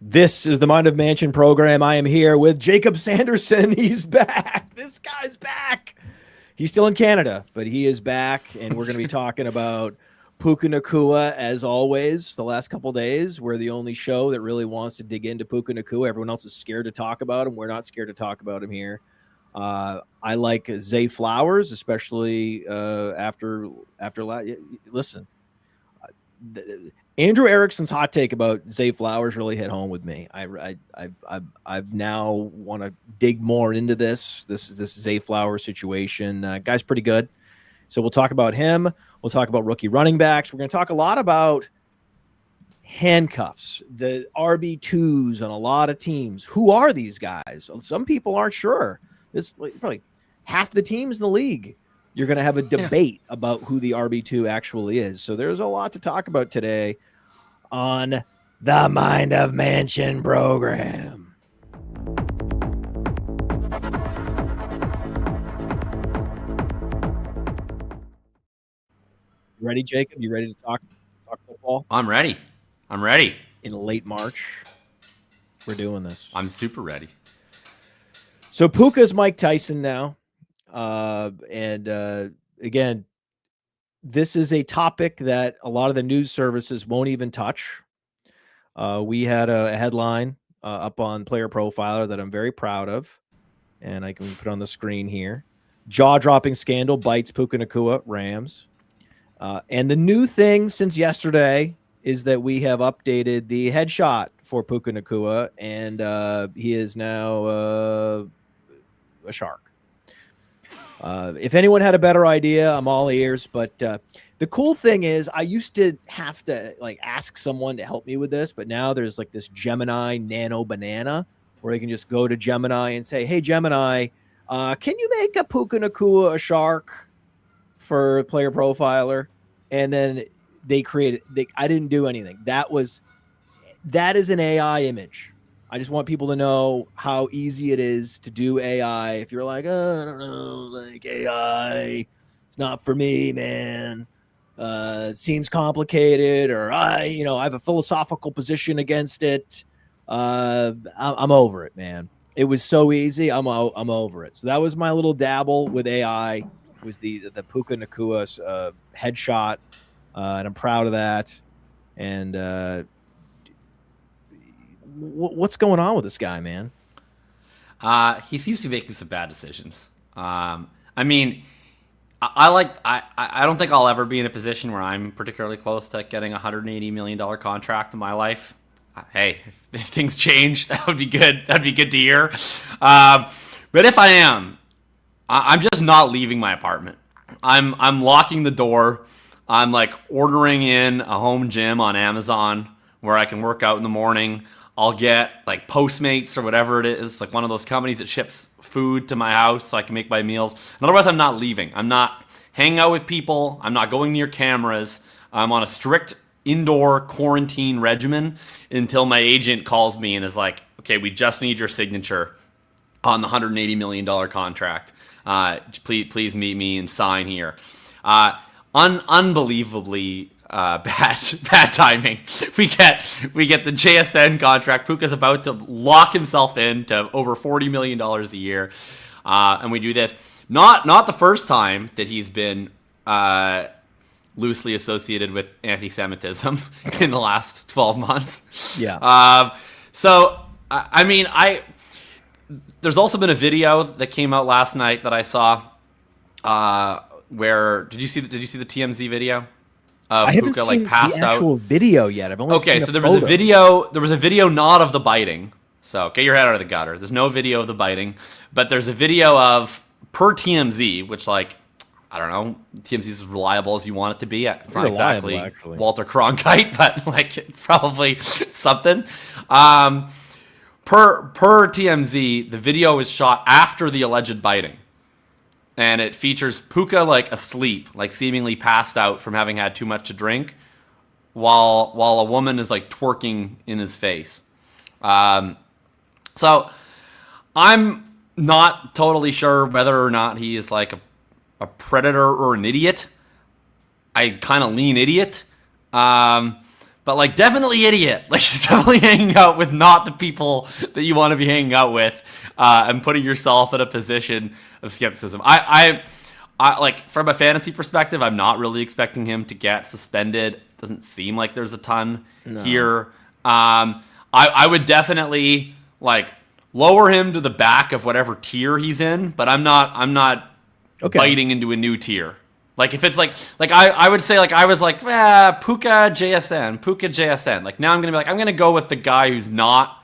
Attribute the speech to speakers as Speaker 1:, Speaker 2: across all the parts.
Speaker 1: This is the Mind of Mansion program. I am here with Jakob Sanderson. He's back. This guy's back. He's still in Canada, but he is back, and we're going to be talking about Puka Nacua, as always. The last couple days, we're the only show that really wants to dig into Puka Nacua. Everyone else is scared to talk about him. We're not scared to talk about him here. I like Zay Flowers, especially after. Listen, Andrew Erickson's hot take about Zay Flowers really hit home with me. I've now want to dig more into this Zay Flowers situation. Guy's pretty good. So we'll talk about him. We'll talk about rookie running backs. We're going to talk a lot about handcuffs, the RB2s on a lot of teams. Who are these guys? Some people aren't sure. This probably half the teams in the league. You're going to have a debate about who the RB2 actually is. So there's a lot to talk about today on the Mind of Mansion program. You ready, Jakob? You ready to talk football?
Speaker 2: I'm ready.
Speaker 1: In late March, we're doing this.
Speaker 2: I'm super ready.
Speaker 1: So Puka's Mike Tyson now. Again, this is a topic that a lot of the news services won't even touch. We had a headline up on Player Profiler that I'm very proud of, and I can put on the screen here. Jaw-dropping scandal bites Puka Nacua, Rams. And the new thing since yesterday is that we have updated the headshot for Puka Nacua, and he is now a shark. If anyone had a better idea, I'm all ears. But the cool thing is I used to have to ask someone to help me with this, but now there's this Gemini Nano Banana where you can just go to Gemini and say, hey, Gemini, can you make a Puka Nacua a shark for Player Profiler? And then they created I didn't do anything. That is an AI image. I just want people to know how easy it is to do AI. If you're like, oh, I don't know, AI, it's not for me, man. Seems complicated, or I have a philosophical position against it. I'm over it, man. It was so easy. I'm over it. So that was my little dabble with AI. It was the Puka Nacua headshot, and I'm proud of that. And what's going on with this guy, man?
Speaker 2: He seems to be making some bad decisions. I don't think I'll ever be in a position where I'm particularly close to getting a $180 million contract in my life. Hey, if things change, that would be good. That'd be good to hear. But if I am, I'm just not leaving my apartment. I'm locking the door. I'm ordering in a home gym on Amazon where I can work out in the morning. I'll get Postmates or whatever it is, one of those companies that ships food to my house so I can make my meals. And otherwise, I'm not leaving. I'm not hanging out with people. I'm not going near cameras. I'm on a strict indoor quarantine regimen until my agent calls me and is like, okay, we just need your signature on the $180 million contract. Please meet me and sign here. Unbelievably bad timing. We get the JSN contract. Puka's about to lock himself into over $40 million a year, and we do this. Not the first time that he's been loosely associated with anti-Semitism in the last 12 months.
Speaker 1: Yeah.
Speaker 2: There's also been a video that came out last night that I saw. Where did you see the TMZ video?
Speaker 1: I haven't
Speaker 2: Puka,
Speaker 1: seen
Speaker 2: passed
Speaker 1: the actual video yet. I've only seen
Speaker 2: so there was a video. There was a video not of the biting. So get your head out of the gutter. There's no video of the biting, but there's a video of per TMZ, which I don't know, TMZ is as reliable as you want it to be. It's not exactly Walter Cronkite, but it's probably something. Per TMZ, the video is shot after the alleged biting. And it features Puka asleep, seemingly passed out from having had too much to drink, while a woman is twerking in his face. So I'm not totally sure whether or not he is a predator or an idiot. I kind of lean idiot. But but like definitely idiot. Like he's definitely hanging out with not the people that you want to be hanging out with, and putting yourself in a position of skepticism. I like from a fantasy perspective, I'm not really expecting him to get suspended. Doesn't seem like there's a ton here. I would definitely like lower him to the back of whatever tier he's in, but I'm not biting into a new tier. Like if it's like I would say like I was like Puka JSN. Like now I'm gonna be like I'm gonna go with the guy who's not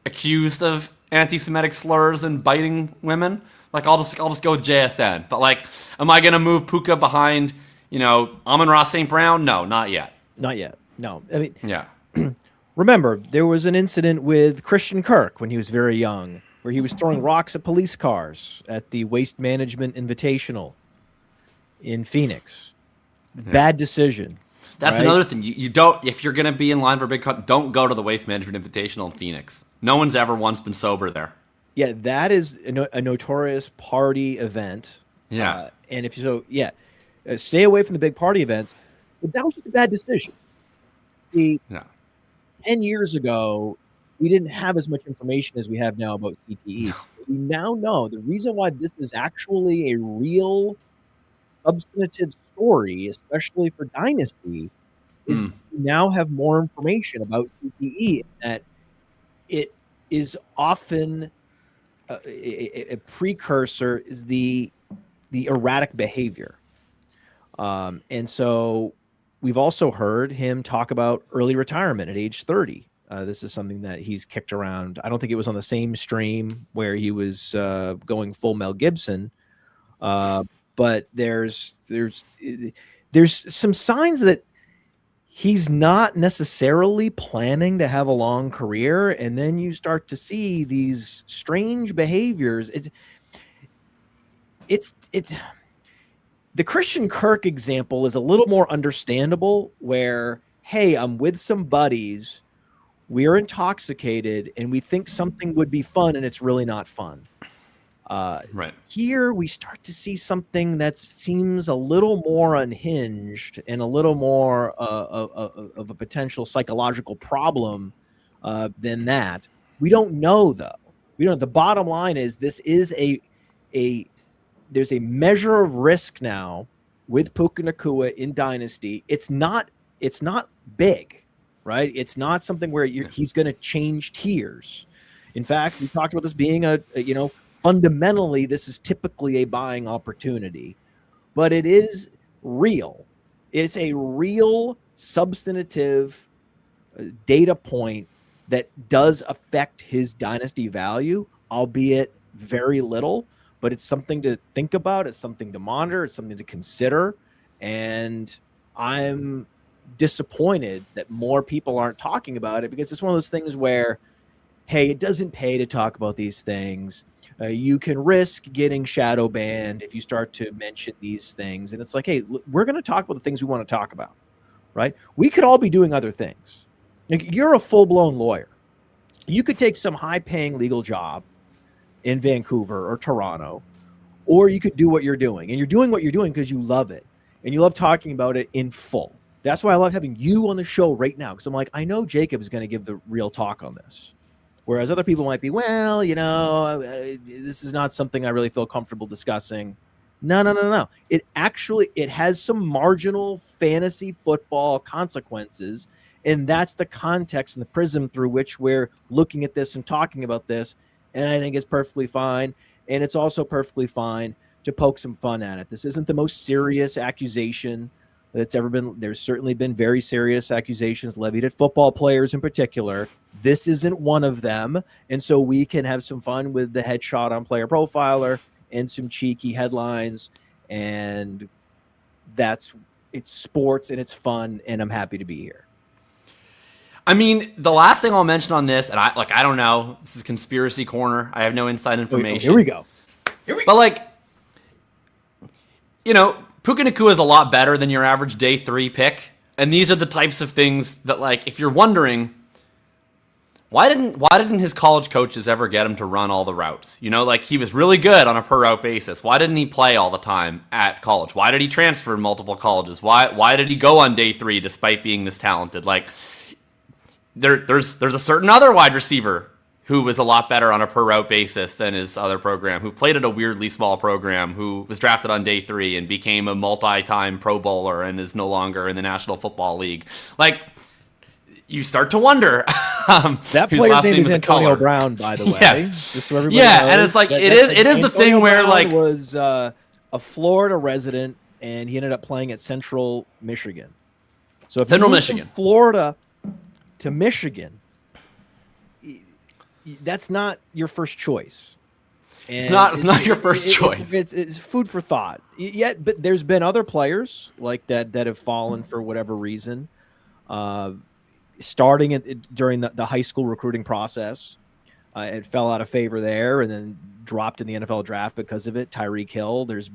Speaker 2: accused of anti-Semitic slurs and biting women. Like I'll just go with JSN. But like, am I gonna move Puka behind Amon-Ra St. Brown? No, not yet.
Speaker 1: Not yet. No, I mean
Speaker 2: yeah.
Speaker 1: Remember, there was an incident with Christian Kirk when he was very young, where he was throwing rocks at police cars at the Waste Management Invitational in Phoenix. Bad decision.
Speaker 2: That's another thing. You don't, if you're going to be in line for a big cut, don't go to the Waste Management Invitational in Phoenix. No one's ever once been sober there.
Speaker 1: Yeah, that is a notorious party event.
Speaker 2: Yeah.
Speaker 1: And if you stay away from the big party events. But that was just a bad decision. See, 10 years ago, we didn't have as much information as we have now about CTE. We now know the reason why this is actually a real substantive story, especially for Dynasty, is we now have more information about CTE, that it is often a precursor is the erratic behavior. And so we've also heard him talk about early retirement at age 30. This is something that he's kicked around. I don't think it was on the same stream where he was going full Mel Gibson, but there's some signs that he's not necessarily planning to have a long career, and then you start to see these strange behaviors. It's the Christian Kirk example is a little more understandable, where, hey, I'm with some buddies, we're intoxicated, and we think something would be fun, and it's really not fun.
Speaker 2: Right.
Speaker 1: Here, we start to see something that seems a little more unhinged and a little more of a potential psychological problem than that. We don't know, though. We don't. The bottom line is this is there's a measure of risk now with Puka Nacua in Dynasty. It's not big, right? It's not something where he's going to change tiers. In fact, we talked about this being fundamentally, this is typically a buying opportunity, but it is real. It's a real substantive data point that does affect his Dynasty value, albeit very little. But it's something to think about. It's something to monitor. It's something to consider. And I'm disappointed that more people aren't talking about it, because it's one of those things where, hey, it doesn't pay to talk about these things. You can risk getting shadow banned if you start to mention these things. And it's like, hey, we're going to talk about the things we want to talk about, right? We could all be doing other things. Like, you're a full-blown lawyer. You could take some high-paying legal job in Vancouver or Toronto, or you could do what you're doing. And you're doing what you're doing because you love it, and you love talking about it in full. That's why I love having you on the show right now, because I'm like, I know Jakob is going to give the real talk on this. Whereas other people might be, well, this is not something I really feel comfortable discussing. No. It has some marginal fantasy football consequences, and that's the context and the prism through which we're looking at this and talking about this. And I think it's perfectly fine. And it's also perfectly fine to poke some fun at it. This isn't the most serious accusation that's ever been. There's certainly been very serious accusations levied at football players in particular. This isn't one of them. And so we can have some fun with the headshot on Player Profiler and some cheeky headlines. And it's sports and it's fun. And I'm happy to be here.
Speaker 2: I mean, the last thing I'll mention on this, and I don't know, this is conspiracy corner. I have no inside information.
Speaker 1: Here we go.
Speaker 2: But Puka Nacua is a lot better than your average day 3 pick. And these are the types of things that, if you're wondering, why didn't his college coaches ever get him to run all the routes? You know, like he was really good on a per route basis. Why didn't he play all the time at college? Why did he transfer multiple colleges? Why did he go on day 3 despite being this talented? Like there's a certain other wide receiver who was a lot better on a per route basis than his other program, who played at a weirdly small program, who was drafted on day 3 and became a multi-time Pro Bowler and is no longer in the National Football League. Like, you start to wonder.
Speaker 1: That player's name is Antonio Brown, by the way.
Speaker 2: Yes.
Speaker 1: Just so everybody
Speaker 2: yeah,
Speaker 1: knows.
Speaker 2: And it's like it is the thing where
Speaker 1: Brown
Speaker 2: like
Speaker 1: was a Florida resident, and he ended up playing at Central Michigan. So if
Speaker 2: Central
Speaker 1: you move
Speaker 2: Michigan,
Speaker 1: from Florida to Michigan, that's not your first choice. And
Speaker 2: it's not your first choice.
Speaker 1: It's food for thought. Yet, but there's been other players like that have fallen for whatever reason. Starting during the high school recruiting process, it fell out of favor there, and then dropped in the NFL draft because of it. Tyreek Hill. There's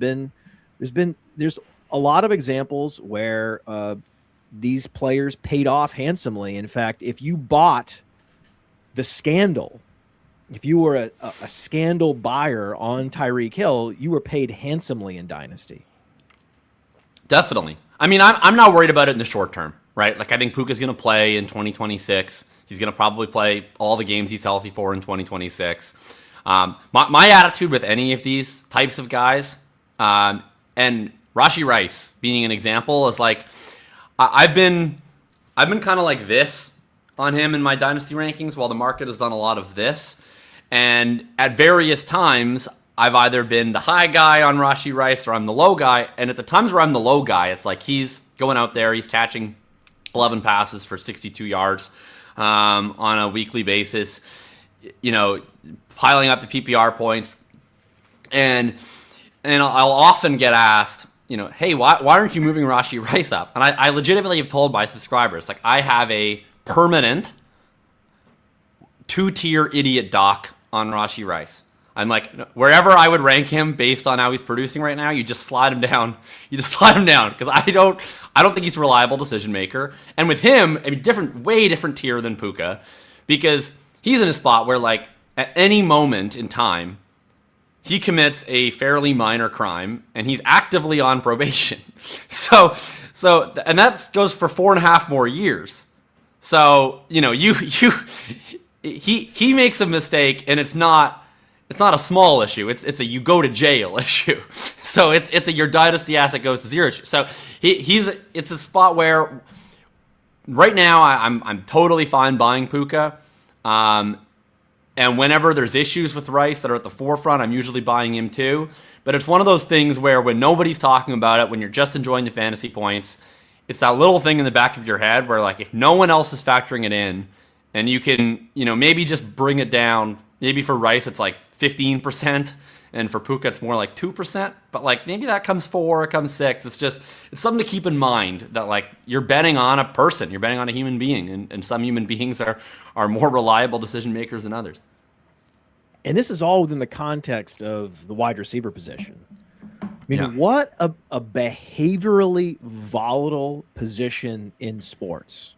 Speaker 1: a lot of examples where these players paid off handsomely. In fact, if you bought the scandal, if you were a scandal buyer on Tyreek Hill, you were paid handsomely in Dynasty.
Speaker 2: Definitely. I mean, I'm not worried about it in the short term, right? Like, I think Puka's going to play in 2026. He's going to probably play all the games he's healthy for in 2026. My attitude with any of these types of guys, and Rashee Rice being an example, is like, I've been kind of like this on him in my Dynasty rankings, while the market has done a lot of this. And at various times, I've either been the high guy on Rashee Rice or I'm the low guy. And at the times where I'm the low guy, it's like he's going out there, he's catching 11 passes for 62 yards on a weekly basis, you know, piling up the PPR points. And I'll often get asked, you know, hey, why aren't you moving Rashee Rice up? And I legitimately have told my subscribers, like, I have a permanent 2-tier idiot doc on Rashee Rice. I'm like, wherever I would rank him based on how he's producing right now, you just slide him down. You just slide him down, because I don't think he's a reliable decision maker. And with him, I mean, way different tier than Puka, because he's in a spot where, like, at any moment in time, he commits a fairly minor crime and he's actively on probation. So and that goes for 4.5 more years. So, you know, he makes a mistake, and it's not a small issue. It's a you go to jail issue. So it's a your dynasty asset goes to 0 issue. So it's a spot where right now I'm totally fine buying Puka. And whenever there's issues with Rice that are at the forefront, I'm usually buying him too. But it's one of those things where when nobody's talking about it, when you're just enjoying the fantasy points, it's that little thing in the back of your head where, like, if no one else is factoring it in, and you can, you know, maybe just bring it down. Maybe for Rice it's like 15%, and for Puka it's more like 2%. But, like, maybe that comes 4, it comes 6. It's something to keep in mind, that, like, you're betting on a person, you're betting on a human being, and some human beings are more reliable decision makers than others.
Speaker 1: And this is all within the context of the wide receiver position. I mean, what a behaviorally volatile position in sports,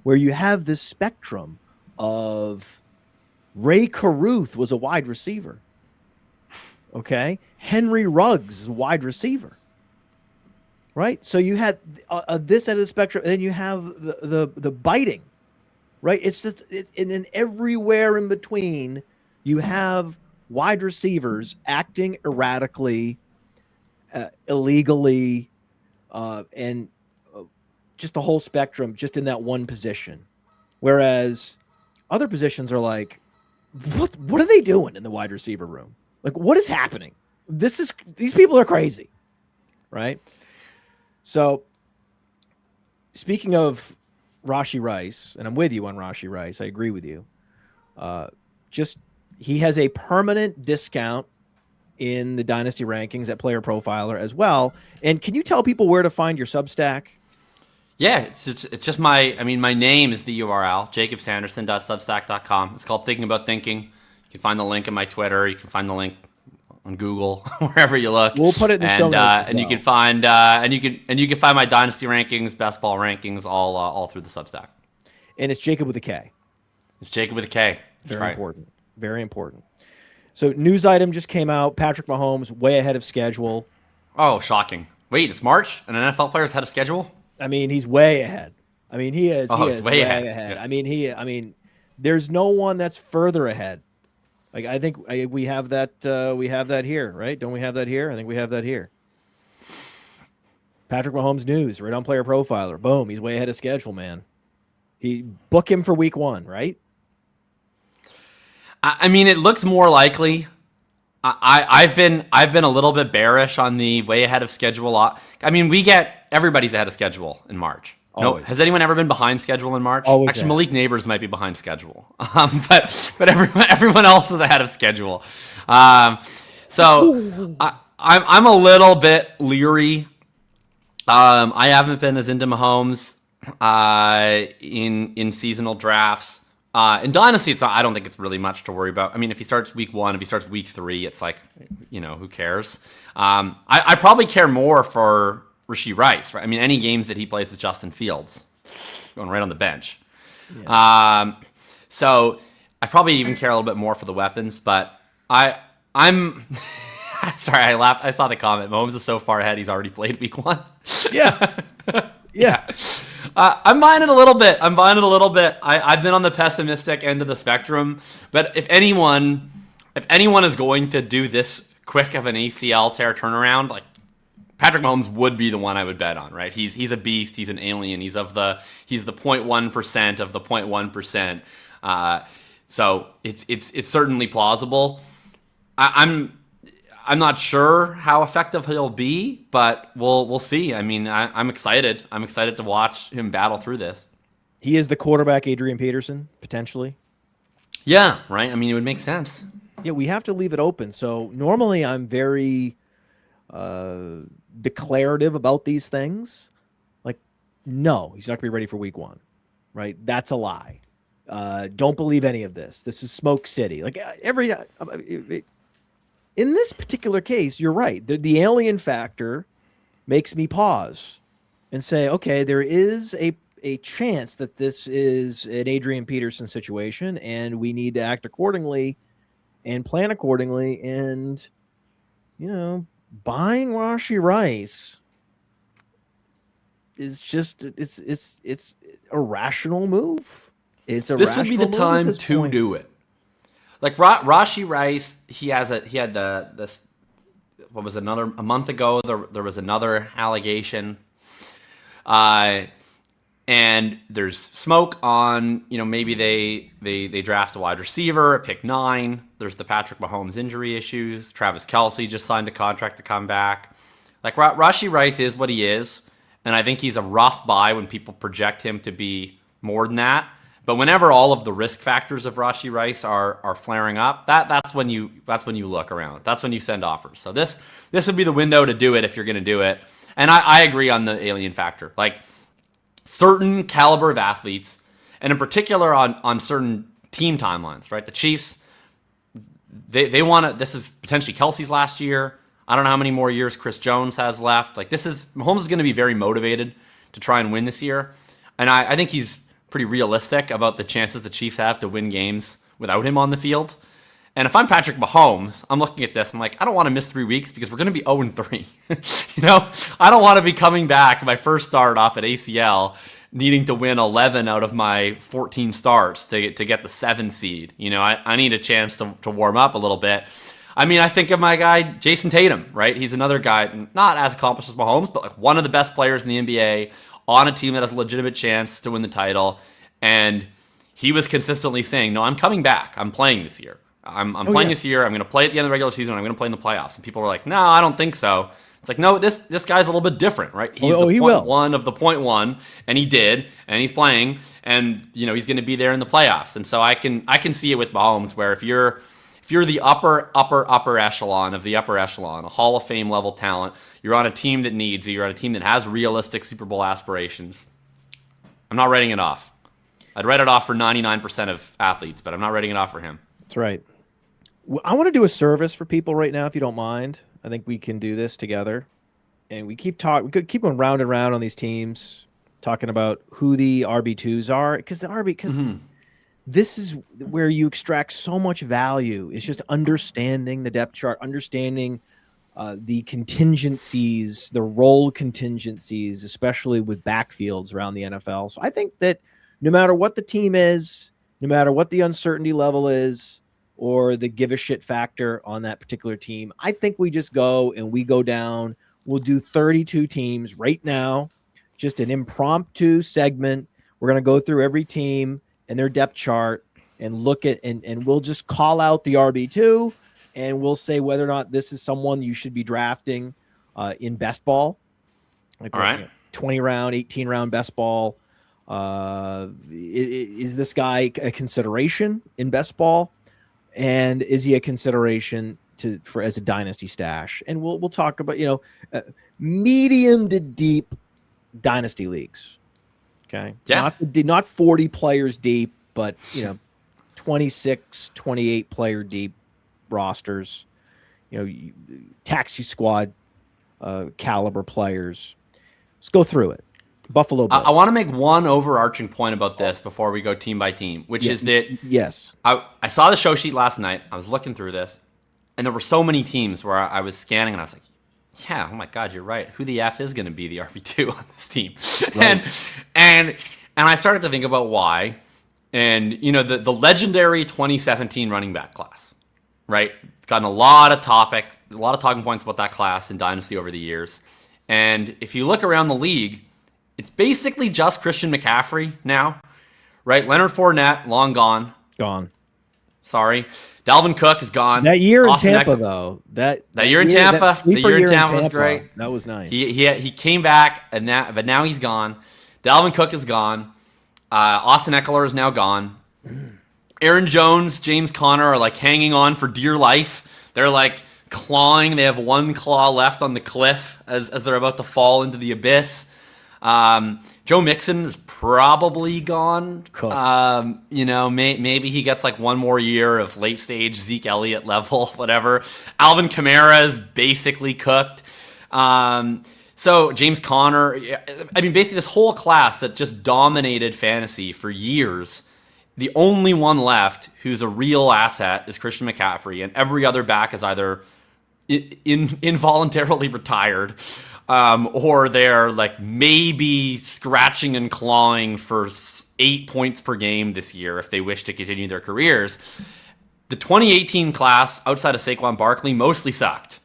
Speaker 1: where you have this spectrum of Ray Caruth was a wide receiver. Okay. Henry Ruggs is a wide receiver. Right. So you had this end of the spectrum, and then you have the biting, right? It's just, and then everywhere in between, you have wide receivers acting erratically, illegally, and just the whole spectrum just in that one position. Whereas other positions are like, what are they doing in the wide receiver room? Like, what is happening? These people are crazy, right? So speaking of Rashee Rice, and I'm with you on Rashee Rice, I agree with you. He has a permanent discount in the Dynasty rankings at Player Profiler as well. And can you tell people where to find your Substack?
Speaker 2: Yeah, it's just my name is the URL, jakobsanderson.substack.com. It's called Thinking About Thinking. You can find the link in my Twitter. You can find the link on Google, wherever you look.
Speaker 1: We'll put it in the show notes.
Speaker 2: And you can find you can find my Dynasty rankings, best ball rankings, all through the Substack.
Speaker 1: And it's Jakob with a K.
Speaker 2: It's Jakob with a K. That's
Speaker 1: Very
Speaker 2: right.
Speaker 1: important. Very important. So news item just came out. Patrick Mahomes way ahead of schedule.
Speaker 2: Oh, shocking. Wait, it's March and an NFL player's had a schedule?
Speaker 1: I mean, he's way ahead. I mean, he is.
Speaker 2: Oh,
Speaker 1: He
Speaker 2: it's
Speaker 1: is
Speaker 2: way
Speaker 1: way
Speaker 2: ahead.
Speaker 1: ahead.
Speaker 2: Yeah.
Speaker 1: I mean, there's no one that's further ahead. Like I think we have that. We have that here, right? Don't we have that here? I think we have that here. Patrick Mahomes news right on Player Profiler. Boom, he's way ahead of schedule, man. He book him for week 1, right?
Speaker 2: I mean, it looks more likely. I've been a little bit bearish on the way ahead of schedule. I mean, everybody's ahead of schedule in March.
Speaker 1: Always.
Speaker 2: No, has anyone ever been behind schedule in March?
Speaker 1: Always
Speaker 2: Actually,
Speaker 1: ahead.
Speaker 2: Malik Neighbors might be behind schedule, but everyone else is ahead of schedule. So I'm a little bit leery. I haven't been as into Mahomes in seasonal drafts. In Dynasty, I don't think it's really much to worry about. I mean, if he starts week 1, if he starts week 3, it's like, who cares? I probably care more for Rashee Rice, right? I mean, any games that he plays with Justin Fields, going right on the bench. Yeah. So I probably even care a little bit more for the weapons, but I'm sorry, I laughed. I saw the comment. Mahomes is so far ahead, he's already played week 1.
Speaker 1: Yeah. Yeah.
Speaker 2: I'm buying it a little bit. I've been on the pessimistic end of the spectrum, but if anyone is going to do this quick of an ACL tear turnaround, like Patrick Mahomes would be the one I would bet on, right? He's a beast. He's an alien. He's the 0.1% of the 0.1%. So it's certainly plausible. I'm not sure how effective he'll be, but we'll see. I mean, I'm excited. I'm excited to watch him battle through this.
Speaker 1: He is the quarterback, Adrian Peterson, potentially.
Speaker 2: Yeah, right. I mean, it would make sense.
Speaker 1: Yeah, we have to leave it open. So normally I'm very declarative about these things. Like, no, he's not going to be ready for week 1, right? That's a lie. Don't believe any of this. This is Smoke City. Like in this particular case, you're right. The alien factor makes me pause and say, okay, there is a chance that this is an Adrian Peterson situation, and we need to act accordingly and plan accordingly. And, buying Rashee Rice is just it's a rational move. This
Speaker 2: would be the time to do it. Like Rashee Rice, a month ago, there was another allegation. And there's smoke on, maybe they draft a wide receiver at pick 9. There's the Patrick Mahomes injury issues. Travis Kelce just signed a contract to come back. Like Rashee Rice is what he is. And I think he's a rough buy when people project him to be more than that. But whenever all of the risk factors of Rashee Rice are flaring up, that's when you look around. That's when you send offers. So this would be the window to do it if you're going to do it. And I agree on the alien factor. Like certain caliber of athletes, and in particular on certain team timelines, right? The Chiefs, they want to. This is potentially Kelce's last year. I don't know how many more years Chris Jones has left. Like Mahomes is going to be very motivated to try and win this year, and I think he's pretty realistic about the chances the Chiefs have to win games without him on the field. And if I'm Patrick Mahomes, I'm looking at this and like, I don't want to miss 3 weeks because we're going to be 0-3. I don't want to be coming back my first start off at ACL, needing to win 11 out of my 14 starts to get the 7 seed. I need a chance to warm up a little bit. I mean, I think of my guy, Jason Tatum, right? He's another guy, not as accomplished as Mahomes, but like one of the best players in the NBA on a team that has a legitimate chance to win the title. And he was consistently saying, no, I'm coming back. I'm playing this year. I'm playing this year. I'm going to play at the end of the regular season. I'm going to play in the playoffs. And people were like, no, I don't think so. It's like, no, this guy's a little bit different, right? He's the point one of the point one, and he did, and he's playing, and he's going to be there in the playoffs. And so I can see it with Mahomes, where if you're the upper echelon of the upper echelon, a Hall of Fame level talent, you're on a team that needs you, you're on a team that has realistic Super Bowl aspirations. I'm not writing it off. I'd write it off for 99% of athletes, but I'm not writing it off for him.
Speaker 1: That's right. I want to do a service for people right now, if you don't mind. I think we can do this together. And we keep going round and round on these teams, talking about who the RB2s are. Because this is where you extract so much value. It's just understanding the depth chart, understanding the contingencies, the role contingencies, especially with backfields around the NFL. So I think that no matter what the team is, no matter what the uncertainty level is, or the give a shit factor on that particular team, I think we just go and we go down. We'll do 32 teams right now, just an impromptu segment. We're going to go through every team and their depth chart and look at, and we'll just call out the RB2, and we'll say whether or not this is someone you should be drafting in best ball. Like,
Speaker 2: all right.
Speaker 1: 20 round, 18 round best ball. Is this guy a consideration in best ball? And is he a consideration for as a dynasty stash? And we'll talk about, medium to deep dynasty leagues. Okay.
Speaker 2: Yeah.
Speaker 1: Not 40 players deep, but 26, 28 player deep rosters, taxi squad caliber players. Let's go through it. Buffalo Bills.
Speaker 2: I want to make one overarching point about this before we go team by team, which is that I saw the show sheet last night. I was looking through this, and there were so many teams where I was scanning, and I was like, yeah, oh my God, you're right. Who the F is going to be the RB2 on this team? Right. And I started to think about why. And, the legendary 2017 running back class, right? It's gotten a lot of talking points about that class in Dynasty over the years. And if you look around the league, it's basically just Christian McCaffrey now, right? Leonard Fournette, long gone.
Speaker 1: Gone.
Speaker 2: Sorry. Dalvin Cook is gone.
Speaker 1: That year in Tampa, though. That
Speaker 2: year in Tampa. The year in Tampa was great.
Speaker 1: That was nice.
Speaker 2: He came back, but now he's gone. Dalvin Cook is gone. Austin Eckler is now gone. Aaron Jones, James Conner are like hanging on for dear life. They're like clawing. They have one claw left on the cliff as they're about to fall into the abyss. Joe Mixon is probably gone. Maybe he gets like one more year of late stage Zeke Elliott level, whatever. Alvin Kamara is basically cooked. So James Conner, basically this whole class that just dominated fantasy for years. The only one left who's a real asset is Christian McCaffrey, and every other back is either involuntarily retired, or they're like maybe scratching and clawing for 8 points per game this year if they wish to continue their careers. The 2018 class, outside of Saquon Barkley, mostly sucked,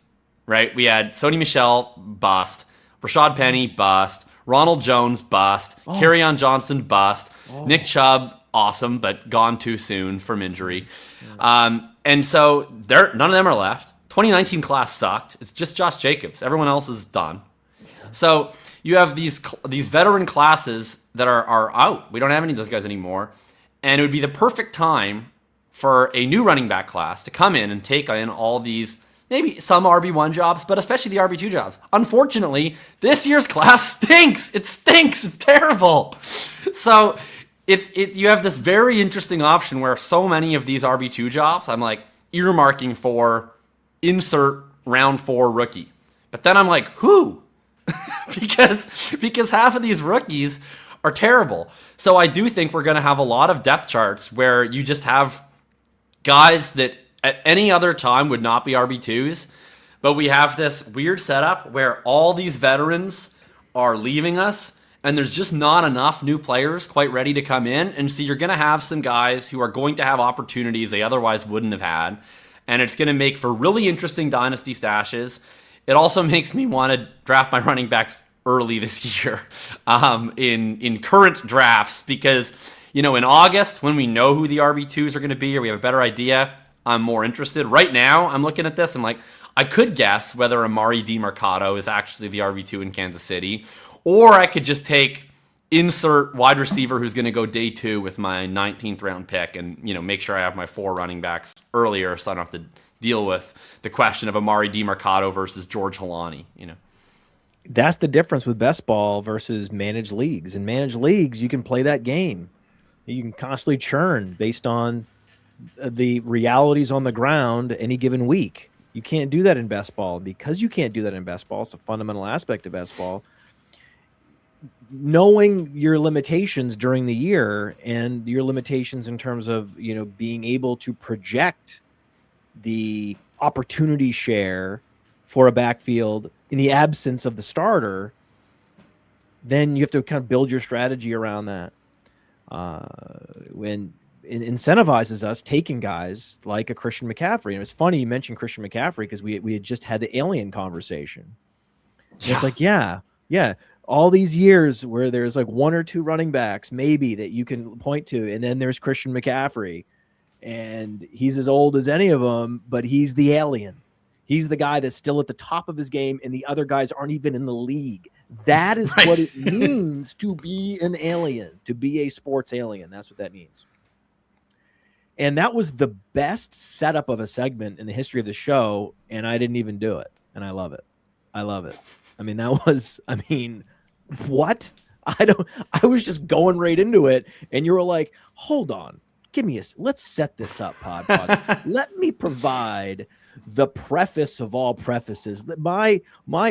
Speaker 2: right? We had Sony Michel, bust. Rashad Penny, bust. Ronald Jones, bust. Kerryon Johnson, bust. Nick Chubb, awesome, but gone too soon from injury. And so none of them are left. 2019 class sucked. It's just Josh Jacobs. Everyone else is done. So you have these veteran classes that are out. We don't have any of those guys anymore. And it would be the perfect time for a new running back class to come in and take in all these, maybe some RB1 jobs, but especially the RB2 jobs. Unfortunately, this year's class stinks. It stinks. It's terrible. So you have this very interesting option where so many of these RB2 jobs, I'm like earmarking for insert round 4 rookie. But then I'm like, who? because half of these rookies are terrible. So I do think we're going to have a lot of depth charts where you just have guys that at any other time would not be RB2s, but we have this weird setup where all these veterans are leaving us, and there's just not enough new players quite ready to come in. And so you're going to have some guys who are going to have opportunities they otherwise wouldn't have had, and it's going to make for really interesting dynasty stashes. It also makes me want to draft my running backs early this year in current drafts because, in August, when we know who the RB2s are going to be or we have a better idea, I'm more interested. Right now, I'm looking at this. I'm like, I could guess whether Amari DiMercato is actually the RB2 in Kansas City, or I could just take insert wide receiver who's going to go day 2 with my 19th round pick and, make sure I have my 4 running backs earlier so I don't have to deal with the question of Amari DiMercato versus George Holani,
Speaker 1: That's the difference with best ball versus managed leagues. In managed leagues, you can play that game. You can constantly churn based on the realities on the ground any given week. You can't do that in best ball. Because you can't do that in best ball, it's a fundamental aspect of best ball. knowing your limitations during the year and your limitations in terms of, being able to project the opportunity share for a backfield in the absence of the starter, then you have to kind of build your strategy around that. When it incentivizes us taking guys like a Christian McCaffrey. And it's funny you mentioned Christian McCaffrey because we had just had the alien conversation. Yeah. It's like, yeah. All these years where there's like one or two running backs maybe that you can point to, and then there's Christian McCaffrey, and he's as old as any of them, but he's the alien. He's the guy that's still at the top of his game, and the other guys aren't even in the league. That is right. What it means to be an alien, to be a sports alien. That's what that means. And that was the best setup of a segment in the history of the show, and I didn't even do it, and I love it. I mean, what? I was just going right into it, and you were like, hold on, let's set this up, Pod. Let me provide the preface of all prefaces. My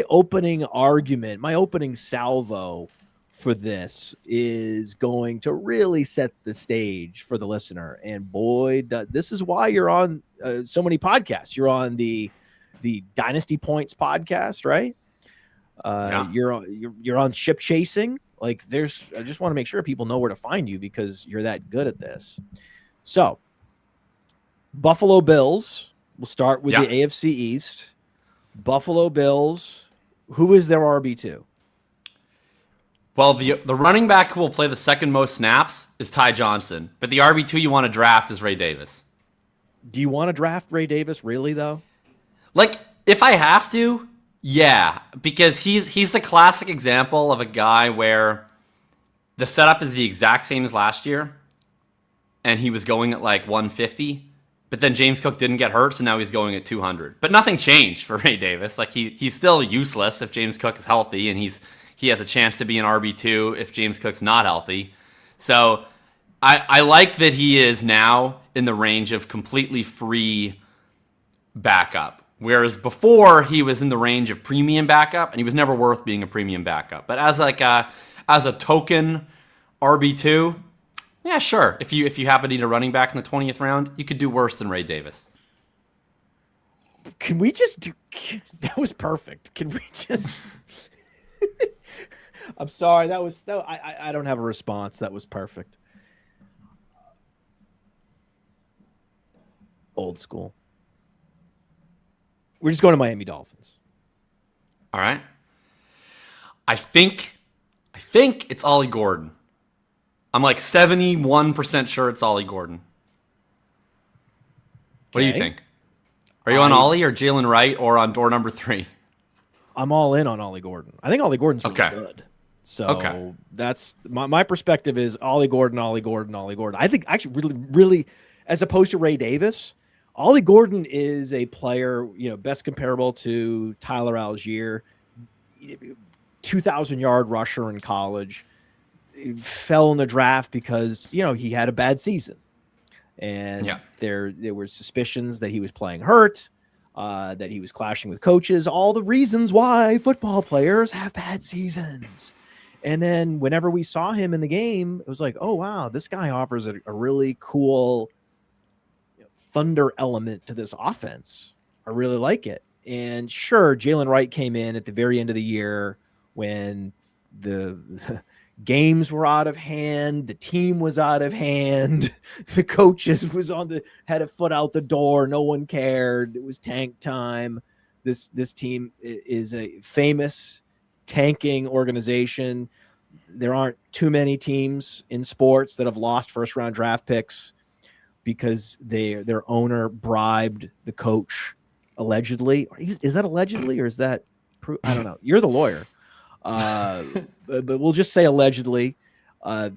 Speaker 1: opening argument, my opening salvo for this is going to really set the stage for the listener. And boy, this is why you're on so many podcasts. You're on the Dynasty Points podcast, right? Yeah. You're on Ship Chasing. Like I just want to make sure people know where to find you because you're that good at this. So Buffalo Bills, we'll start with the AFC East. Buffalo Bills, who is their RB2?
Speaker 2: Well, the running back who will play the second most snaps is Ty Johnson, but the RB2 you want to draft is Ray Davis.
Speaker 1: Do you want to draft Ray Davis really though?
Speaker 2: Like if I have to, yeah, because he's the classic example of a guy where the setup is the exact same as last year, and he was going at like 150, but then James Cook didn't get hurt, so now he's going at 200. But nothing changed for Ray Davis. Like he's still useless if James Cook is healthy, and he has a chance to be an RB2 if James Cook's not healthy. So I like that he is now in the range of completely free backup. Whereas before he was in the range of premium backup, and he was never worth being a premium backup. But as a token RB2, yeah, sure. If you happen to need a running back in the 20th round, you could do worse than Ray Davis.
Speaker 1: Can we just do? That was perfect. Can we just? I'm sorry. I don't have a response. That was perfect. Old school. We're just going to Miami Dolphins.
Speaker 2: All right. I think it's Ollie Gordon. I'm like 71% sure it's Ollie Gordon. What do you think? Are you on Ollie or Jalen Wright or on door number 3? I'm
Speaker 1: all in on Ollie Gordon. I think Ollie Gordon's really good. So that's my perspective is Ollie Gordon. I think actually really, as opposed to Ray Davis, Ollie Gordon is a player, best comparable to Tyler Algier, 2,000-yard rusher in college, fell in the draft because, he had a bad season. And there were suspicions that he was playing hurt, that he was clashing with coaches, all the reasons why football players have bad seasons. And then whenever we saw him in the game, it was like, oh, wow, this guy offers a really cool thunder element to this offense. I really like it. And sure, Jalen Wright came in at the very end of the year when the games were out of hand, the team was out of hand, the coaches had a foot out the door, no one cared. It was tank time. This team is a famous tanking organization. There aren't too many teams in sports that have lost first round draft picks because their owner bribed the coach allegedly. Is that allegedly or is that I don't know. You're the lawyer. But we'll just say allegedly to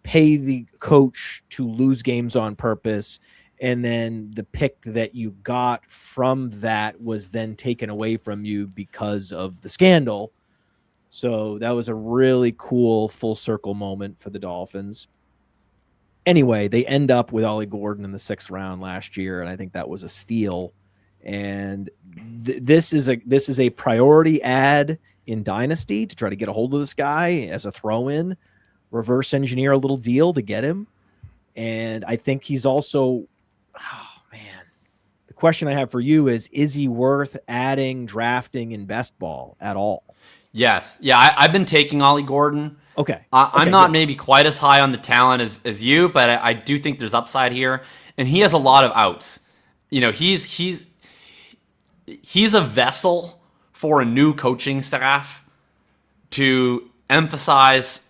Speaker 1: pay the coach to lose games on purpose. And then the pick that you got from that was then taken away from you because of the scandal. So that was a really cool full circle moment for the Dolphins. Anyway, they end up with Ollie Gordon in the 6th round last year, and I think that was a steal. And this is a priority ad in Dynasty to try to get a hold of this guy as a throw-in, reverse engineer a little deal to get him. And I think he's also, oh man, the question I have for you is he worth adding, drafting in best ball at all?
Speaker 2: Yes. Yeah, I've been taking Ollie Gordon.
Speaker 1: Okay.
Speaker 2: I'm not maybe quite as high on the talent as you, but I do think there's upside here. And he has a lot of outs. You know, he's a vessel for a new coaching staff to emphasize,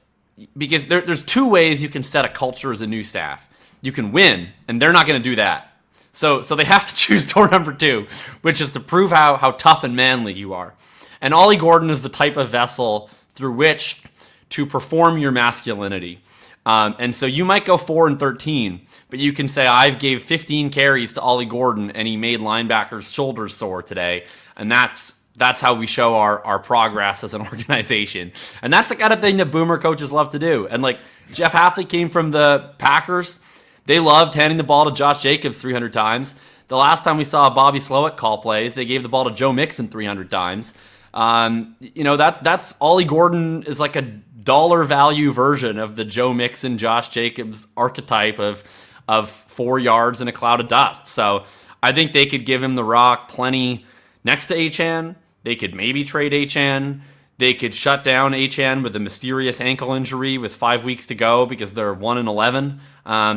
Speaker 2: because there's two ways you can set a culture as a new staff. You can win, and they're not going to do that. So they have to choose door number 2, which is to prove how tough and manly you are. And Ollie Gordon is the type of vessel through which to perform your masculinity. And so you might go 4-13, but you can say, I've gave 15 carries to Ollie Gordon, and he made linebackers' shoulders sore today. And that's how we show our progress as an organization. And that's the kind of thing that boomer coaches love to do. And like Jeff Hafley came from the Packers. They loved handing the ball to Josh Jacobs 300 times. The last time we saw Bobby Slowick call plays, they gave the ball to Joe Mixon 300 times. You know, that's Ollie Gordon is like a dollar value version of the Joe Mixon, Josh Jacobs archetype of 4 yards in a cloud of dust. So I think they could give him the rock plenty next to Achane. They could maybe trade Achane. They could shut down Achane with a mysterious ankle injury with 5 weeks to go because they're 1-11.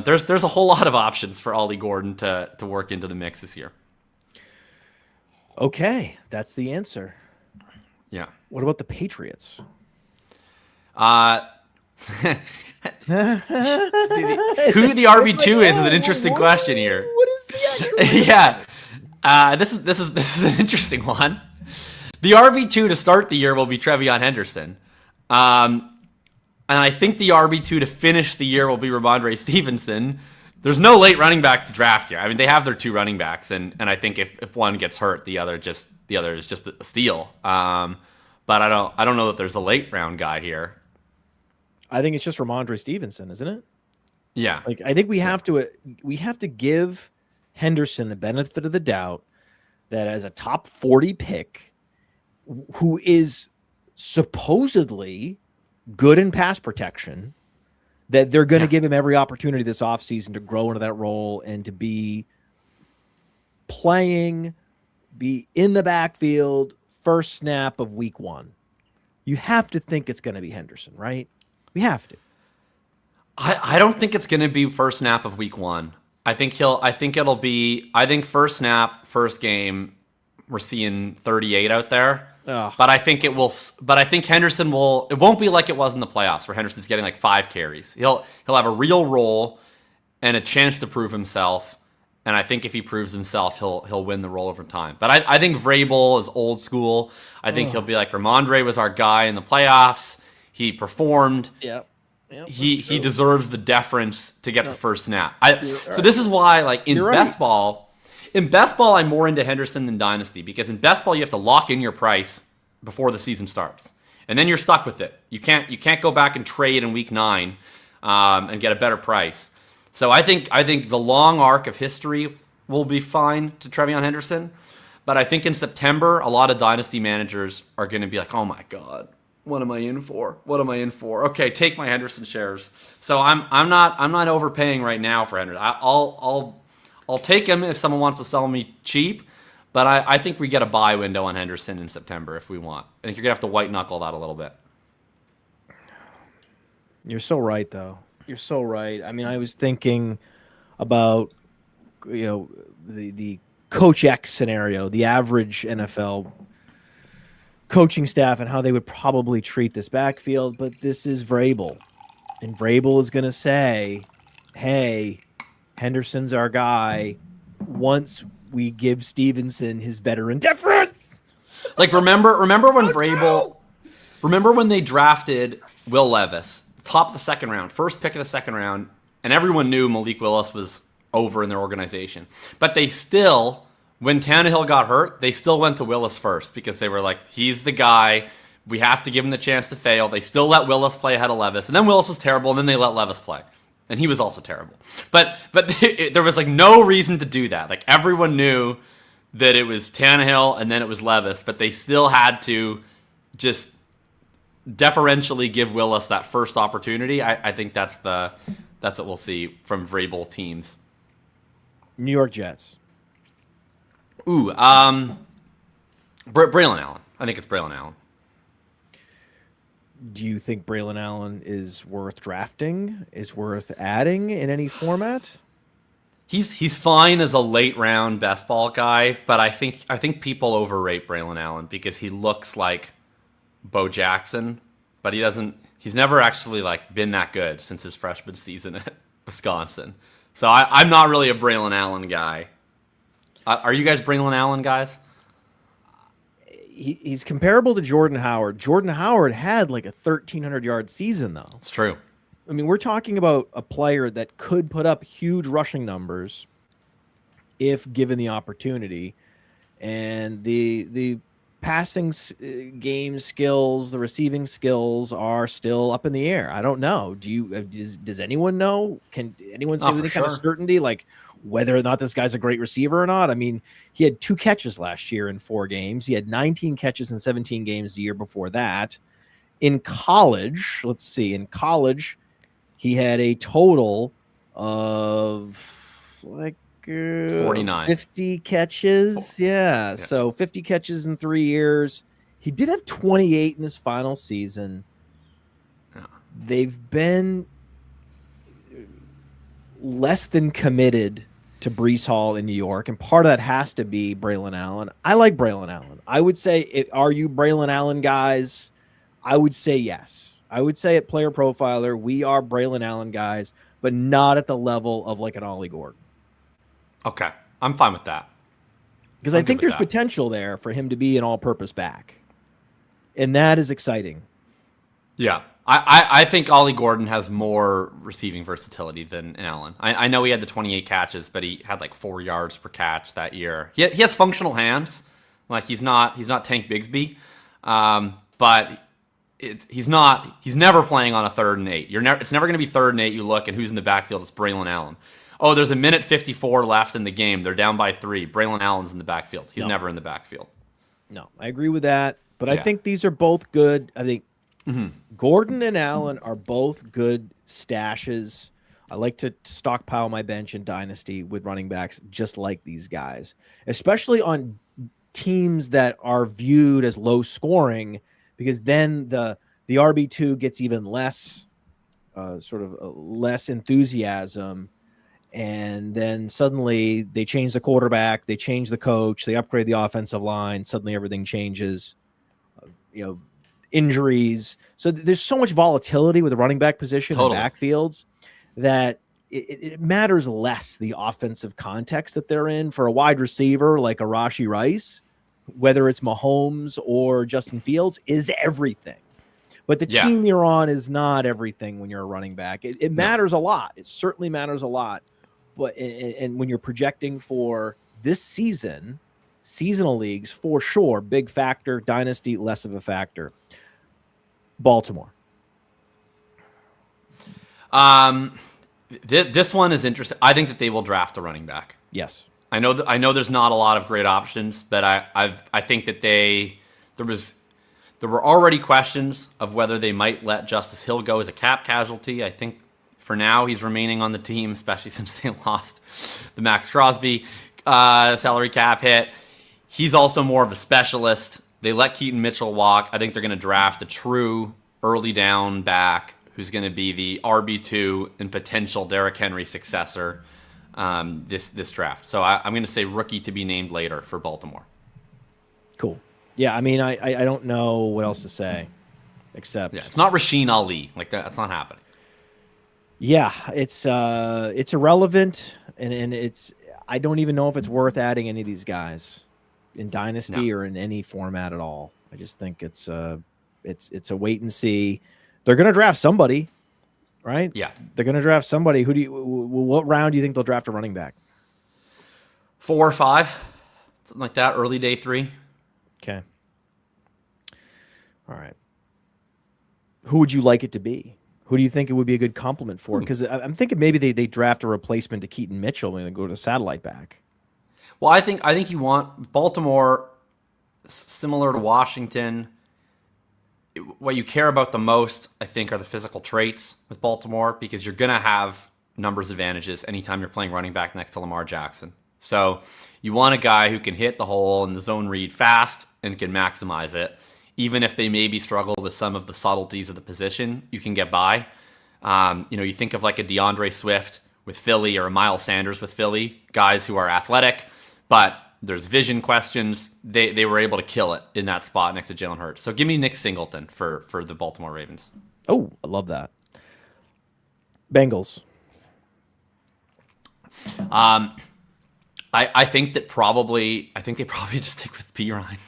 Speaker 2: There's a whole lot of options for Ollie Gordon to work into the mix this year.
Speaker 1: Okay, that's the answer.
Speaker 2: Yeah.
Speaker 1: What about the Patriots?
Speaker 2: Who the RB2 is an interesting question here.
Speaker 1: What is the
Speaker 2: Yeah. This is an interesting one. The RB2 to start the year will be Trevion Henderson. And I think the RB2 to finish the year will be Ramondre Stevenson. There's no late running back to draft here. I mean, they have their 2 running backs, and I think if one gets hurt, the other is just a steal. But I don't know that there's a late round guy here.
Speaker 1: I think it's just Ramondre Stevenson, isn't it?
Speaker 2: Yeah.
Speaker 1: Like I think we have to give Henderson the benefit of the doubt that as a top 40 pick, who is supposedly good in pass protection, that they're going to give him every opportunity this offseason to grow into that role and to be in the backfield first snap of week 1. You have to think it's going to be Henderson, right? We have to.
Speaker 2: I don't think it's going to be first snap of week 1. I think first snap, first game, we're seeing 38 out there.
Speaker 1: Ugh.
Speaker 2: But I think Henderson it won't be like it was in the playoffs where Henderson's getting like 5 carries. He'll have a real role and a chance to prove himself. And I think if he proves himself, he'll win the role over time. But I think Vrabel is old school. I think he'll be like, Ramondre was our guy in the playoffs. He performed.
Speaker 1: Yep.
Speaker 2: He deserves the deference to get the first snap. So this is why, like in best ball, I'm more into Henderson than Dynasty, because in best ball you have to lock in your price before the season starts, and then you're stuck with it. You can't go back and trade in week 9 and get a better price. So I think the long arc of history will be fine to Trevion Henderson, but I think in September a lot of Dynasty managers are going to be like, oh my god, what am I in for? What am I in for? Okay, take my Henderson shares. So I'm not overpaying right now for Henderson. I'll take him if someone wants to sell me cheap, but I think we get a buy window on Henderson in September if we want. I think you're gonna have to white knuckle that a little bit.
Speaker 1: You're so right, though. You're so right. I mean, I was thinking about the Coach X scenario, the average NFL coaching staff, and how they would probably treat this backfield. But this is Vrabel, and Vrabel is going to say, "Hey, Henderson's our guy." Once we give Stevenson his veteran deference,
Speaker 2: like remember when Vrabel, remember when they drafted Will Levis, top of the 2nd round, first pick of the 2nd round, and everyone knew Malik Willis was over in their organization, but they still. When Tannehill got hurt, they still went to Willis first because they were like, he's the guy. We have to give him the chance to fail. They still let Willis play ahead of Levis. And then Willis was terrible, and then they let Levis play. And he was also terrible. But there was like no reason to do that. Like everyone knew that it was Tannehill and then it was Levis, but they still had to just deferentially give Willis that first opportunity. I think that's what we'll see from Vrabel teams.
Speaker 1: New York Jets.
Speaker 2: Ooh, Braylon Allen. I think it's Braylon Allen.
Speaker 1: Do you think Braylon Allen is worth drafting? Is worth adding in any format?
Speaker 2: He's fine as a late round best ball guy, but I think people overrate Braylon Allen because he looks like Bo Jackson, but he's never actually like been that good since his freshman season at Wisconsin. So I'm not really a Braylon Allen guy. Are you guys Braylon Allen guys?
Speaker 1: He's comparable to Jordan Howard. Jordan Howard had like a 1,300-yard season, though.
Speaker 2: It's true.
Speaker 1: I mean, we're talking about a player that could put up huge rushing numbers if given the opportunity. And the passing game skills, the receiving skills are still up in the air. I don't know. Does anyone know? Can anyone say with any kind of certainty, like whether or not this guy's a great receiver or not? I mean, he had 2 catches last year in 4 games. He had 19 catches in 17 games the year before that. In college, he had a total of like
Speaker 2: 49.
Speaker 1: 50 catches. Yeah. So 50 catches in 3 years. He did have 28 in his final season.
Speaker 2: Yeah.
Speaker 1: They've been less than committed to Breece Hall in New York, and part of that has to be Braylon Allen. I like Braylon Allen. I would say, are you Braylon Allen guys? I would say yes. I would say at Player Profiler, we are Braylon Allen guys, but not at the level of like an Ollie Gordon.
Speaker 2: Okay. I'm fine with that.
Speaker 1: Because I think there's potential there for him to be an all-purpose back. And that is exciting.
Speaker 2: Yeah. I think Ollie Gordon has more receiving versatility than Allen. I know he had the 28 catches, but he had like 4 yards per catch that year. He has functional hands. Like he's not Tank Bigsby. But he's never playing on a 3rd and 8. It's never going to be 3rd and 8. You look and who's in the backfield? It's Braylon Allen. Oh, there's a minute 54 left in the game. They're down by 3. Braylon Allen's in the backfield. He's never in the backfield.
Speaker 1: No, I agree with that. But I think these are both good. I think Gordon and Allen are both good stashes. I like to stockpile my bench in Dynasty with running backs just like these guys, especially on teams that are viewed as low scoring, because then the RB2 gets even less less enthusiasm. And then suddenly they change the quarterback, they change the coach, they upgrade the offensive line. Suddenly everything changes, injuries. So there's so much volatility with the running back position and backfields that it matters less the offensive context that they're in. For a wide receiver like a Rashee Rice, whether it's Mahomes or Justin Fields, is everything. But the team you're on is not everything when you're a running back. It matters a lot. It certainly matters a lot. But and when you're projecting for this season, seasonal leagues, for sure, big factor. Dynasty, less of a factor. Baltimore.
Speaker 2: This one is interesting. I think that they will draft a running back.
Speaker 1: Yes.
Speaker 2: I know there's not a lot of great options, but I think that there were already questions of whether they might let Justice Hill go as a cap casualty. I think for now he's remaining on the team, especially since they lost the Max Crosby salary cap hit. He's also more of a specialist. They let Keaton Mitchell walk. I think they're going to draft a true early down back who's going to be the RB2 and potential Derrick Henry successor this draft. So I'm going to say rookie to be named later for Baltimore.
Speaker 1: Cool. Yeah, I mean, I don't know what else to say except
Speaker 2: it's not Rasheen Ali. Like that's not happening.
Speaker 1: Yeah, it's irrelevant, and it's I don't even know if it's worth adding any of these guys in Dynasty or in any format at all. I just think it's a wait and see. They're going to draft somebody, right?
Speaker 2: Yeah,
Speaker 1: they're going to draft somebody. What round do you think they'll draft a running back?
Speaker 2: 4 or 5, something like that. Early day 3.
Speaker 1: Okay. All right. Who would you like it to be? Who do you think it would be a good compliment for? Because I'm thinking maybe they draft a replacement to Keaton Mitchell when they go to satellite back.
Speaker 2: Well, I think you want Baltimore, similar to Washington. what you care about the most, I think, are the physical traits with Baltimore, because you're going to have numbers advantages anytime you're playing running back next to Lamar Jackson. So you want a guy who can hit the hole in the zone read fast and can maximize it. Even if they maybe struggle with some of the subtleties of the position, you can get by. You think of like a DeAndre Swift with Philly or a Miles Sanders with Philly, guys who are athletic, but there's vision questions. They were able to kill it in that spot next to Jalen Hurts. So give me Nick Singleton for the Baltimore Ravens.
Speaker 1: Oh, I love that. Bengals.
Speaker 2: I think they probably just stick with P. Ryan.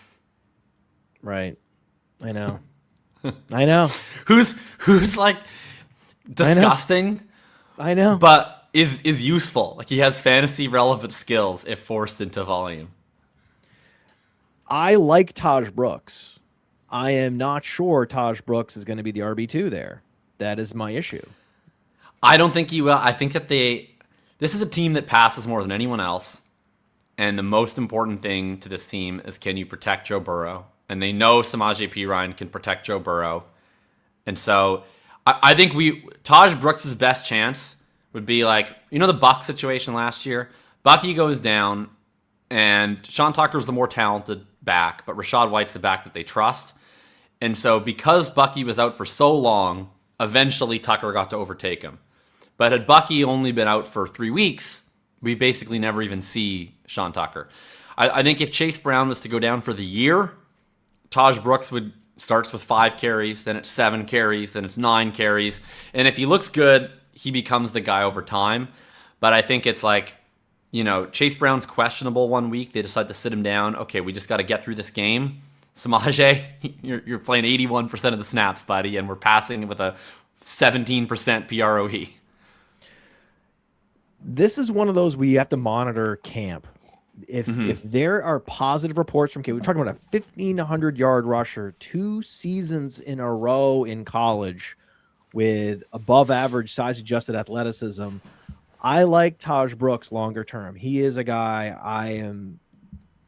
Speaker 1: Right. I know. I know.
Speaker 2: Who's like disgusting.
Speaker 1: I know.
Speaker 2: But is useful. Like, he has fantasy relevant skills if forced into volume.
Speaker 1: I like Taj Brooks. I am not sure Taj Brooks is going to be the RB2 there. That is my issue.
Speaker 2: I don't think he will. I think that this is a team that passes more than anyone else. And the most important thing to this team is, can you protect Joe Burrow? And they know Samaje Perine can protect Joe Burrow. And so I think Taj Brooks' best chance would be like, the Buck situation last year. Bucky goes down, and Sean Tucker's the more talented back, but Rachaad White's the back that they trust. And so because Bucky was out for so long, eventually Tucker got to overtake him. But had Bucky only been out for 3 weeks, we basically never even see Sean Tucker. I think if Chase Brown was to go down for the year, Taj Brooks starts with 5 carries, then it's 7 carries, then it's 9 carries. And if he looks good, he becomes the guy over time. But I think it's like, Chase Brown's questionable 1 week. They decide to sit him down. Okay, we just got to get through this game. Samaje, you're playing 81% of the snaps, buddy, and we're passing with a 17% PROE.
Speaker 1: This is one of those where you have to monitor camp. If there are positive reports from camp, we're talking about a 1,500-yard rusher 2 seasons in a row in college with above-average size-adjusted athleticism. I like Taj Brooks longer term. He is a guy I am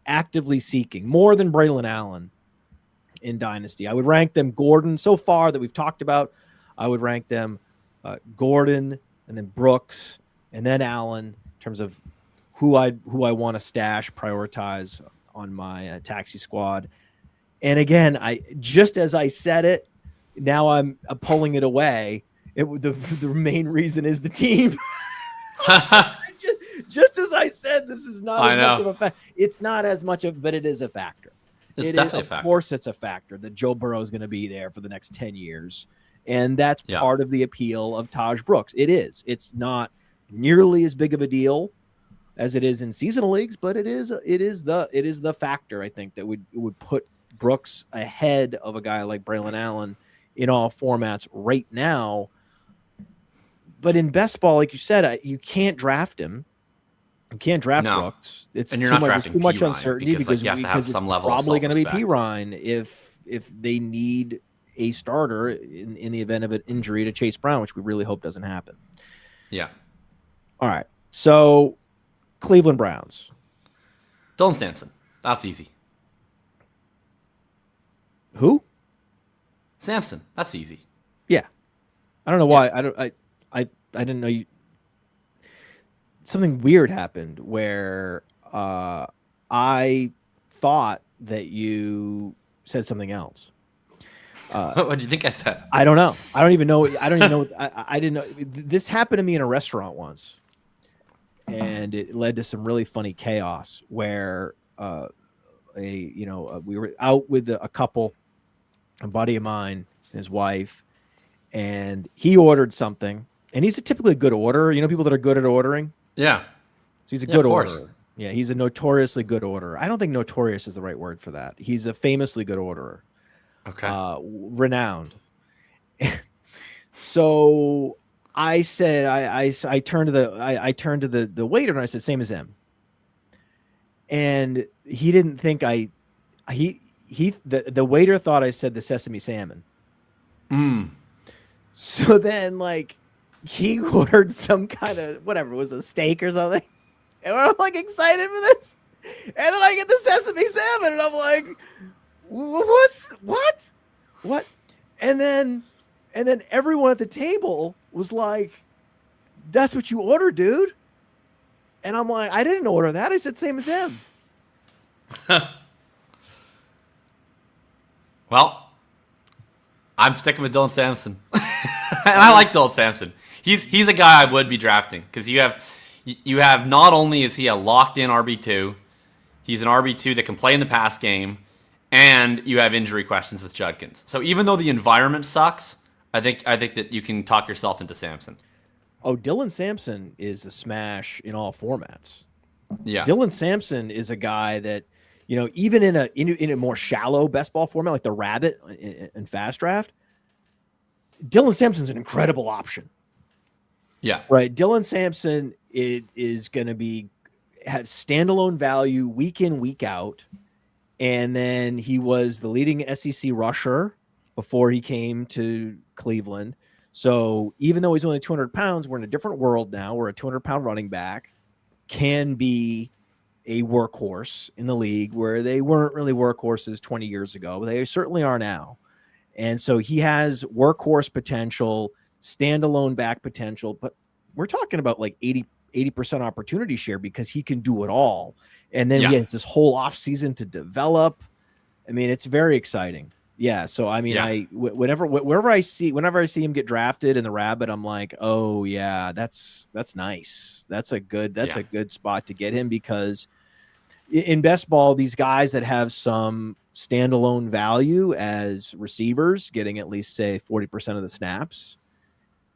Speaker 1: actively seeking, more than Braylon Allen in Dynasty. I would rank them Gordon so far that we've talked about. I would rank them Gordon and then Brooks and then Allen in terms of who I want to stash, prioritize on my taxi squad. And again, just as I said it, now I'm pulling it away. The main reason is the team. just as I said, this is not as much of a factor. It's not as much of, but it is a factor.
Speaker 2: It's definitely a factor.
Speaker 1: Of course, it's a factor that Joe Burrow is going to be there for the next 10 years. And that's part of the appeal of Taj Brooks. It is. It's not nearly as big of a deal as it is in seasonal leagues, but it is the factor, I think, that would put Brooks ahead of a guy like Braylon Allen in all formats right now. But in best ball, like you said, you can't draft him. You can't draft Brooks. It's too much uncertainty because
Speaker 2: you have to have some level of
Speaker 1: probably going to be
Speaker 2: self-respect.
Speaker 1: Perine if they need a starter in the event of an injury to Chase Brown, which we really hope doesn't happen.
Speaker 2: Yeah.
Speaker 1: All right. So Cleveland Browns.
Speaker 2: Dylan Sampson. That's easy.
Speaker 1: Who?
Speaker 2: Sampson. That's easy.
Speaker 1: Yeah. I don't know why. I didn't know you. Something weird happened where I thought that you said something else.
Speaker 2: What do you think I said?
Speaker 1: I don't know. I don't even know. I didn't know. This happened to me in a restaurant once, and it led to some really funny chaos where we were out with a couple, a buddy of mine, and his wife, and he ordered something, and he's a typically good orderer. You know, people that are good at ordering.
Speaker 2: Yeah.
Speaker 1: So he's a good orderer. Yeah, he's a notoriously good orderer. I don't think notorious is the right word for that. He's a famously good orderer.
Speaker 2: Okay.
Speaker 1: Renowned. So I said, I turned to the waiter and I said, same as him. And he didn't think the waiter thought I said the sesame salmon. So then he ordered some kind of whatever, it was a steak or something. And I'm excited for this. And then I get the sesame salmon and I'm like, what? And then everyone at the table was like, "That's what you ordered, dude." And I'm like, "I didn't order that. I said same as him."
Speaker 2: Well, I'm sticking with Dylan Sampson. And I like Dylan Sampson. He's a guy I would be drafting because you have not only is he a locked in RB2, he's an RB2 that can play in the pass game, and you have injury questions with Judkins. So even though the environment sucks, I think that you can talk yourself into Sampson.
Speaker 1: Oh, Dylan Sampson is a smash in all formats.
Speaker 2: Yeah.
Speaker 1: Dylan Sampson is a guy that, even in a more shallow best ball format like the Rabbit and Fast Draft, Dylan Sampson's an incredible option.
Speaker 2: Yeah.
Speaker 1: Right. Dylan Sampson is going to have standalone value week in, week out. And then he was the leading SEC rusher before he came to Cleveland. So even though he's only 200 pounds, we're in a different world now where a 200-pound running back can be a workhorse in the league where they weren't really workhorses 20 years ago, but they certainly are now. And so he has workhorse potential, standalone back potential, but we're talking about like 80% opportunity share because he can do it all. And then he has this whole offseason to develop. I mean, it's very exciting. Yeah. So, I mean, whenever I see him get drafted in the Rabbit, I'm like, oh yeah, that's nice. That's a good spot to get him because in best ball, these guys that have some standalone value as receivers getting at least say 40% of the snaps,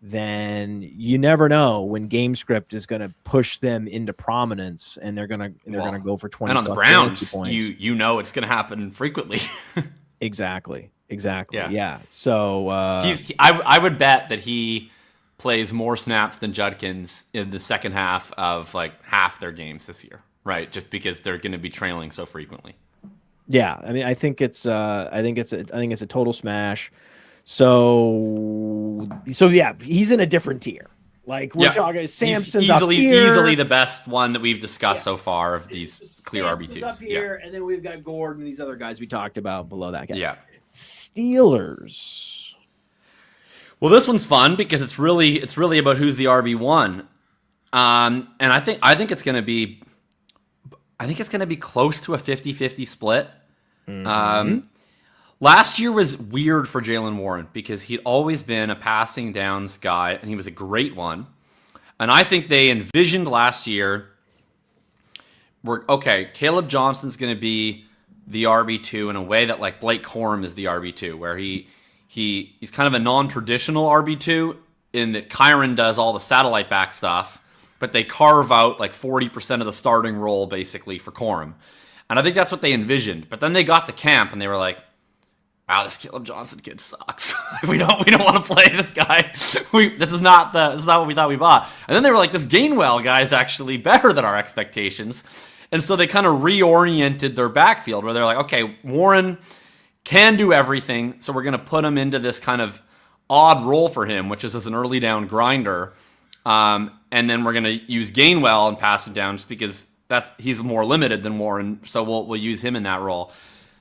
Speaker 1: then you never know when game script is going to push them into prominence and they're going to go for 20
Speaker 2: and on the Browns points. You know it's going to happen frequently.
Speaker 1: Exactly. Yeah. So
Speaker 2: I would bet that he plays more snaps than Judkins in the second half of like half their games this year, right? Just because they're going to be trailing so frequently.
Speaker 1: Yeah, I mean, I think it's a total smash. So yeah, he's in a different tier. Like we're talking, Sampson's
Speaker 2: easily the best one that we've discussed so far of these clear
Speaker 1: Sampson's
Speaker 2: RB2s.
Speaker 1: Up here, and then we've got Gordon and these other guys we talked about below that guy.
Speaker 2: Yeah.
Speaker 1: Steelers.
Speaker 2: Well, this one's fun because it's really about who's the RB1. And I think it's going to be close to a 50-50 split.
Speaker 1: Mm-hmm.
Speaker 2: Last year was weird for Jaylen Warren because he'd always been a passing downs guy, and he was a great one. And I think they envisioned last year, Caleb Johnson's going to be the RB2 in a way that like Blake Corum is the RB2, where he's kind of a non-traditional RB2 in that Kyron does all the satellite back stuff, but they carve out like 40% of the starting role basically for Corum. And I think that's what they envisioned. But then they got to camp and they were like, wow, this Caleb Johnson kid sucks. we don't want to play this guy. This is not what we thought we bought. And then they were like, this Gainwell guy is actually better than our expectations. And so they kind of reoriented their backfield where they're like, okay, Warren can do everything, so we're going to put him into this kind of odd role for him, which is as an early down grinder. And then we're going to use Gainwell and pass him down just because he's more limited than Warren, so we'll use him in that role.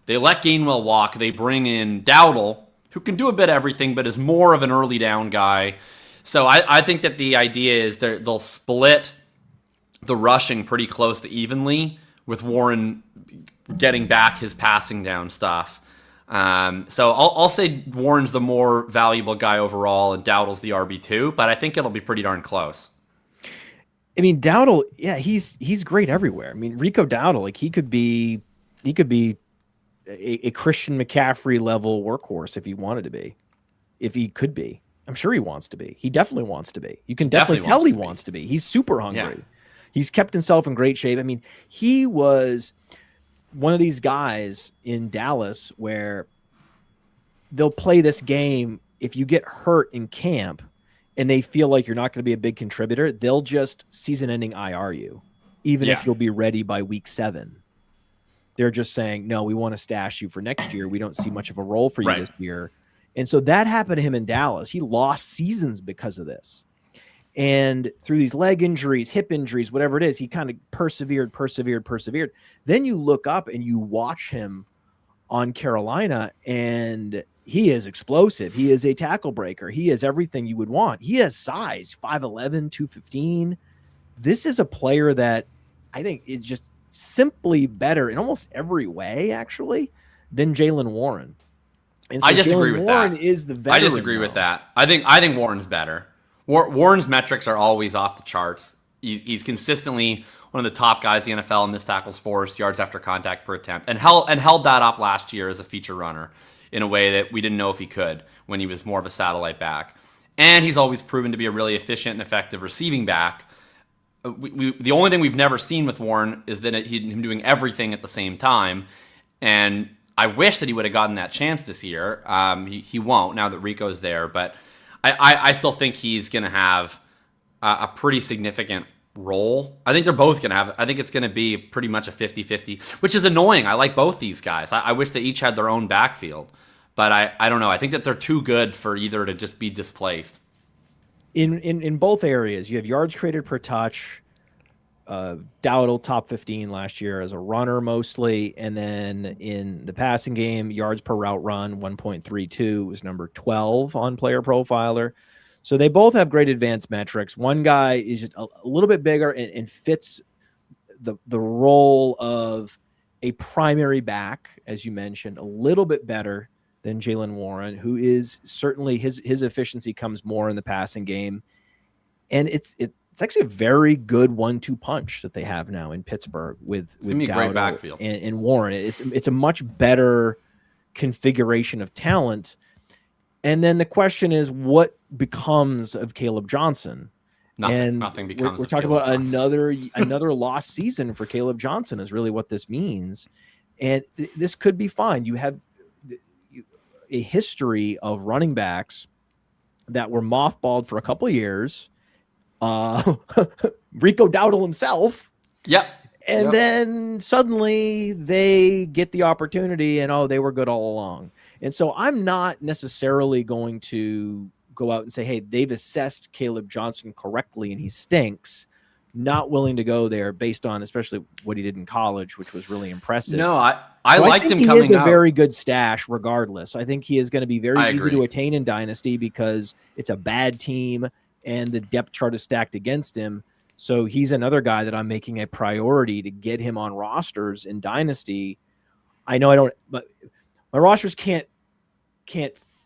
Speaker 2: They let Gainwell walk. They bring in Dowdle, who can do a bit of everything, but is more of an early down guy. So I think that the idea is they'll split the rushing pretty close to evenly, with Warren getting back his passing down stuff. So I'll say Warren's the more valuable guy overall, and Dowdle's the RB2, but I think it'll be pretty darn close.
Speaker 1: I mean, Dowdle, yeah, he's great everywhere. I mean, Rico Dowdle, like he could be a Christian McCaffrey level workhorse if he wanted to be, if he could be. I'm sure he wants to be. He definitely wants to be. You can definitely tell he wants to be. He's super hungry. Yeah. He's kept himself in great shape. I mean, he was one of these guys in Dallas where they'll play this game. If you get hurt in camp and they feel like you're not going to be a big contributor, they'll just season-ending IR you, even if you'll be ready by week 7. They're just saying, no, we want to stash you for next year. We don't see much of a role for you this year. And so that happened to him in Dallas. He lost seasons because of this. And through these leg injuries, hip injuries, whatever it is, he kind of persevered. Then you look up and you watch him on Carolina, and he is explosive. He is a tackle breaker. He is everything you would want. He has size, 5'11", 215. This is a player that I think is just simply better in almost every way, actually, than Jaylen Warren. And so
Speaker 2: I disagree with
Speaker 1: Warren
Speaker 2: that.
Speaker 1: Is the veteran,
Speaker 2: I disagree with that. I think Warren's better. Warren's metrics are always off the charts. He's consistently one of the top guys in the NFL in missed tackles forced, yards after contact per attempt, and held that up last year as a feature runner in a way that we didn't know if he could when he was more of a satellite back. And he's always proven to be a really efficient and effective receiving back. The only thing we've never seen with Warren is that him doing everything at the same time. And I wish that he would have gotten that chance this year. He won't now that Rico's there, but I still think he's going to have a pretty significant role. I think they're both going to have. I think it's going to be pretty much a 50-50, which is annoying. I like both these guys. I wish they each had their own backfield, but I don't know. I think that they're too good for either to just be displaced.
Speaker 1: In both areas, you have yards created per touch. Dowdle top 15 last year as a runner mostly, and then in the passing game, yards per route run 1.32 was number 12 on Player Profiler. So they both have great advanced metrics. One guy is just a little bit bigger and fits the role of a primary back, as you mentioned, a little bit better than Jaylen Warren, who is certainly his efficiency comes more in the passing game. And it's actually a very good 1-2 punch that they have now in Pittsburgh with
Speaker 2: great backfield
Speaker 1: and Warren. It's a much better configuration of talent. And then the question is, what becomes of Caleb Johnson?
Speaker 2: Nothing becomes.
Speaker 1: We're talking about another lost season for Caleb Johnson is really what this means. And this could be fine. You have a history of running backs that were mothballed for a couple of years. Rico Dowdle himself.
Speaker 2: Yep.
Speaker 1: And then suddenly they get the opportunity and, they were good all along. And so I'm not necessarily going to go out and say, hey, they've assessed Caleb Johnson correctly and he stinks. Not willing to go there based on especially what he did in college, which was really impressive.
Speaker 2: No, I liked him coming out.
Speaker 1: He is a very good stash regardless. I think he is going to be very easy to attain in Dynasty because it's a bad team and the depth chart is stacked against him. So he's another guy that I'm making a priority to get him on rosters in Dynasty. I know I don't, but my rosters can't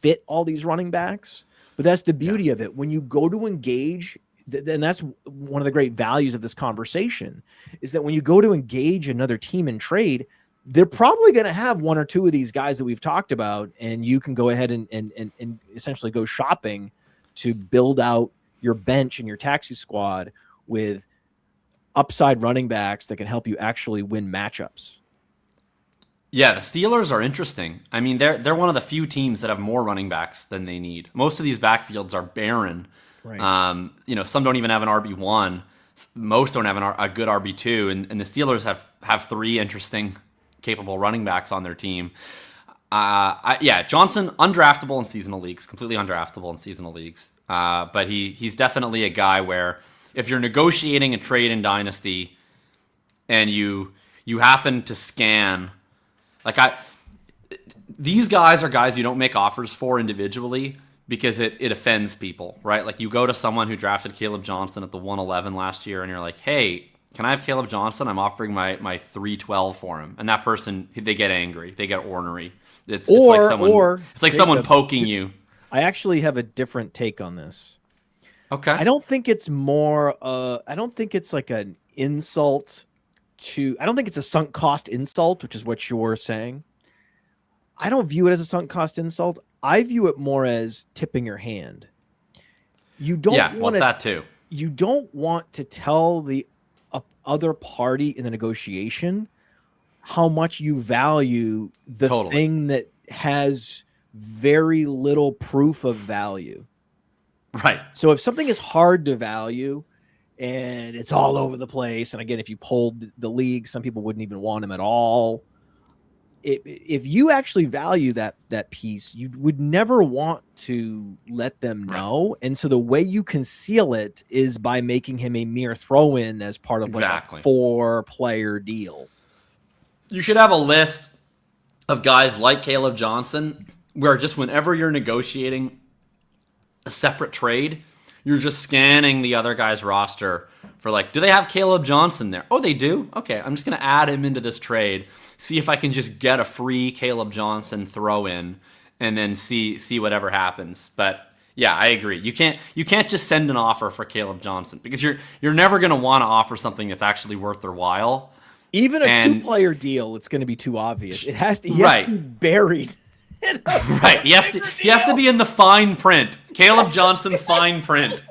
Speaker 1: fit all these running backs, but that's the beauty of it. When you go to engage, and that's one of the great values of this conversation, is that when you go to engage another team in trade, they're probably going to have one or two of these guys that we've talked about, and you can go ahead and essentially go shopping to build out your bench and your taxi squad with upside running backs that can help you actually win matchups.
Speaker 2: Yeah, the Steelers are interesting. I mean, they're one of the few teams that have more running backs than they need. Most of these backfields are barren.
Speaker 1: Right.
Speaker 2: Some don't even have an RB1. Most don't have a good RB2, and the Steelers have three interesting, capable running backs on their team. Johnson undraftable in seasonal leagues, completely undraftable in seasonal leagues. But he's definitely a guy where if you're negotiating a trade in Dynasty and you happen to scan, these guys are guys you don't make offers for individually because it offends people, right? Like you go to someone who drafted Caleb Johnson at the 111 last year and you're like, hey, can I have Caleb Johnson? I'm offering my 312 for him. And that person, they get angry. They get ornery. It's like someone poking you.
Speaker 1: I actually have a different take on this.
Speaker 2: Okay.
Speaker 1: I don't think it's I don't think it's like an insult I don't think it's a sunk cost insult, which is what you're saying. I don't view it as a sunk cost insult. I view it more as tipping your hand. You don't want
Speaker 2: that too.
Speaker 1: You don't want to tell the other party in the negotiation how much you value the thing that has very little proof of value.
Speaker 2: Right.
Speaker 1: So if something is hard to value and it's all over the place, and again, if you polled the league, some people wouldn't even want him at all. If you actually value that piece, you would never want to let them know. Right. And so the way you conceal it is by making him a mere throw-in as part of like a 4-player deal.
Speaker 2: You should have a list of guys like Caleb Johnson, where just whenever you're negotiating a separate trade, you're just scanning the other guy's roster for like, do they have Caleb Johnson there? Oh, they do? Okay, I'm just going to add him into this trade, see if I can just get a free Caleb Johnson throw in, and then see whatever happens. But yeah, I agree. You can't just send an offer for Caleb Johnson because you're never going to want to offer something that's actually worth their while.
Speaker 1: Even a 2-player deal, it's going to be too obvious. He has to be buried.
Speaker 2: Right. He has to be in the fine print. Caleb Johnson fine print.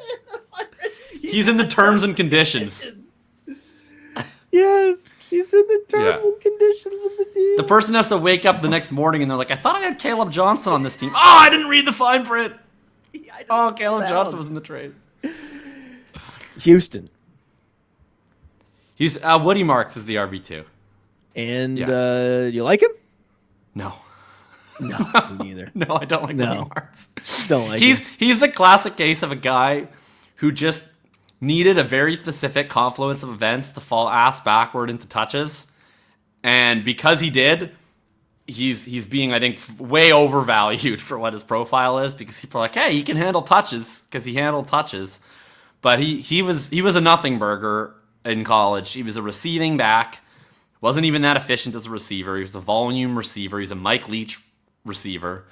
Speaker 2: He's in the terms and conditions.
Speaker 1: Yes, he's in the terms and conditions of the deal.
Speaker 2: The person has to wake up the next morning and they're like, I thought I had Caleb Johnson on this team. Oh, I didn't read the fine print. Oh, Caleb Johnson was in the trade.
Speaker 1: Houston.
Speaker 2: Woody Marks is the RB2.
Speaker 1: And you like him?
Speaker 2: No.
Speaker 1: No, me neither.
Speaker 2: No, I don't like Woody Marks.
Speaker 1: Don't like him.
Speaker 2: He's the classic case of a guy who just needed a very specific confluence of events to fall ass backward into touches. And because he did, he's being, I think, way overvalued for what his profile is, because people are like, hey, he can handle touches because he handled touches. But he was a nothing burger in college. He was a receiving back. Wasn't even that efficient as a receiver. He was a volume receiver. He's a Mike Leach receiver.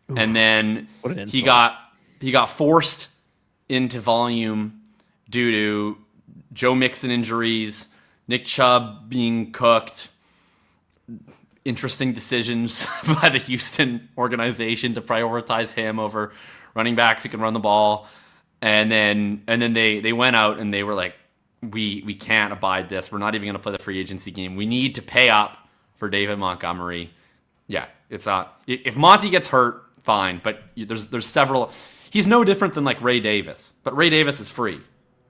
Speaker 2: Oof, and then he got forced into volume due to Joe Mixon injuries, Nick Chubb being cooked, interesting decisions by the Houston organization to prioritize him over running backs who can run the ball. And then they went out and they were like, we can't abide this. We're not even going to play the free agency game. We need to pay up for David Montgomery. Yeah, it's not. If Monty gets hurt, fine. But there's several. He's no different than like Ray Davis. But Ray Davis is free.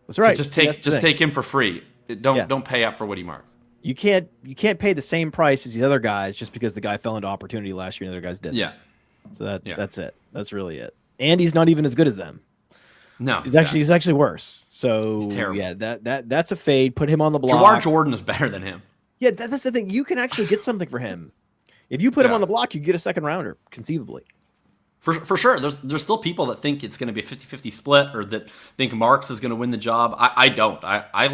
Speaker 1: That's right.
Speaker 2: So just take him for free. Don't pay up for Woody Marks.
Speaker 1: You can't pay the same price as the other guys just because the guy fell into opportunity last year and the other guys didn't.
Speaker 2: Yeah.
Speaker 1: So that's it. That's really it. And he's not even as good as them.
Speaker 2: No,
Speaker 1: he's actually worse. So
Speaker 2: he's terrible.
Speaker 1: Yeah, that's a fade. Put him on the block.
Speaker 2: Jawar Jordan is better than him.
Speaker 1: Yeah, that's the thing. You can actually get something for him. If you put him on the block, you get a second rounder, conceivably.
Speaker 2: For sure. There's still people that think it's going to be a 50-50 split, or that think Marks is going to win the job. I don't. I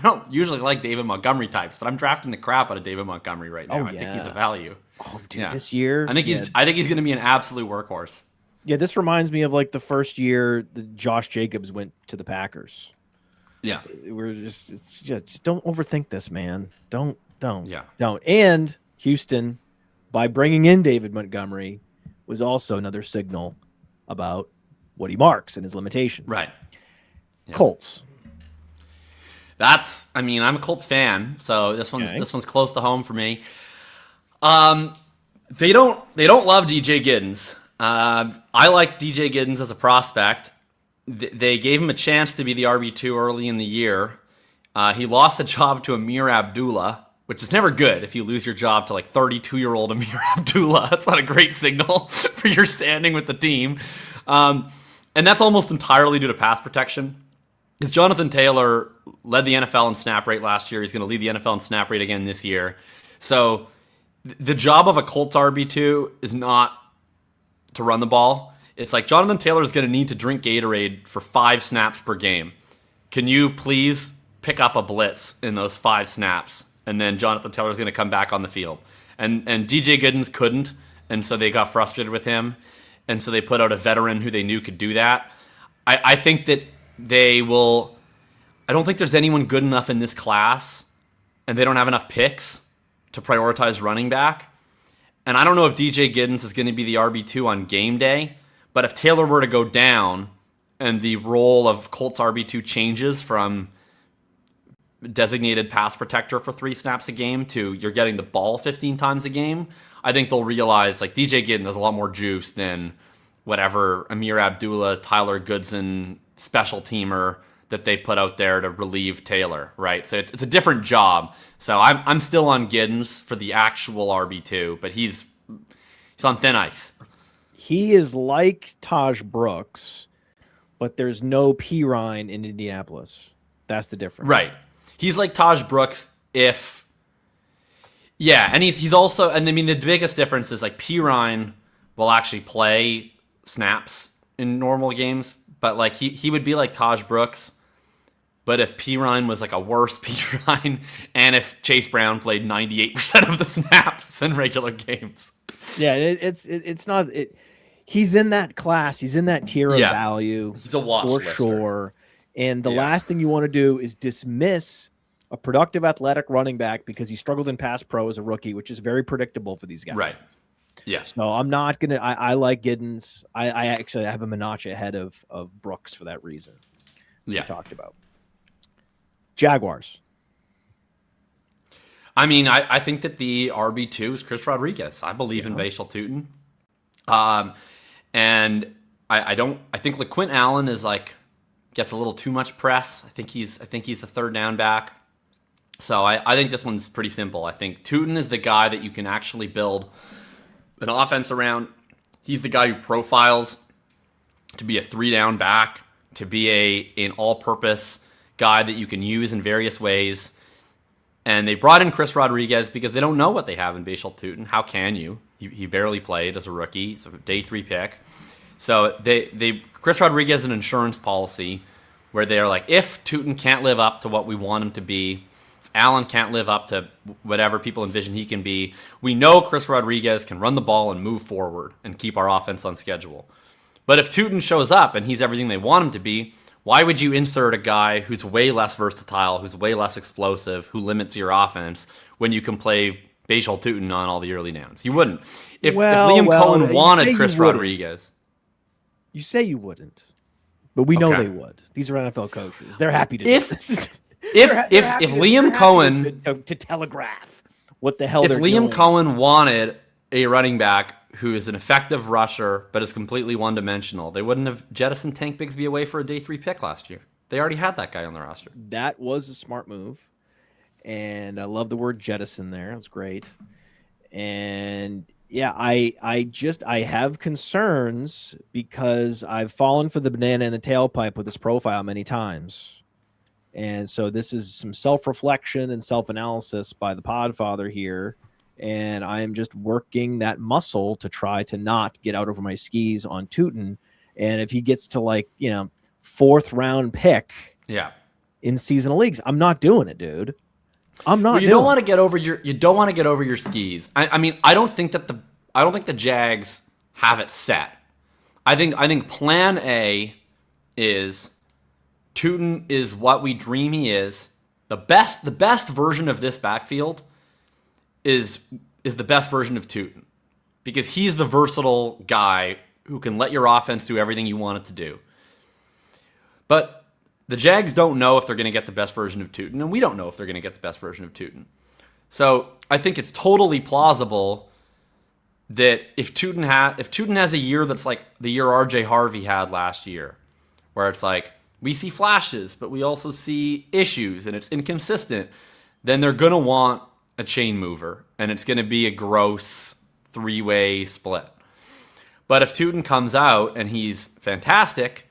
Speaker 2: don't usually like David Montgomery types, but I'm drafting the crap out of David Montgomery right now. I think he's a value.
Speaker 1: Oh, dude, this year
Speaker 2: I think he's going to be an absolute workhorse.
Speaker 1: Yeah, this reminds me of like the first year that Josh Jacobs went to the Packers.
Speaker 2: Yeah,
Speaker 1: we're just don't overthink this, man. Don't.
Speaker 2: Yeah,
Speaker 1: don't. And Houston, by bringing in David Montgomery, was also another signal about Woody Marks and his limitations.
Speaker 2: Right. Yeah.
Speaker 1: Colts.
Speaker 2: I'm a Colts fan, so this one's close to home for me. They don't love DJ Giddens. I liked DJ Giddens as a prospect. They gave him a chance to be the RB2 early in the year. He lost the job to Amir Abdullah, which is never good if you lose your job to like 32-year-old Amir Abdullah. That's not a great signal for your standing with the team. And that's almost entirely due to pass protection. Because Jonathan Taylor led the NFL in snap rate last year. He's going to lead the NFL in snap rate again this year. So the job of a Colts RB2 is not to run the ball. It's like Jonathan Taylor is going to need to drink Gatorade for 5 snaps per game. Can you please pick up a blitz in those 5 snaps? And then Jonathan Taylor is going to come back on the field. And DJ Giddens couldn't, and so they got frustrated with him. And so they put out a veteran who they knew could do that. I think that they will... I don't think there's anyone good enough in this class, and they don't have enough picks to prioritize running back. And I don't know if DJ Giddens is going to be the RB2 on game day, but if Taylor were to go down and the role of Colts RB2 changes from designated pass protector for 3 snaps a game to you're getting the ball 15 times a game, I think they'll realize like DJ Giddens has a lot more juice than whatever Amir Abdullah, Tyler Goodson special teamer that they put out there to relieve Taylor, right? So it's a different job. So I'm still on Giddens for the actual RB2, but he's on thin ice.
Speaker 1: He is like Taj Brooks, but there's no Pirine in Indianapolis. That's the difference.
Speaker 2: Right. He's like Taj Brooks if Yeah, and he's also, and I mean the biggest difference is like P Ryan will actually play snaps in normal games, but like he would be like Taj Brooks. But if P Ryan was like a worse P Ryan, and if Chase Brown played 98% of the snaps in regular games.
Speaker 1: Yeah, it's not it. He's in that class. He's in that tier of value.
Speaker 2: He's a watch
Speaker 1: for
Speaker 2: lister.
Speaker 1: Sure. And the last thing you want to do is dismiss a productive athletic running back because he struggled in pass pro as a rookie, which is very predictable for these guys.
Speaker 2: Right. Yeah.
Speaker 1: So I'm not gonna. I like Giddens. I actually have him a notch ahead of Brooks for that reason.
Speaker 2: Yeah.
Speaker 1: We talked about Jaguars.
Speaker 2: I mean, I think that the RB2 is Chris Rodriguez. I believe in Bashal Tutin. And I think LaQuint Allen is like gets a little too much press. I think he's the third down back. So I think this one's pretty simple. I think Tutin is the guy that you can actually build an offense around. He's the guy who profiles to be a 3-down back, to be an all-purpose guy that you can use in various ways. And they brought in Chris Rodriguez because they don't know what they have in Bashal Tutin. How can you? He barely played as a rookie. He's a day 3 pick. So Chris Rodriguez an insurance policy where they're like, if Tutin can't live up to what we want him to be, if Allen can't live up to whatever people envision he can be, we know Chris Rodriguez can run the ball and move forward and keep our offense on schedule. But if Tutin shows up and he's everything they want him to be, why would you insert a guy who's way less versatile, who's way less explosive, who limits your offense when you can play Bashal Tutin on all the early downs? You wouldn't. If Liam Cohen wanted Chris Rodriguez.
Speaker 1: You say you wouldn't, but we know they would. These are NFL coaches. They're happy to do this.
Speaker 2: If Liam Cohen
Speaker 1: to telegraph what the hell
Speaker 2: if Liam Cohen wanted a running back who is an effective rusher but is completely one-dimensional, they wouldn't have jettisoned Tank Bigsby away for a day 3 pick last year. They already had that guy on the roster.
Speaker 1: That was a smart move, and I love the word jettison there. It was great. And yeah, I have concerns because I've fallen for the banana in the tailpipe with this profile many times. And so this is some self-reflection and self-analysis by the Podfather here. And I am just working that muscle to try to not get out over my skis on Tutin. And if he gets to 4th round pick in seasonal leagues, I'm not doing it, dude. I'm not.
Speaker 2: You don't want to get over your skis. I mean, I don't think the Jags have it set. I think plan A is Tutin is what we dream he is. The best version of this backfield is the best version of Tutin because he's the versatile guy who can let your offense do everything you want it to do. But the Jags don't know if they're going to get the best version of Tutin, and we don't know if they're going to get the best version of Tutin. So I think it's totally plausible that if Tutin has a year that's like the year RJ Harvey had last year, where it's like we see flashes, but we also see issues, and it's inconsistent, then they're going to want a chain mover, and it's going to be a gross 3-way split. But if Tutin comes out and he's fantastic,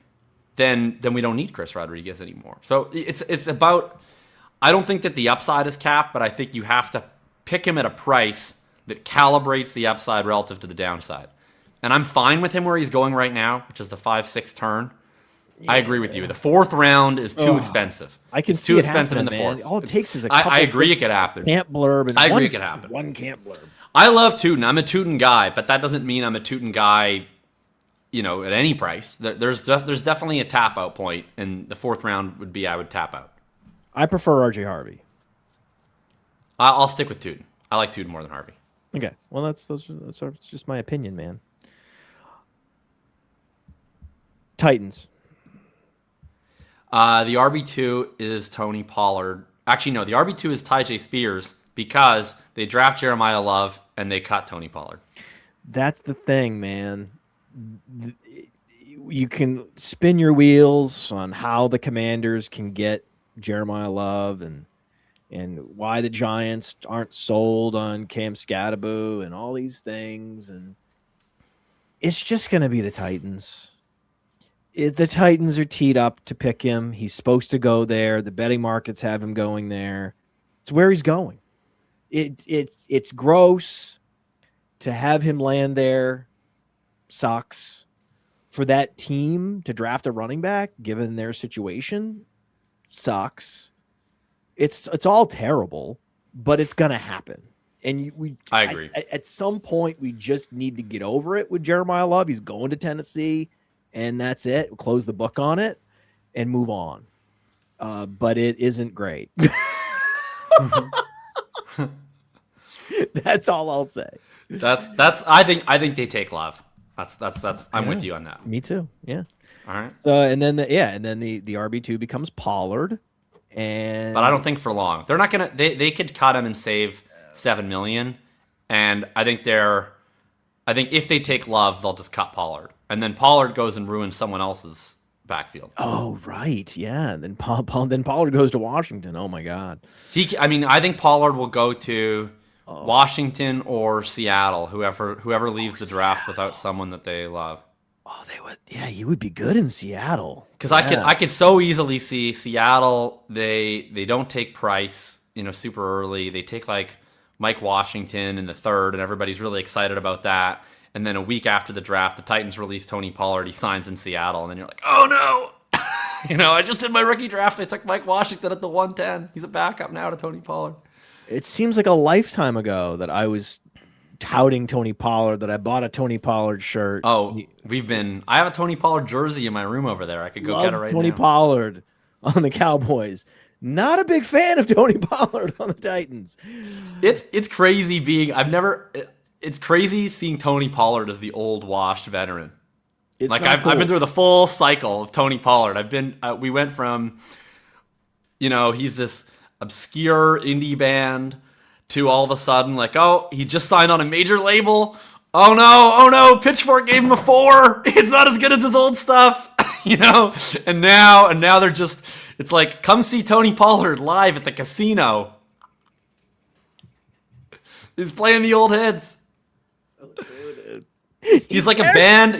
Speaker 2: then we don't need Chris Rodriguez anymore. So it's about, I don't think that the upside is capped, but I think you have to pick him at a price that calibrates the upside relative to the downside. And I'm fine with him where he's going right now, which is the 5-6 turn. Yeah. I agree with you. The 4th round is too expensive.
Speaker 1: I can
Speaker 2: it's
Speaker 1: see
Speaker 2: too
Speaker 1: it
Speaker 2: expensive
Speaker 1: happening,
Speaker 2: in the
Speaker 1: man.
Speaker 2: 4th.
Speaker 1: All it takes is a couple.
Speaker 2: I agree it could happen.
Speaker 1: Camp blurb. And
Speaker 2: I agree it could happen.
Speaker 1: One camp blurb.
Speaker 2: I love Tutin. I'm a Tutin guy, but that doesn't mean I'm a Tutin guy, at any price. There's definitely a tap out point, and the 4th round would be I would tap out.
Speaker 1: I prefer RJ Harvey.
Speaker 2: I'll stick with Tutin. I like Tutin more than Harvey.
Speaker 1: Okay, well that's just my opinion, man. Titans.
Speaker 2: The RB2 is Tony Pollard. Actually, no, the RB2 is Tyjae Spears because they draft Jeremiah Love and they cut Tony Pollard. That's
Speaker 1: the thing, man. You can spin your wheels on how the Commanders can get Jeremiah Love and why the Giants aren't sold on Cam Scatterbo and all these things. And it's just going to be the Titans. The Titans are teed up to pick him. He's supposed to go there. The betting markets have him going there. It's where he's going. It's gross to have him land there. Sucks. For that team to draft a running back, given their situation, sucks. It's all terrible, but it's gonna happen. And
Speaker 2: I agree.
Speaker 1: At some point, we just need to get over it with Jeremiah Love. He's going to Tennessee, and that's it. We'll close the book on it and move on. But it isn't great. That's all I'll say.
Speaker 2: That's. I think they take Love. That's. I'm with you on that.
Speaker 1: Me too. Yeah.
Speaker 2: All right.
Speaker 1: So and then the RB2 becomes Pollard,
Speaker 2: But I don't think for long. They're not gonna. They could cut him and save $7 million, and I think if they take Love, they'll just cut Pollard, and then Pollard goes and ruins someone else's backfield.
Speaker 1: Oh right, yeah. And then Pollard goes to Washington. Oh my God.
Speaker 2: I think Pollard will go to Washington or Seattle, whoever leaves the draft without someone that they love.
Speaker 1: Oh, they would. Yeah, you would be good in Seattle.
Speaker 2: Because I could so easily see Seattle. They don't take Price, super early. They take like Mike Washington in the third, and everybody's really excited about that. And then a week after the draft, the Titans release Tony Pollard. He signs in Seattle, and then you're like, oh no, I just did my rookie draft. I took Mike Washington at the 110. He's a backup now to Tony Pollard.
Speaker 1: It seems like a lifetime ago that I was touting Tony Pollard, that I bought a Tony Pollard shirt.
Speaker 2: Oh, I have a Tony Pollard jersey in my room over there. I could go get it right
Speaker 1: Tony
Speaker 2: now.
Speaker 1: Pollard on the Cowboys. Not a big fan of Tony Pollard on the Titans.
Speaker 2: It's crazy it's crazy seeing Tony Pollard as the old washed veteran. I've been through the full cycle of Tony Pollard. We went from, he's this obscure indie band to all of a sudden he just signed on a major label. Oh no, Pitchfork gave him a 4. It's not as good as his old stuff, and now they're just, it's like, come see Tony Pollard live at the casino. He's playing the old hits. He's like a band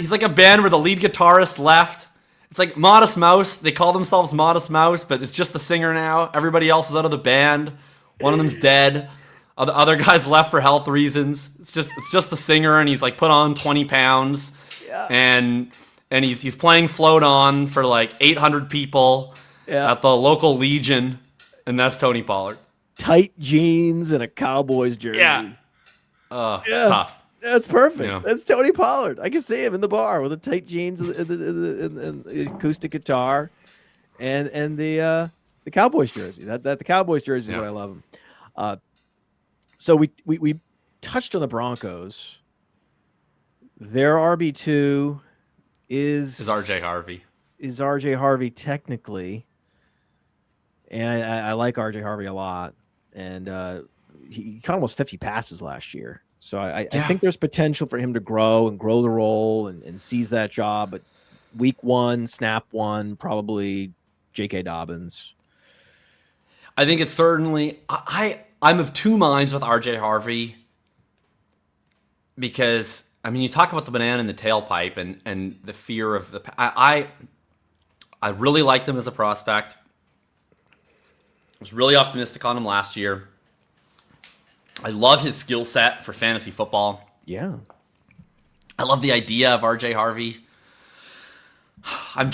Speaker 2: where the lead guitarist left. It's like Modest Mouse. They call themselves Modest Mouse, but it's just the singer now. Everybody else is out of the band. One of them's dead. The other guy's left for health reasons. It's just the singer, and he's like put on 20 pounds. Yeah. And he's playing Float On for like 800 people at the local Legion, and that's Tony Pollard.
Speaker 1: Tight jeans and a Cowboys jersey.
Speaker 2: Yeah. Tough.
Speaker 1: That's perfect. Yeah. That's Tony Pollard. I can see him in the bar with the tight jeans and the acoustic guitar, and the Cowboys jersey. The Cowboys jersey is what I love him. So we touched on the Broncos. Their RB2 is
Speaker 2: RJ Harvey.
Speaker 1: Is RJ Harvey technically, and I like RJ Harvey a lot, and he caught almost 50 passes last year. So I think there's potential for him to grow the role and seize that job. But week 1, snap 1, probably J.K. Dobbins.
Speaker 2: I think it's certainly I'm of two minds with RJ Harvey, because you talk about the banana in the tailpipe and the fear of the. I really liked him as a prospect. I was really optimistic on him last year. I love his skill set for fantasy football.
Speaker 1: Yeah.
Speaker 2: I love the idea of RJ Harvey. I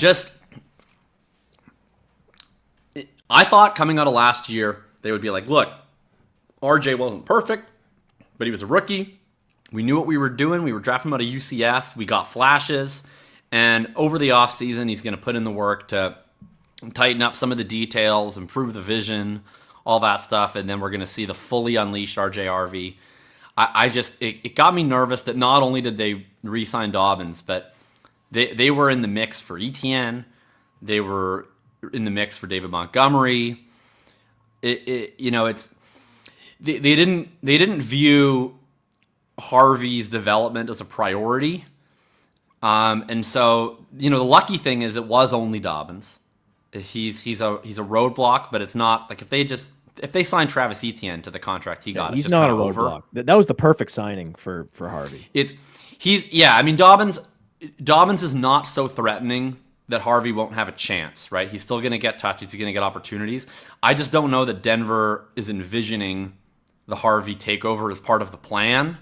Speaker 2: thought coming out of last year, they would be like, look, RJ wasn't perfect, but he was a rookie. We knew what we were doing. We were drafting him out of UCF. We got flashes. And over the offseason, he's going to put in the work to tighten up some of the details, improve the vision, all that stuff, and then we're going to see the fully unleashed RJ Harvey. It got me nervous that not only did they re-sign Dobbins, but they were in the mix for ETN. They were in the mix for David Montgomery. They didn't view Harvey's development as a priority. And so, the lucky thing is it was only Dobbins. He's a roadblock, but it's not like if they sign Travis Etienne to the contract he got,
Speaker 1: he's not a roadblock. That was the perfect signing for Harvey.
Speaker 2: Dobbins is not so threatening that Harvey won't have a chance, right? He's still going to get touches, he's going to get opportunities. I just don't know that Denver is envisioning the Harvey takeover as part of the plan,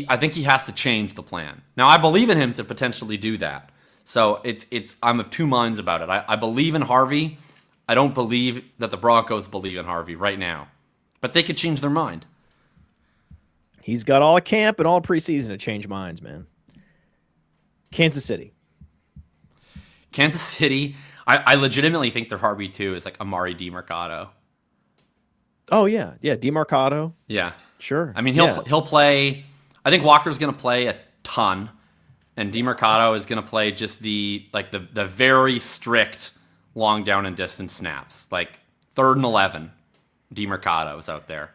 Speaker 2: I think he has to change the plan. Now, I believe in him to potentially do that. So I'm of two minds about it. I believe in Harvey. I don't believe that the Broncos believe in Harvey right now. But they could change their mind.
Speaker 1: He's got all camp and all preseason to change minds, man. Kansas City.
Speaker 2: Kansas City, I legitimately think their Harvey too is like Amari DiMercato.
Speaker 1: Oh yeah, DiMercato.
Speaker 2: Yeah,
Speaker 1: sure.
Speaker 2: I mean he'll play. I think Walker's going to play a ton, and DiMercato is going to play just the very strict long down and distance snaps, like 3rd and 11. DiMercato is out there,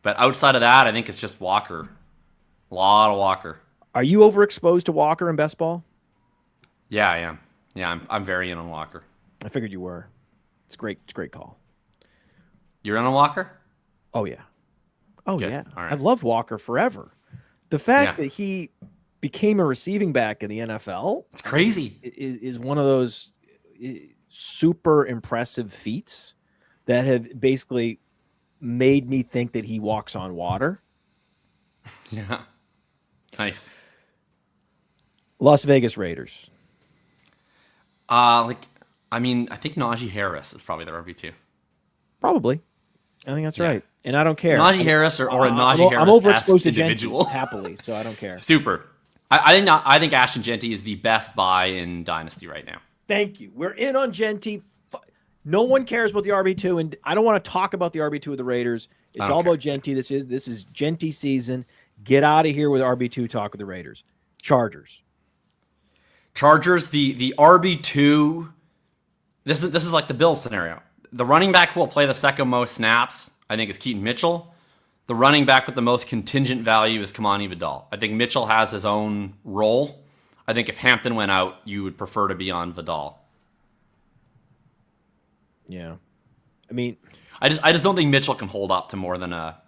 Speaker 2: but outside of that, I think it's just Walker. A lot of Walker.
Speaker 1: Are you overexposed to Walker in best ball?
Speaker 2: Yeah, I am. Yeah, I'm very in on Walker.
Speaker 1: I figured you were. It's great. It's a great call.
Speaker 2: You're in on Walker?
Speaker 1: Oh yeah. Oh
Speaker 2: Good.
Speaker 1: yeah.
Speaker 2: All right.
Speaker 1: I've loved Walker forever. The fact that he became a receiving back in the NFL,
Speaker 2: it's crazy.
Speaker 1: Is one of those super impressive feats that have basically made me think that he walks on water.
Speaker 2: Yeah. Nice.
Speaker 1: Las Vegas Raiders.
Speaker 2: I think Najee Harris is probably the RB2.
Speaker 1: Probably. I think that's right. And I don't care.
Speaker 2: Najee Harris or a Najee Harris.
Speaker 1: I'm overexposed to
Speaker 2: individual.
Speaker 1: Genty, happily, so I don't care.
Speaker 2: Super. I think Ashton Genty is the best buy in Dynasty right now.
Speaker 1: Thank you. We're in on Genty. No one cares about the RB2, and I don't want to talk about the RB2 of the Raiders. It's all about Genty. This is Genty season. Get out of here with RB2 talk with the Raiders. Chargers,
Speaker 2: the RB2. This is like the Bills scenario. The running back who will play the second most snaps, I think, is Keaton Mitchell. The running back with the most contingent value is Kamani Vidal. I think Mitchell has his own role. I think if Hampton went out, you would prefer to be on Vidal.
Speaker 1: Yeah, I mean,
Speaker 2: I just don't think Mitchell can hold up to more than a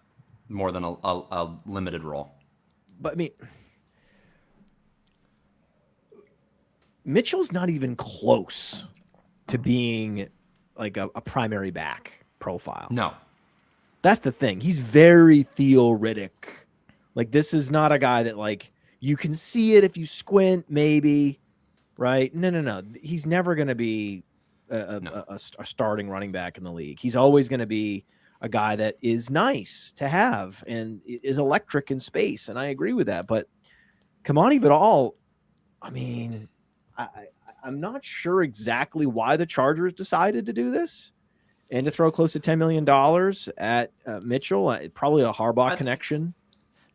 Speaker 2: limited role.
Speaker 1: But I mean, Mitchell's not even close to being like a primary back profile.
Speaker 2: No.
Speaker 1: That's the thing. He's very theoretic. Like, this is not a guy that, like, you can see it if you squint, maybe, right? No. He's never going to be a starting running back in the league. He's always going to be a guy that is nice to have and is electric in space, and I agree with that. But Kamani Vidal, I mean, I'm not sure exactly why the Chargers decided to do this and to throw close to $10 million at Mitchell. Probably a Harbaugh connection.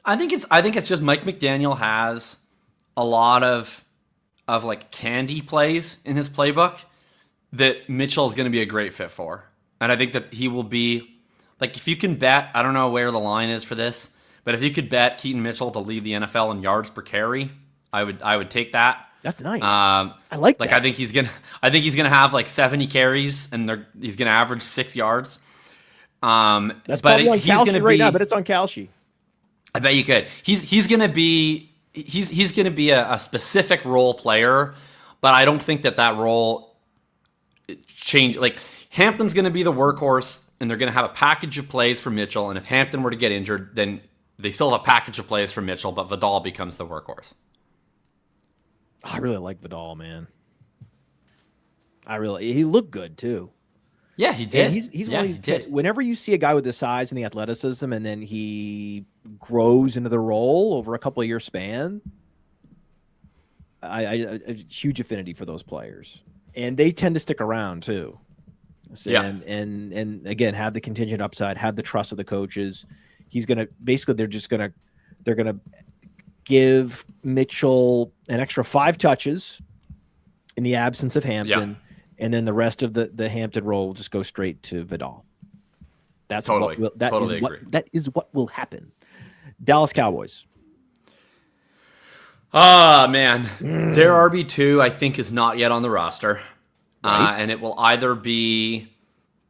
Speaker 2: I think it's just Mike McDaniel has a lot of like candy plays in his playbook that Mitchell is going to be a great fit for. And I think that he will be, like, if you can bet, I don't know where the line is for this, but if you could bet Keaton Mitchell to lead the NFL in yards per carry, I would take that.
Speaker 1: That's nice. I like that.
Speaker 2: I think he's gonna have like 70 carries and he's gonna average 6 yards.
Speaker 1: That's probably on Kalshi right now, but it's on Kalshi.
Speaker 2: I bet you could. He's gonna be a specific role player, but I don't think that role change. Like, Hampton's gonna be the workhorse, and they're gonna have a package of plays for Mitchell. And if Hampton were to get injured, then they still have a package of plays for Mitchell, but Vidal becomes the workhorse.
Speaker 1: I really like Vidal, man. He looked good too.
Speaker 2: Yeah, he did.
Speaker 1: And he's one of these kids. Whenever you see a guy with the size and the athleticism, and then he grows into the role over a couple of year span, I have huge affinity for those players, and they tend to stick around too. So,
Speaker 2: yeah,
Speaker 1: and again, have the contingent upside, have the trust of the coaches. He's gonna basically they're gonna give Mitchell an extra 5 touches in the absence of Hampton, and then the rest of the Hampton role will just go straight to Vidal. That's
Speaker 2: totally
Speaker 1: that is what will happen. Dallas Cowboys.
Speaker 2: Man, their RB2 I think is not yet on the roster, and it will either be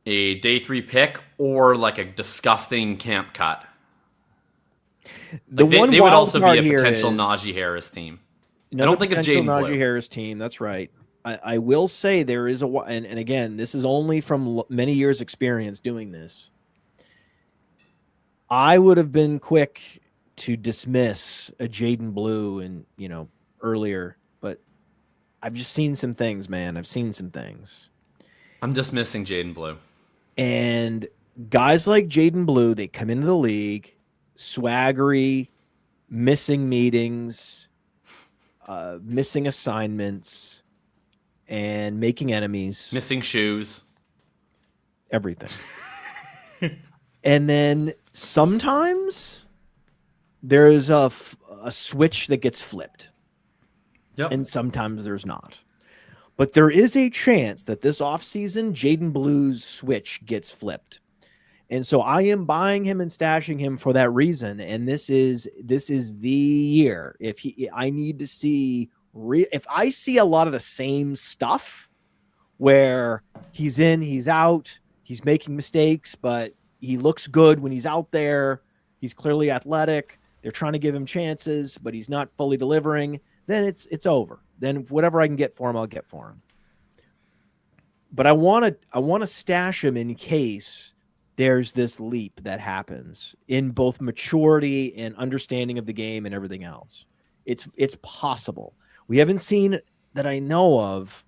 Speaker 2: a day 3 pick or like a disgusting camp cut. Like they would also be a potential Najee Harris team. I don't think it's Jaden
Speaker 1: Najee Harris team. That's right. I will say there is and again, this is only from many years experience doing this. I would have been quick to dismiss a Jaden Blue and, earlier, but I've just seen some things, man. I've seen some things.
Speaker 2: I'm dismissing Jaden Blue.
Speaker 1: And guys like Jaden Blue, they come into the league, swaggery, missing meetings, missing assignments, and making enemies.
Speaker 2: Missing shoes.
Speaker 1: Everything. And then sometimes there is a switch that gets flipped.
Speaker 2: Yep.
Speaker 1: And sometimes there's not. But there is a chance that this offseason, Jaden Blue's switch gets flipped. And so I am buying him and stashing him for that reason. And this is the year. I need to see if I see a lot of the same stuff where he's in, he's out, he's making mistakes, but he looks good when he's out there. He's clearly athletic. They're trying to give him chances, but he's not fully delivering. Then it's over. Then whatever I can get for him, I'll get for him. But I want to stash him in case there's this leap that happens in both maturity and understanding of the game and everything else. It's possible. We haven't seen that I know of.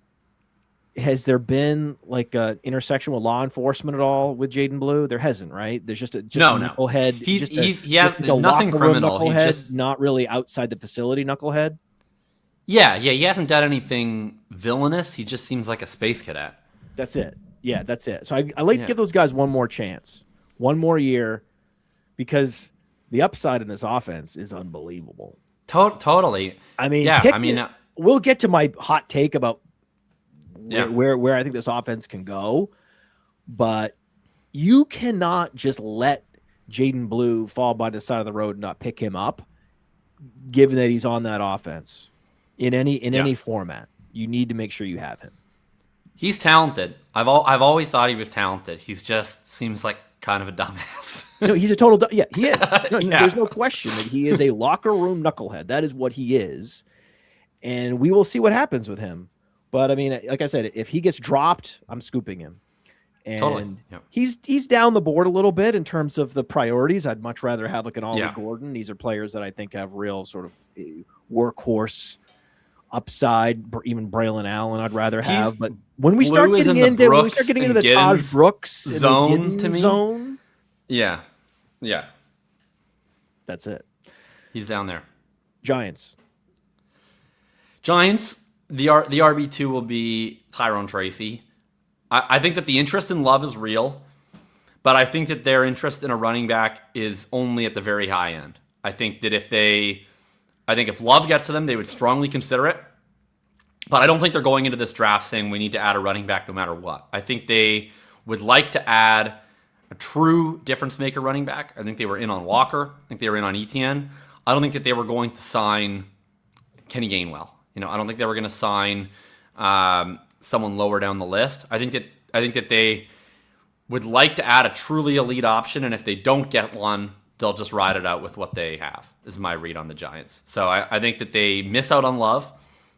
Speaker 1: Has there been like an intersection with law enforcement at all with Jaden Blue? There hasn't, right? There's just a knucklehead.
Speaker 2: He has nothing criminal.
Speaker 1: He just not really outside the facility knucklehead.
Speaker 2: Yeah, he hasn't done anything villainous. He just seems like a space cadet.
Speaker 1: That's it. Yeah, that's it. So I like to give those guys one more chance, one more year, because the upside in this offense is unbelievable.
Speaker 2: Totally.
Speaker 1: I mean, we'll get to my hot take about where I think this offense can go, but you cannot just let Jaden Blue fall by the side of the road and not pick him up, given that he's on that offense. In any format, you need to make sure you have him.
Speaker 2: He's talented. I've always thought he was talented. He's just seems like kind of a dumbass.
Speaker 1: No, he's a total he is. There's no question that he is a locker room knucklehead. That is what he is, and we will see what happens with him. But I mean, like I said, if he gets dropped, I'm scooping him. And he's down the board a little bit in terms of the priorities. I'd much rather have like an Ollie Gordon. These are players that I think have real sort of workhorse upside. Even Braylon Allen I'd rather have. But when we start getting into the Taj Brooks
Speaker 2: zone, to me, yeah,
Speaker 1: that's it.
Speaker 2: He's down there.
Speaker 1: Giants.
Speaker 2: The RB2 will be Tyrone Tracy. I think that the interest in Love is real, but I think that their interest in a running back is only at the very high end. I think that if Love gets to them, they would strongly consider it. But I don't think they're going into this draft saying we need to add a running back no matter what. I think they would like to add a true difference maker running back. I think they were in on Walker. I think they were in on Etienne. I don't think that they were going to sign Kenny Gainwell. I don't think they were going to sign someone lower down the list. I think that they would like to add a truly elite option, and if they don't get one, they'll just ride it out with what they have, is my read on the Giants. So I think that they miss out on Love,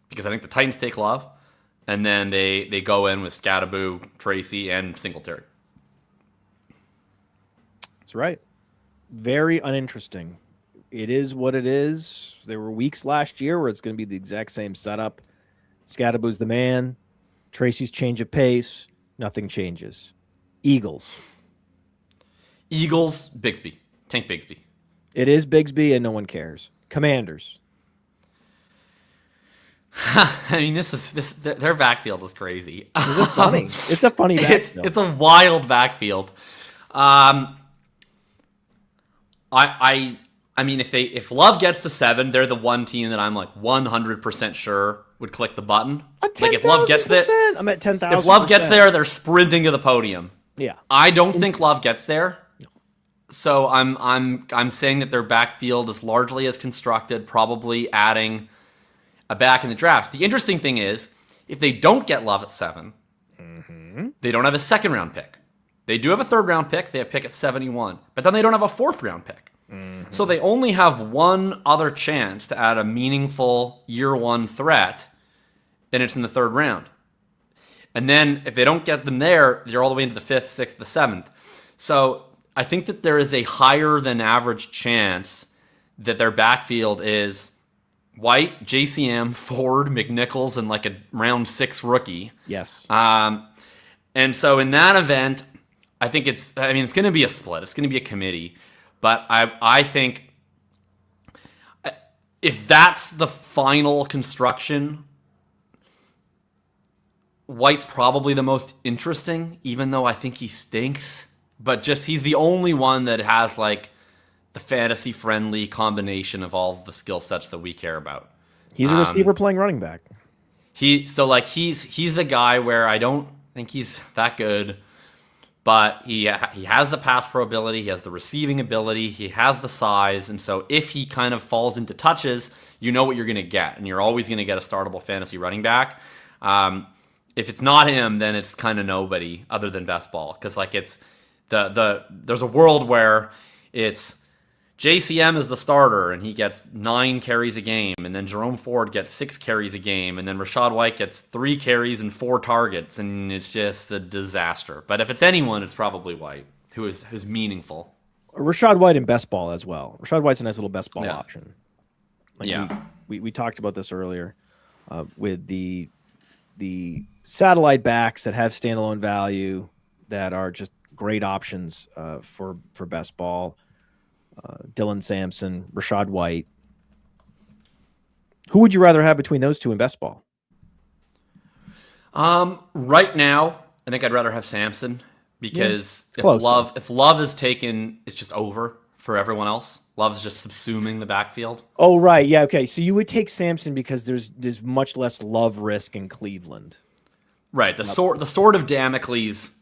Speaker 2: because I think the Titans take Love, and then they go in with Scattaboo, Tracy, and Singletary.
Speaker 1: That's right. Very uninteresting. It is what it is. There were weeks last year where it's going to be the exact same setup. Scattaboo's the man. Tracy's change of pace. Nothing changes. Eagles,
Speaker 2: Bigsby. Tank Bigsby.
Speaker 1: It is Bigsby, and no one cares. Commanders.
Speaker 2: I mean, their backfield is crazy.
Speaker 1: Is it funny? It's a funny backfield.
Speaker 2: It's a wild backfield. I mean, if Love gets to 7, they're the one team that I'm like 100% sure would click the button.
Speaker 1: Like if Love gets there, I'm at 10,000.
Speaker 2: If Love gets there, they're sprinting to the podium.
Speaker 1: Yeah,
Speaker 2: I don't think Love gets there. No. So I'm saying that their backfield is largely as constructed, probably adding a back in the draft. The interesting thing is, if they don't get Love at 7, they don't have a second round pick. They do have a third round pick. They have pick at 71, but then they don't have a fourth round pick. So they only have one other chance to add a meaningful year one threat, and it's in the third round. And then if they don't get them there, they're all the way into the 5th, 6th, the 7th. So I think that there is a higher than average chance that their backfield is White, JCM, Ford, McNichols, and like a round 6 rookie.
Speaker 1: Yes.
Speaker 2: And so in that event, I think it's going to be a split. It's going to be a committee. But I think if that's the final construction, White's probably the most interesting, even though I think he stinks. But just he's the only one that has like the fantasy-friendly combination of all the skill sets that we care about.
Speaker 1: He's a receiver playing running back.
Speaker 2: He's the guy where I don't think he's that good, but he has the pass pro ability, he has the receiving ability, he has the size, and so if he kind of falls into touches, you know what you're going to get, and you're always going to get a startable fantasy running back. If it's not him, then it's kind of nobody other than best ball, because like it's there's a world where it's JCM is the starter and he gets 9 carries a game, and then Jerome Ford gets 6 carries a game, and then Rachaad White gets 3 carries and 4 targets, and it's just a disaster. But if it's anyone, it's probably White, who's meaningful.
Speaker 1: Rachaad White in best ball as well. Rachaad White's a nice little best ball option. Like we talked about this earlier with the satellite backs that have standalone value that are just great options for best ball. Dylan Sampson, Rachaad White. Who would you rather have between those two in best ball?
Speaker 2: Right now, I think I'd rather have Sampson because if Love is taken, it's just over for everyone else. Love's just subsuming the backfield.
Speaker 1: Oh, right. Yeah, okay. So you would take Sampson because there's much less Love risk in Cleveland.
Speaker 2: Right. The sword of Damocles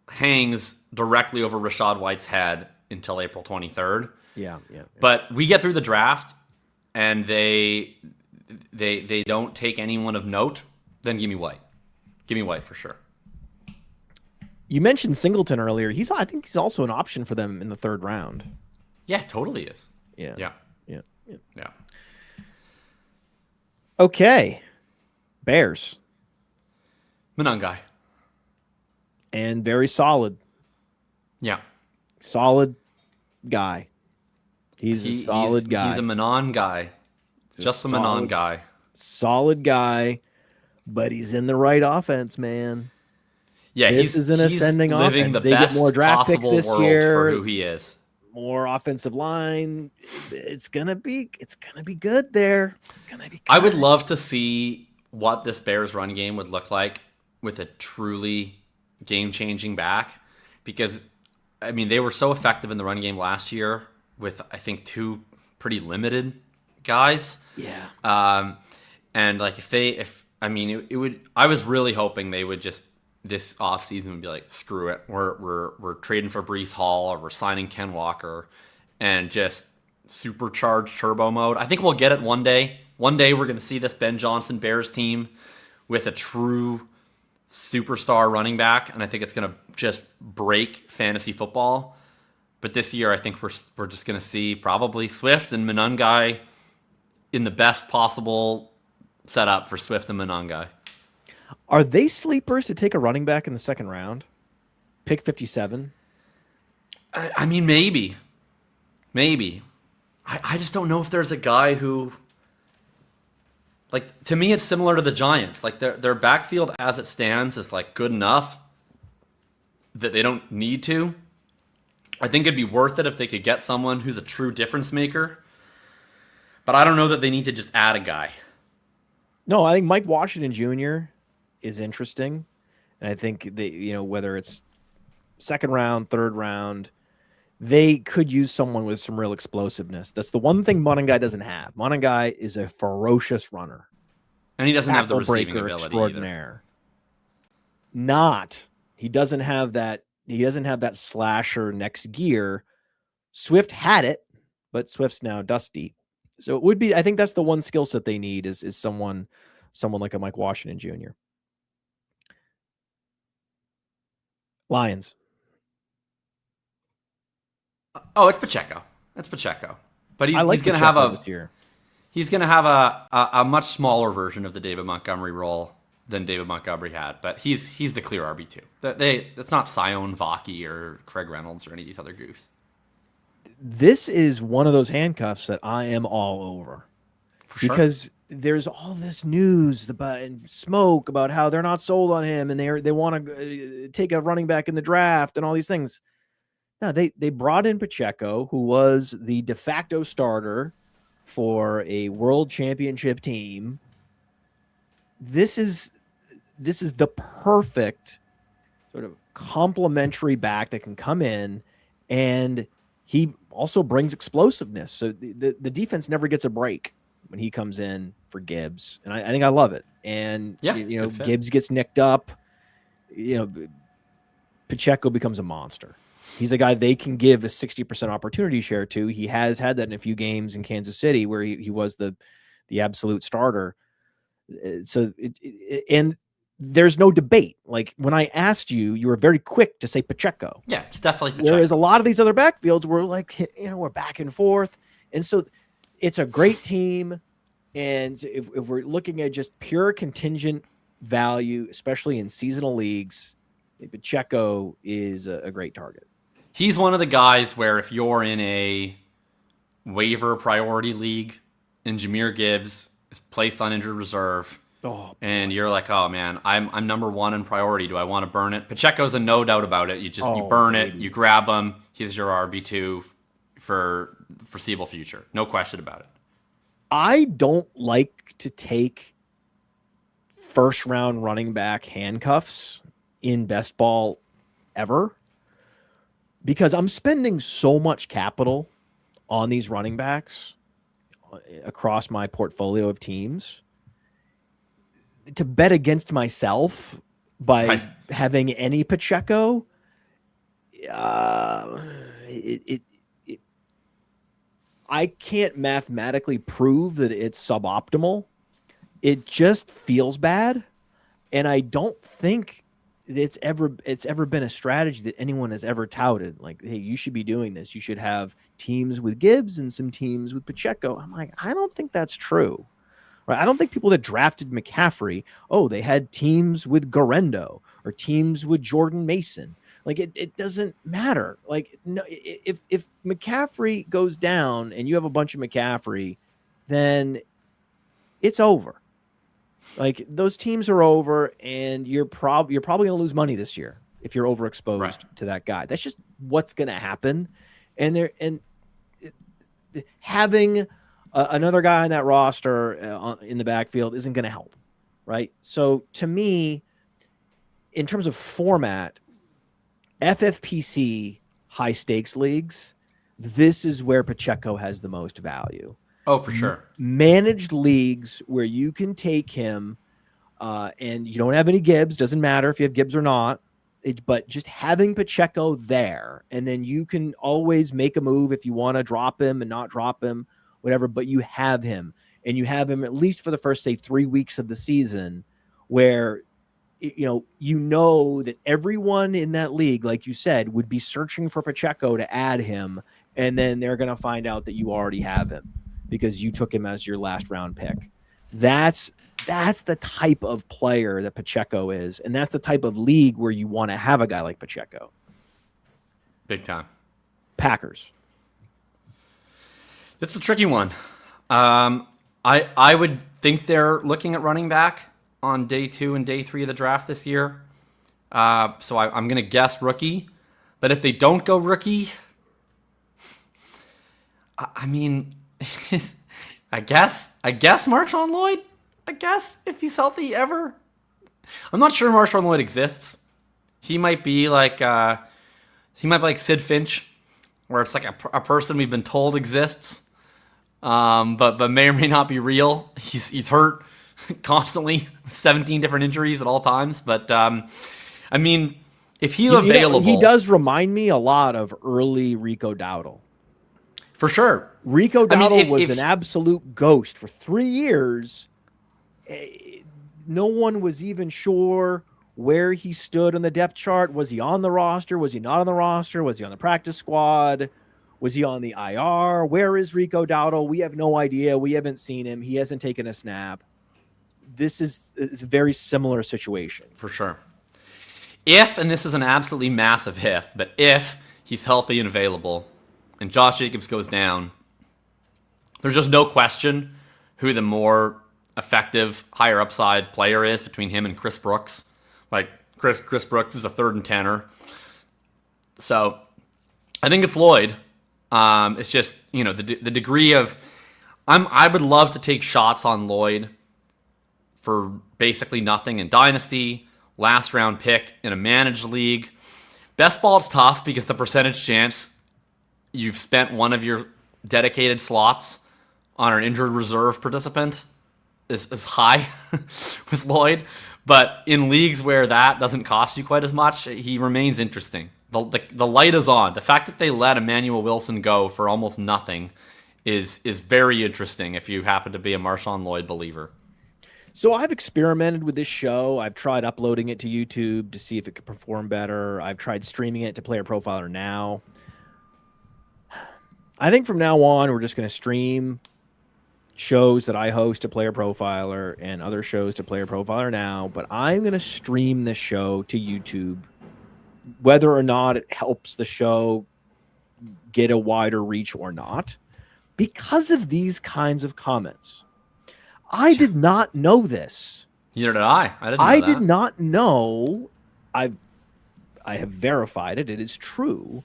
Speaker 2: hangs directly over Rachaad White's head until April 23rd.
Speaker 1: Yeah.
Speaker 2: But we get through the draft and they don't take anyone of note, then give me White. Give me White for sure.
Speaker 1: You mentioned Singleton earlier. I think he's also an option for them in the 3rd round.
Speaker 2: Yeah, totally is.
Speaker 1: Yeah. Okay. Bears.
Speaker 2: Monangai.
Speaker 1: And very solid.
Speaker 2: Yeah.
Speaker 1: Solid guy. He's a solid guy.
Speaker 2: He's a Manon guy. Just a Manon guy.
Speaker 1: Solid guy, but he's in the right offense, man.
Speaker 2: Yeah,
Speaker 1: this is an ascending offense. They get more draft picks this year.
Speaker 2: For who he is.
Speaker 1: More offensive line. It's gonna be good there. It's gonna be good.
Speaker 2: I would love to see what this Bears run game would look like with a truly game-changing back, because I mean they were so effective in the run game last year with I think 2 pretty limited guys.
Speaker 1: Yeah.
Speaker 2: And like I was really hoping they would just this offseason would be like, screw it. We're trading for Breece Hall, or we're signing Ken Walker, and just supercharged turbo mode. I think we'll get it one day. One day we're going to see this Ben Johnson Bears team with a true superstar running back, and I think it's going to just break fantasy football. But this year, I think we're just going to see probably Swift and Monangai in the best possible setup for Swift and Monangai.
Speaker 1: Are they sleepers to take a running back in the 2nd round? Pick 57?
Speaker 2: I mean, maybe. I just don't know if there's a guy who... Like, to me, it's similar to the Giants. Like, their backfield as it stands is, like, good enough that they don't need to. I think it'd be worth it if they could get someone who's a true difference maker. But I don't know that they need to just add a guy.
Speaker 1: No, I think Mike Washington Jr. is interesting. And I think whether it's 2nd round, 3rd round, they could use someone with some real explosiveness. That's the one thing Monangai doesn't have. Monangai is a ferocious runner.
Speaker 2: And he doesn't have the receiving ability
Speaker 1: extraordinaire. He doesn't have that slasher next gear. Swift had it, but Swift's now dusty. So it would be, I think that's the one skill set they need is someone like a Mike Washington Jr. Lions.
Speaker 2: Oh, it's Pacheco. But he's going to have
Speaker 1: this year.
Speaker 2: He's going to have a much smaller version of the David Montgomery role than David Montgomery had, but he's the clear RB2. It's not Sion Vaki or Craig Reynolds or any of these other goofs.
Speaker 1: This is one of those handcuffs that I am all over.
Speaker 2: For sure.
Speaker 1: Because there's all this news about and smoke about how they're not sold on him and they want to take a running back in the draft and all these things. No, they brought in Pacheco, who was the de facto starter for a world championship team. This is the perfect sort of complementary back that can come in, and he also brings explosiveness. So the defense never gets a break when he comes in for Gibbs, and I think I love it. And Gibbs gets nicked up. Pacheco becomes a monster. He's a guy they can give a 60% opportunity share to. He has had that in a few games in Kansas City where he was the absolute starter. So and there's no debate. Like when I asked you, you were very quick to say Pacheco.
Speaker 2: Yeah, it's definitely Pacheco.
Speaker 1: Whereas a lot of these other backfields were like, we're back and forth. And so it's a great team. And if we're looking at just pure contingent value, especially in seasonal leagues, Pacheco is a great target.
Speaker 2: He's one of the guys where if you're in a waiver priority league and Jahmyr Gibbs is placed on injured reserve, and you're like, oh man, I'm number one in priority. Do I want to burn it? Pacheco's a no doubt about it. You burn it, you grab him. He's your RB2 for foreseeable future. No question about it.
Speaker 1: I don't like to take first round running back handcuffs in best ball ever, because I'm spending so much capital on these running backs across my portfolio of teams to bet against myself by having any Pacheco. I can't mathematically prove that it's suboptimal. It just feels bad. And I don't think it's ever been a strategy that anyone has ever touted. Like, hey, you should be doing this. You should have teams with Gibbs and some teams with Pacheco. I'm like, I don't think that's true. Right? I don't think people that drafted McCaffrey, they had teams with Garendo or teams with Jordan Mason. Like it doesn't matter. Like, no, if McCaffrey goes down and you have a bunch of McCaffrey, then it's over. Like those teams are over, and you're probably going to lose money this year if you're overexposed to that guy. That's just what's going to happen. And having another guy on that roster in the backfield isn't going to help, right? So to me, in terms of format, FFPC high stakes leagues, this is where Pacheco has the most value.
Speaker 2: Oh, for sure.
Speaker 1: Managed leagues where you can take him and you don't have any Gibbs, doesn't matter if you have Gibbs or not, but just having Pacheco there, and then you can always make a move if you want to drop him and not drop him, whatever, but you have him, and you have him at least for the first, say, 3 weeks of the season where you know that everyone in that league, like you said, would be searching for Pacheco to add him, and then they're going to find out that you already have him because you took him as your last round pick. That's the type of player that Pacheco is, and that's the type of league where you want to have a guy like Pacheco.
Speaker 2: Big time.
Speaker 1: Packers.
Speaker 2: It's a tricky one. I would think they're looking at running back on day 2 and day 3 of the draft this year. So I'm going to guess rookie. But if they don't go rookie, I mean, I guess Marshawn Lloyd. I guess if he's healthy ever. I'm not sure Marshawn Lloyd exists. He might be like Sid Finch, where it's like a person we've been told exists, but may or may not be real. He's hurt constantly, 17 different injuries at all times. But I mean, if he's available,
Speaker 1: he does remind me a lot of early Rico Dowdle.
Speaker 2: For sure.
Speaker 1: Rico Dowdle was an absolute ghost for 3 years. No one was even sure where he stood on the depth chart. Was he on the roster? Was he not on the roster? Was he on the practice squad? Was he on the IR? Where is Rico Dowdle? We have no idea. We haven't seen him. He hasn't taken a snap. this is a very similar situation.
Speaker 2: For sure. If, and this is an absolutely massive if, but if he's healthy and available and Josh Jacobs goes down, there's just no question who the more effective, higher upside player is between him and Chris Brooks. Like, Chris Brooks is a 3rd and 10er. So I think it's Lloyd. It's just, the degree of... I would love to take shots on Lloyd for basically nothing in Dynasty, last round pick in a managed league. Best ball's tough because the percentage chance you've spent one of your dedicated slots on an injured reserve participant is high with Lloyd. But in leagues where that doesn't cost you quite as much, he remains interesting. The light is on. The fact that they let Emmanuel Wilson go for almost nothing is very interesting if you happen to be a Marshawn Lloyd believer.
Speaker 1: So I've experimented with this show. I've tried uploading it to YouTube to see if it could perform better. I've tried streaming it to Player Profiler Now. I think from now on, we're just going to stream shows that I host to Player Profiler and other shows to Player Profiler Now, but I'm going to stream this show to YouTube, whether or not it helps the show get a wider reach or not, because of these kinds of comments. I did not know this.
Speaker 2: Neither did I. I
Speaker 1: did not know. I have verified it. It is true.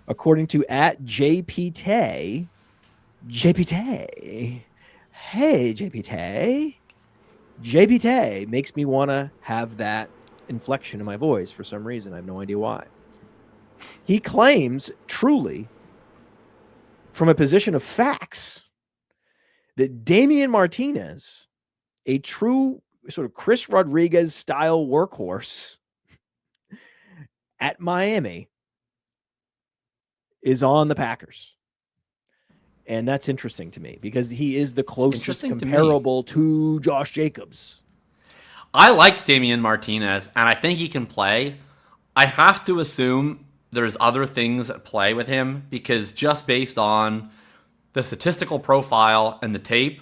Speaker 1: According to @JPT. JPT. Hey, JPT. JPT makes me want to have that inflection in my voice for some reason. I have no idea why. He claims, truly, from a position of facts, that Damian Martinez, a true sort of Chris Rodriguez style workhorse at Miami, is on the Packers. And that's interesting to me because he is the closest comparable to Josh Jacobs.
Speaker 2: I liked Damian Martinez, and I think he can play. I have to assume there's other things at play with him because just based on the statistical profile and the tape,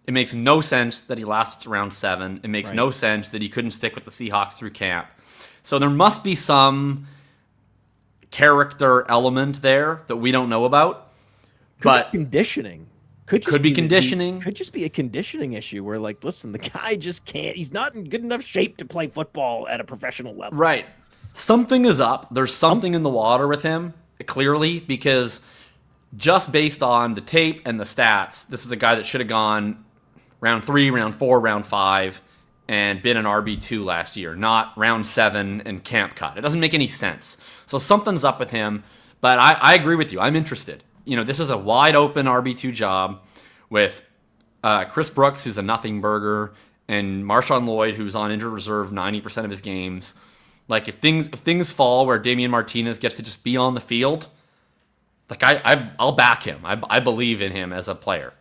Speaker 2: it makes no sense that he lasts around 7. It makes no sense that he couldn't stick with the Seahawks through camp. So there must be some character element there that we don't know about. But
Speaker 1: conditioning
Speaker 2: could be conditioning.
Speaker 1: Could just be a conditioning issue where, like, listen, the guy just can't. He's not in good enough shape to play football at a professional level.
Speaker 2: Right. Something is up. There's something in the water with him, clearly, because just based on the tape and the stats, this is a guy that should have gone round 3, round 4, round 5, and been an RB2 last year, not round 7 and camp cut. It doesn't make any sense. So something's up with him, but I agree with you. I'm interested. This is a wide open RB2 job with Chris Brooks, who's a nothing burger, and Marshawn Lloyd, who's on injured reserve 90% of his games. Like, if things fall where Damian Martinez gets to just be on the field, like, I'll back him. I believe in him as a player.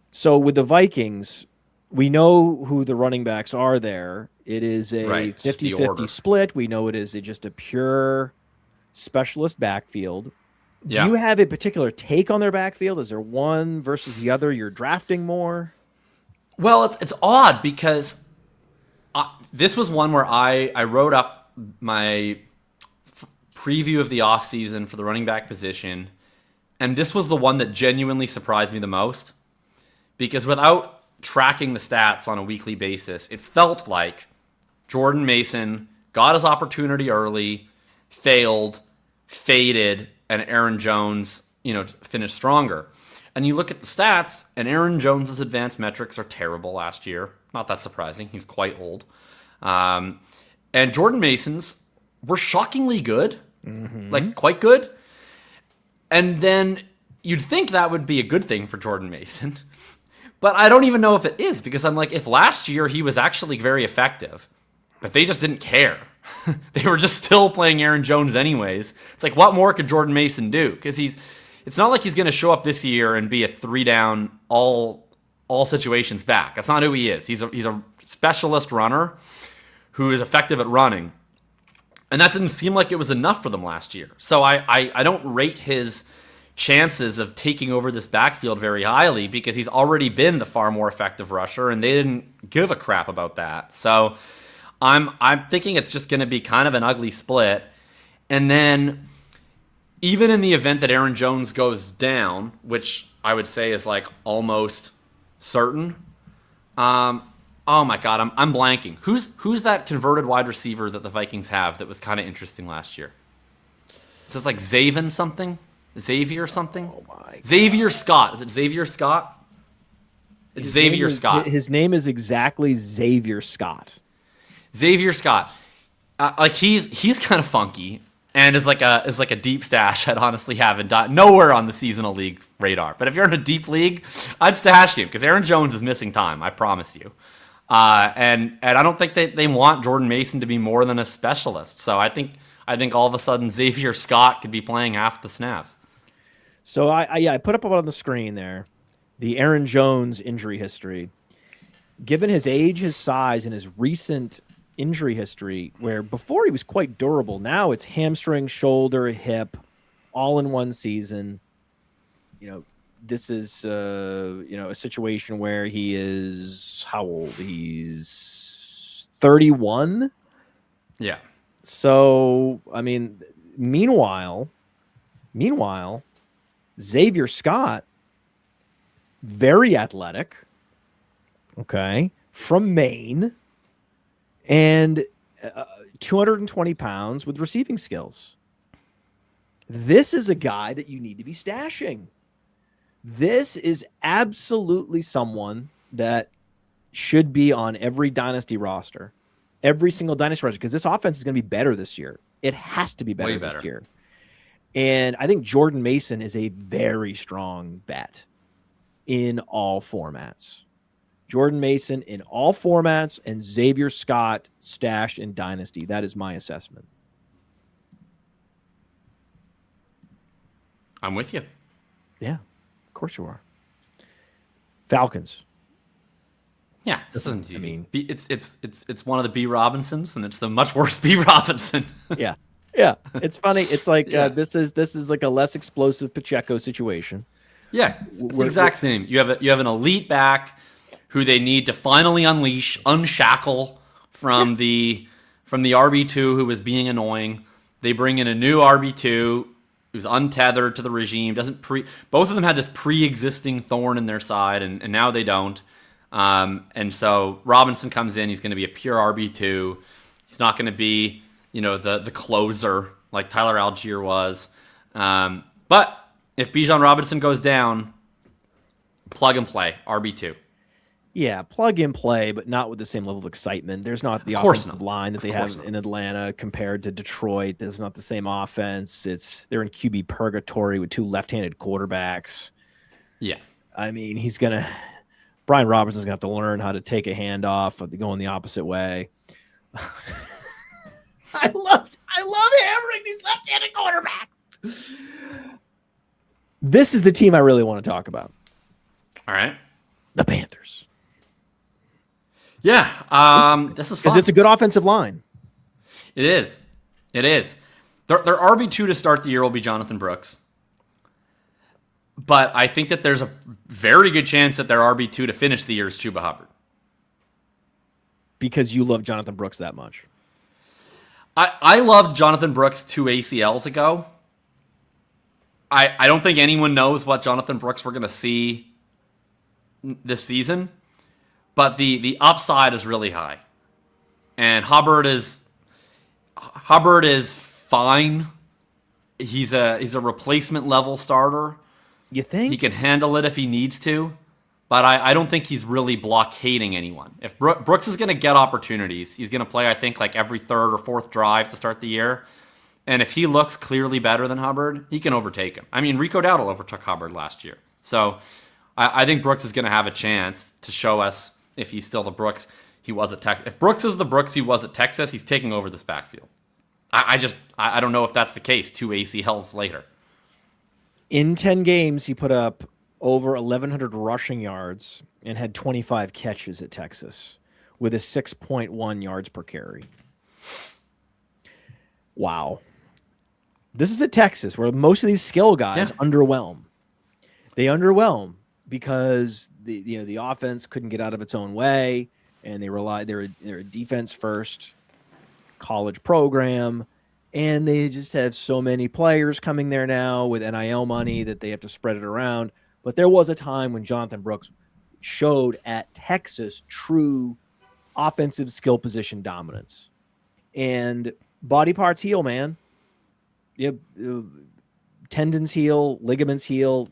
Speaker 1: So with the Vikings, we know who the running backs are there. It is a 50-50 split. We know it is just a pure specialist backfield. Do you have a particular take on their backfield? Is there one versus the other you're drafting more?
Speaker 2: Well, it's odd because this was one where I wrote up my preview of the offseason for the running back position, and this was the one that genuinely surprised me the most because without tracking the stats on a weekly basis, it felt like Jordan Mason got his opportunity early, failed, faded, and Aaron Jones, finished stronger. And you look at the stats, and Aaron Jones's advanced metrics are terrible last year. Not that surprising. He's quite old. And Jordan Mason's were shockingly good, like quite good. And then you'd think that would be a good thing for Jordan Mason. But I don't even know if it is, because I'm like, if last year he was actually very effective, but they just didn't care. They were just still playing Aaron Jones anyways. It's like, what more could Jordan Mason do? Because it's not like he's going to show up this year and be a 3-down all situations back. That's not who he is. He's a specialist runner who is effective at running. And that didn't seem like it was enough for them last year. So I don't rate his chances of taking over this backfield very highly because he's already been the far more effective rusher, and they didn't give a crap about that. So I'm thinking it's just going to be kind of an ugly split. And then even in the event that Aaron Jones goes down, which I would say is like almost certain. Oh my God, I'm blanking. Who's that converted wide receiver that the Vikings have that was kind of interesting last year? It's just like Xavier something? Xavier something?
Speaker 1: Oh my God.
Speaker 2: Xavier Scott. Is it Xavier Scott? It's Xavier Scott.
Speaker 1: His name is exactly Xavier Scott.
Speaker 2: Xavier Scott. Like he's kind of funky and is like a deep stash. I'd honestly haven't nowhere on the seasonal league radar. But if you're in a deep league, I'd stash him because Aaron Jones is missing time. I promise you. And I don't think they want Jordan Mason to be more than a specialist. So I think all of a sudden Xavier Scott could be playing half the snaps.
Speaker 1: So I put up on the screen there the Aaron Jones injury history. Given his age, his size, and his recent injury history, where before he was quite durable, now it's hamstring, shoulder, hip, all in one season. This is a situation where he is how old? He's 31.
Speaker 2: Yeah.
Speaker 1: So I mean, meanwhile, Xavier Scott, very athletic, okay, from Maine, and 220 pounds with receiving skills. This is a guy that you need to be stashing. This is absolutely someone that should be on every Dynasty roster, every single Dynasty roster, because this offense is going to be better this year. It has to be better this year. And I think Jordan Mason is a very strong bet in all formats. Jordan Mason in all formats and Xavier Scott stashed in Dynasty. That is my assessment.
Speaker 2: I'm with you.
Speaker 1: Yeah, of course you are. Falcons.
Speaker 2: Yeah, it's one of the B. Robinsons, and it's the much worse B. Robinson.
Speaker 1: Yeah. It's funny. It's like this is like a less explosive Pacheco situation.
Speaker 2: Yeah, it's the exact same. You have an elite back who they need to finally unshackle from the RB2 who was being annoying. They bring in a new RB2 who's untethered to the regime. Both of them had this pre-existing thorn in their side, and now they don't. And so Robinson comes in. He's going to be a pure RB2. He's not going to be the closer like Tyler Algier was. But if Bijan Robinson goes down, plug and play, RB2.
Speaker 1: Yeah, plug and play, but not with the same level of excitement. There's not the offensive line that they have in Atlanta compared to Detroit. There's not the same offense. They're in QB purgatory with two left-handed quarterbacks. Yeah. I mean, Brian Robinson's going to have to learn how to take a handoff going the opposite way. I love hammering these left-handed quarterbacks. This is the team I really want to talk about.
Speaker 2: All right.
Speaker 1: The Panthers.
Speaker 2: Yeah, this is fun.
Speaker 1: Because it's a good offensive line.
Speaker 2: It is. Their RB2 to start the year will be Jonathan Brooks. But I think that there's a very good chance that their RB2 to finish the year is Chuba Hubbard.
Speaker 1: Because you love Jonathan Brooks that much.
Speaker 2: I loved Jonathan Brooks 2 ACLs ago. I don't think anyone knows what Jonathan Brooks we're going to see this season. But the upside is really high. And Hubbard is fine. He's a replacement level starter.
Speaker 1: You think?
Speaker 2: He can handle it if he needs to. But I don't think he's really blockading anyone. If Brooks is going to get opportunities, he's going to play, I think, like every third or fourth drive to start the year. And if he looks clearly better than Hubbard, he can overtake him. I mean, Rico Dowdle overtook Hubbard last year. So I think Brooks is going to have a chance to show us if he's still the Brooks he was at Texas. If Brooks is the Brooks he was at Texas, he's taking over this backfield. I don't know if that's the case 2 ACLs later.
Speaker 1: In 10 games, he put up over 1,100 rushing yards and had 25 catches at Texas with a 6.1 yards per carry. Wow. This is at Texas, where most of these skill guys underwhelm. They underwhelm because the offense couldn't get out of its own way, and they're a defense first college program, and they just have so many players coming there now with NIL money that they have to spread it around. But there was a time when Jonathan Brooks showed at Texas true offensive skill position dominance, and body parts heal, man. Tendons heal, ligaments heal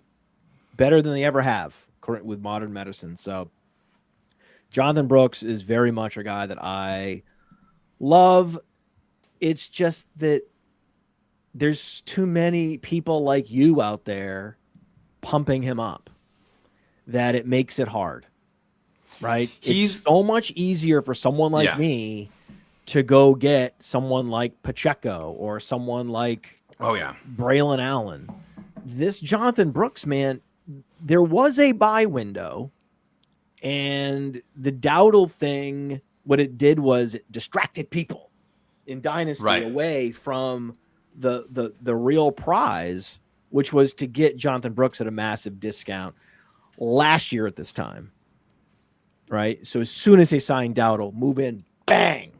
Speaker 1: better than they ever have with modern medicine. So Jonathan Brooks is very much a guy that I love. It's just that there's too many people like you out there pumping him up that it makes it hard, right? It's so much easier for someone like me to go get someone like Pacheco or someone like Braylon Allen. This Jonathan Brooks, man, there was a buy window, and the Dowdle thing, what it did was it distracted people in Dynasty away from the real prize, which was to get Jonathan Brooks at a massive discount last year at this time, right? So as soon as they signed Dowdle, move in, bang,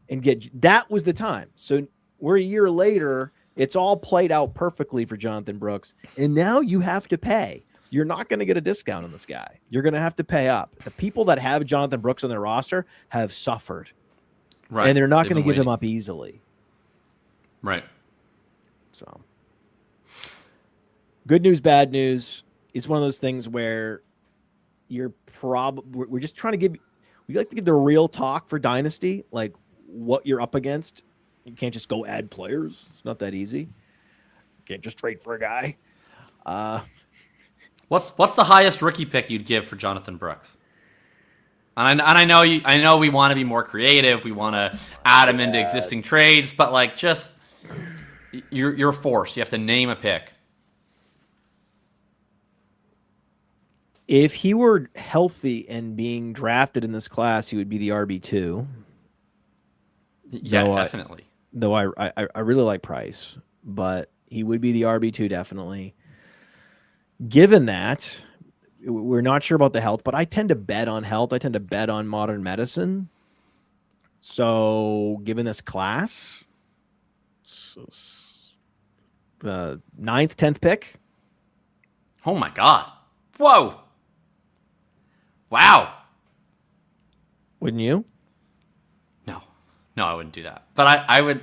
Speaker 1: and that was the time. So we're a year later, it's all played out perfectly for Jonathan Brooks, and now you have to pay. You're not going to get a discount on this guy. You're going to have to pay up. The people that have Jonathan Brooks on their roster have suffered, and they're not going to give him up easily.
Speaker 2: Right.
Speaker 1: So, good news, bad news. It's one of those things where we're just trying to we like to give the real talk for Dynasty, like what you're up against. You can't just go add players. It's not that easy. You can't just trade for a guy.
Speaker 2: What's the highest rookie pick you'd give for Jonathan Brooks? And I know we want to be more creative. We want to add him into existing trades, but like just you're forced. You have to name a pick.
Speaker 1: If he were healthy and being drafted in this class, he would be the RB2.
Speaker 2: Yeah, definitely.
Speaker 1: Though I really like Price, but he would be the RB2 definitely. Given that, we're not sure about the health, but I tend to bet on health. I tend to bet on modern medicine. So given this class, 9th, 10th pick.
Speaker 2: Oh my God. Whoa. Wow.
Speaker 1: Wouldn't you?
Speaker 2: No, I wouldn't do that. But I would.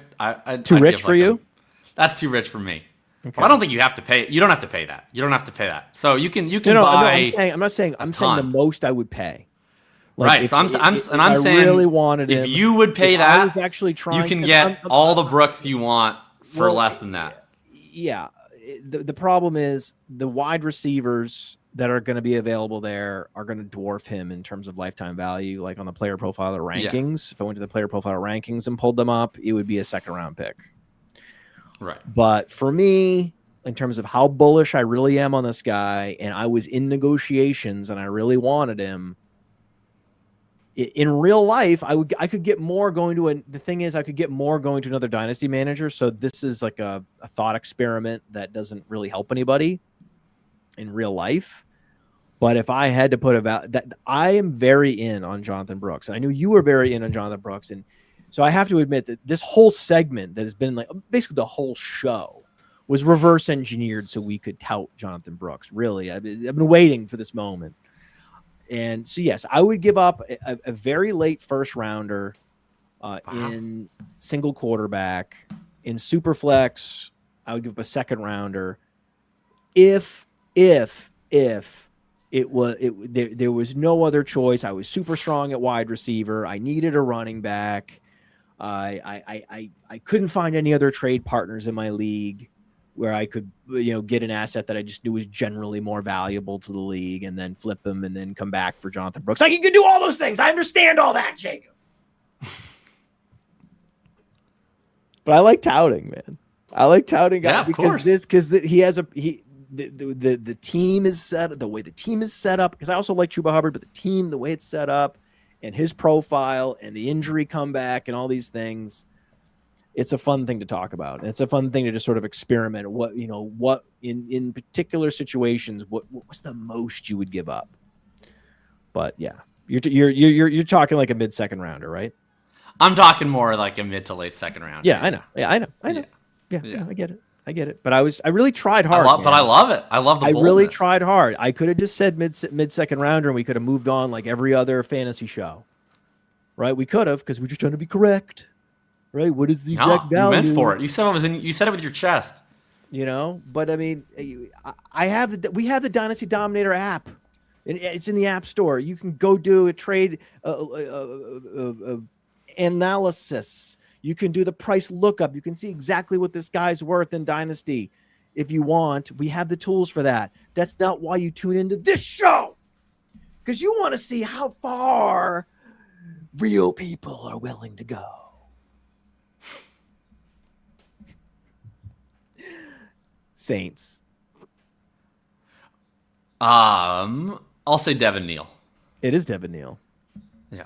Speaker 1: Too rich for you?
Speaker 2: That's too rich for me.
Speaker 1: Okay.
Speaker 2: Well, I don't think you have to pay. You don't have to pay that. You don't have to pay that. So you can buy.
Speaker 1: I'm saying the most I would pay.
Speaker 2: Like right. I'm saying
Speaker 1: really wanted
Speaker 2: if
Speaker 1: him,
Speaker 2: you would pay that,
Speaker 1: I was actually trying,
Speaker 2: you can get all the Brooks you want for less than that.
Speaker 1: Yeah. The problem is the wide receivers that are going to be available there are going to dwarf him in terms of lifetime value. Like on the player profiler rankings, if I went to the player profiler rankings and pulled them up, it would be a second round pick.
Speaker 2: Right.
Speaker 1: But for me, in terms of how bullish I really am on this guy, and I was in negotiations and I really wanted him, in real life, I could get more going to the thing is I could get more going to another dynasty manager. So this is like a thought experiment that doesn't really help anybody in real life. But if I had to put I am very in on Jonathan Brooks. And I knew you were very in on Jonathan Brooks. And so I have to admit that this whole segment that has been like basically the whole show was reverse engineered so we could tout Jonathan Brooks. Really, I've been waiting for this moment. And so, yes, I would give up a very late first rounder in single quarterback. In superflex, I would give up a second rounder. If there was no other choice, I was super strong at wide receiver. I needed a running back. I couldn't find any other trade partners in my league where I could, get an asset that I just knew was generally more valuable to the league and then flip him and then come back for Jonathan Brooks. Like, you can do all those things. I understand all that, Jacob. But I like touting, man. I like touting guys because the team is set, the way the team is set up, because I also like Chuba Hubbard, but the team, the way it's set up and his profile and the injury comeback and all these things, it's a fun thing to talk about. It's a fun thing to just sort of experiment. What in particular situations, what's the most you would give up? But yeah, you're talking like a mid-second rounder, right?
Speaker 2: I'm talking more like a mid to late second round.
Speaker 1: Yeah, I know. Yeah, I know. Yeah, I get it. But I really tried hard.
Speaker 2: But I love it. I love the boldness.
Speaker 1: I really tried hard. I could have just said mid-second rounder, and we could have moved on like every other fantasy show, right? We could have, because we're just trying to be correct, right? What is the exact value?
Speaker 2: You meant for it. You said You said it with your chest.
Speaker 1: But I mean, we have the Dynasty Dominator app. It's in the App Store. You can go do a trade analysis. You can do the price lookup. You can see exactly what this guy's worth in Dynasty. If you want, we have the tools for that. That's not why you tune into this show, because you want to see how far real people are willing to go. Saints.
Speaker 2: I'll say Devin Neal.
Speaker 1: It is Devin Neal.
Speaker 2: Yeah.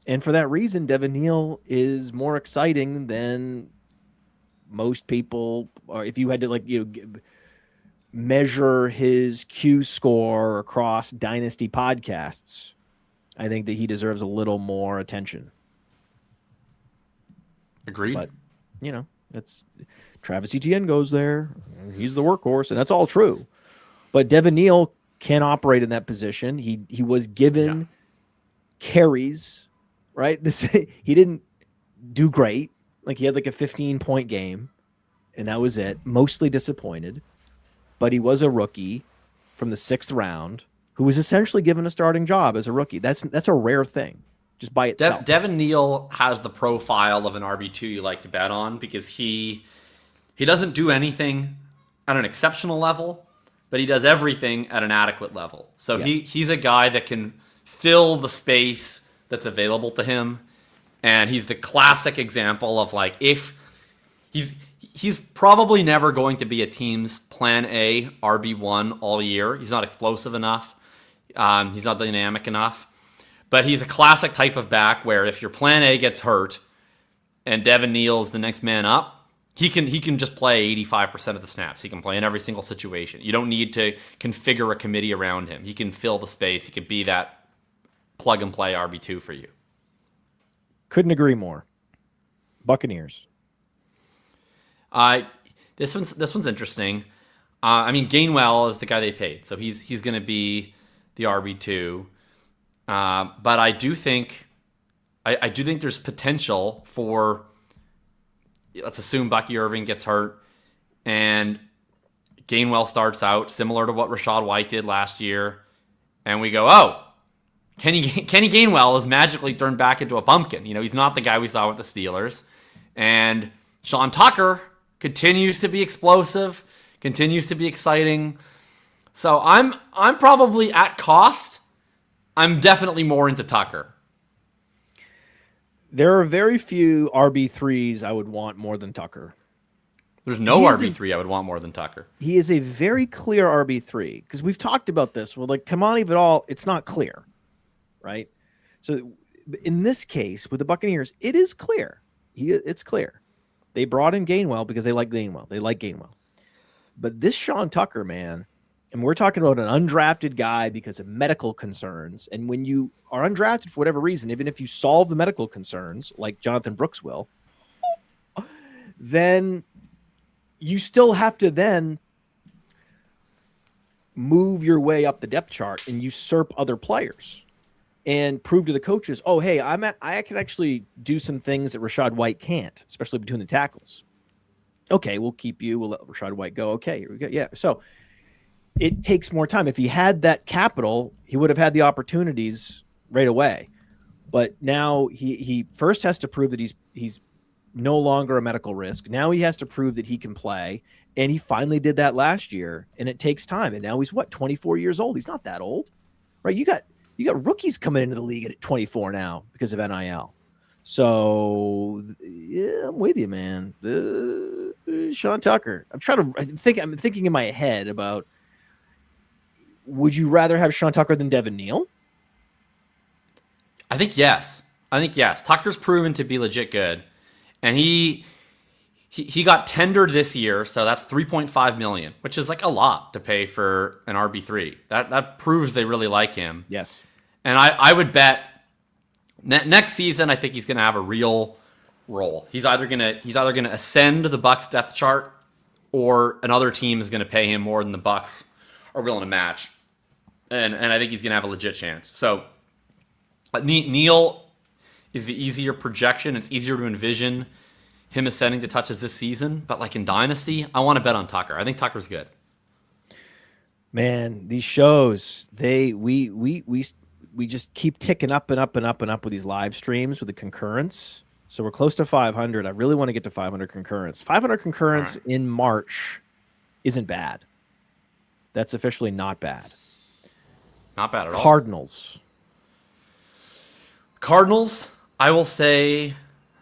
Speaker 1: And for that reason, Devin Neal is more exciting than most people. Or if you had to measure his Q score across Dynasty podcasts, I think that he deserves a little more attention.
Speaker 2: Agreed.
Speaker 1: But that's Travis Etienne goes there. He's the workhorse, and that's all true. But Devin Neal can operate in that position. He was given carries, right? He didn't do great. Like, he had like a 15-point game, and that was it. Mostly disappointed. But he was a rookie from the 6th round who was essentially given a starting job as a rookie. That's a rare thing, just by itself.
Speaker 2: Devin Neal has the profile of an RB2 you like to bet on, because he doesn't do anything at an exceptional level, but he does everything at an adequate level. So he's a guy that can fill the space that's available to him. And he's the classic example of, like, if he's probably never going to be a team's plan A RB1 all year. He's not explosive enough. He's not dynamic enough. But he's a classic type of back where if your plan A gets hurt and Devin Neal is the next man up, he can just play 85% of the snaps. He can play in every single situation. You don't need to configure a committee around him. He can fill the space. He can be that plug-and-play RB2 for you.
Speaker 1: Couldn't agree more. Buccaneers.
Speaker 2: This one's interesting. I mean, Gainwell is the guy they paid, so he's going to be the RB2. But I do think there's potential for. Let's assume Bucky Irving gets hurt, and Gainwell starts out similar to what Rashad White did last year, and we go, oh, Kenny Gainwell is magically turned back into a pumpkin. He's not the guy we saw with the Steelers, and Sean Tucker continues to be explosive, continues to be exciting. So I'm probably at cost. I'm definitely more into Tucker.
Speaker 1: There are very few RB3s I would want more than Tucker.
Speaker 2: There's no RB3 I would want more than Tucker.
Speaker 1: He is a very clear RB3, because we've talked about this. Well, like Kamani Vidal, it's not clear, right? So in this case, with the Buccaneers, it is clear. It's clear. They brought in Gainwell because they like Gainwell. But this Sean Tucker, man, and we're talking about an undrafted guy because of medical concerns. And when you are undrafted for whatever reason, even if you solve the medical concerns, like Jonathan Brooks will, then you still have to then move your way up the depth chart and usurp other players and prove to the coaches, oh, hey, I can actually do some things that Rashad White can't, especially between the tackles. Okay, we'll keep you. We'll let Rashad White go. Okay, here we go. Yeah, so it takes more time. If he had that capital, he would have had the opportunities right away. But now he first has to prove that he's no longer a medical risk. Now he has to prove that he can play, and he finally did that last year. And it takes time. And now he's 24 years old. He's not that old, right? You got rookies coming into the league at 24 now because of NIL. So yeah, I'm with you, man. Sean Tucker. I'm thinking in my head about. Would you rather have Sean Tucker than Devin Neal?
Speaker 2: I think yes. Tucker's proven to be legit good, and he he got tendered this year, so that's 3.5 million, which is like a lot to pay for an RB3. That proves they really like him.
Speaker 1: Yes.
Speaker 2: And I would bet next season I think he's going to have a real role. He's either going to ascend the Bucs depth chart, or another team is going to pay him more than the Bucs are willing to match. And I think he's going to have a legit chance. So Neal is the easier projection. It's easier to envision him ascending to touches this season. But like in Dynasty, I want to bet on Tucker. I think Tucker's good.
Speaker 1: Man, these shows, we just keep ticking up and up and up and up with these live streams with the concurrence. So we're close to 500. I really want to get to 500 concurrence. 500 concurrence in March isn't bad. That's officially not bad.
Speaker 2: Not bad at all. Cardinals, I will say,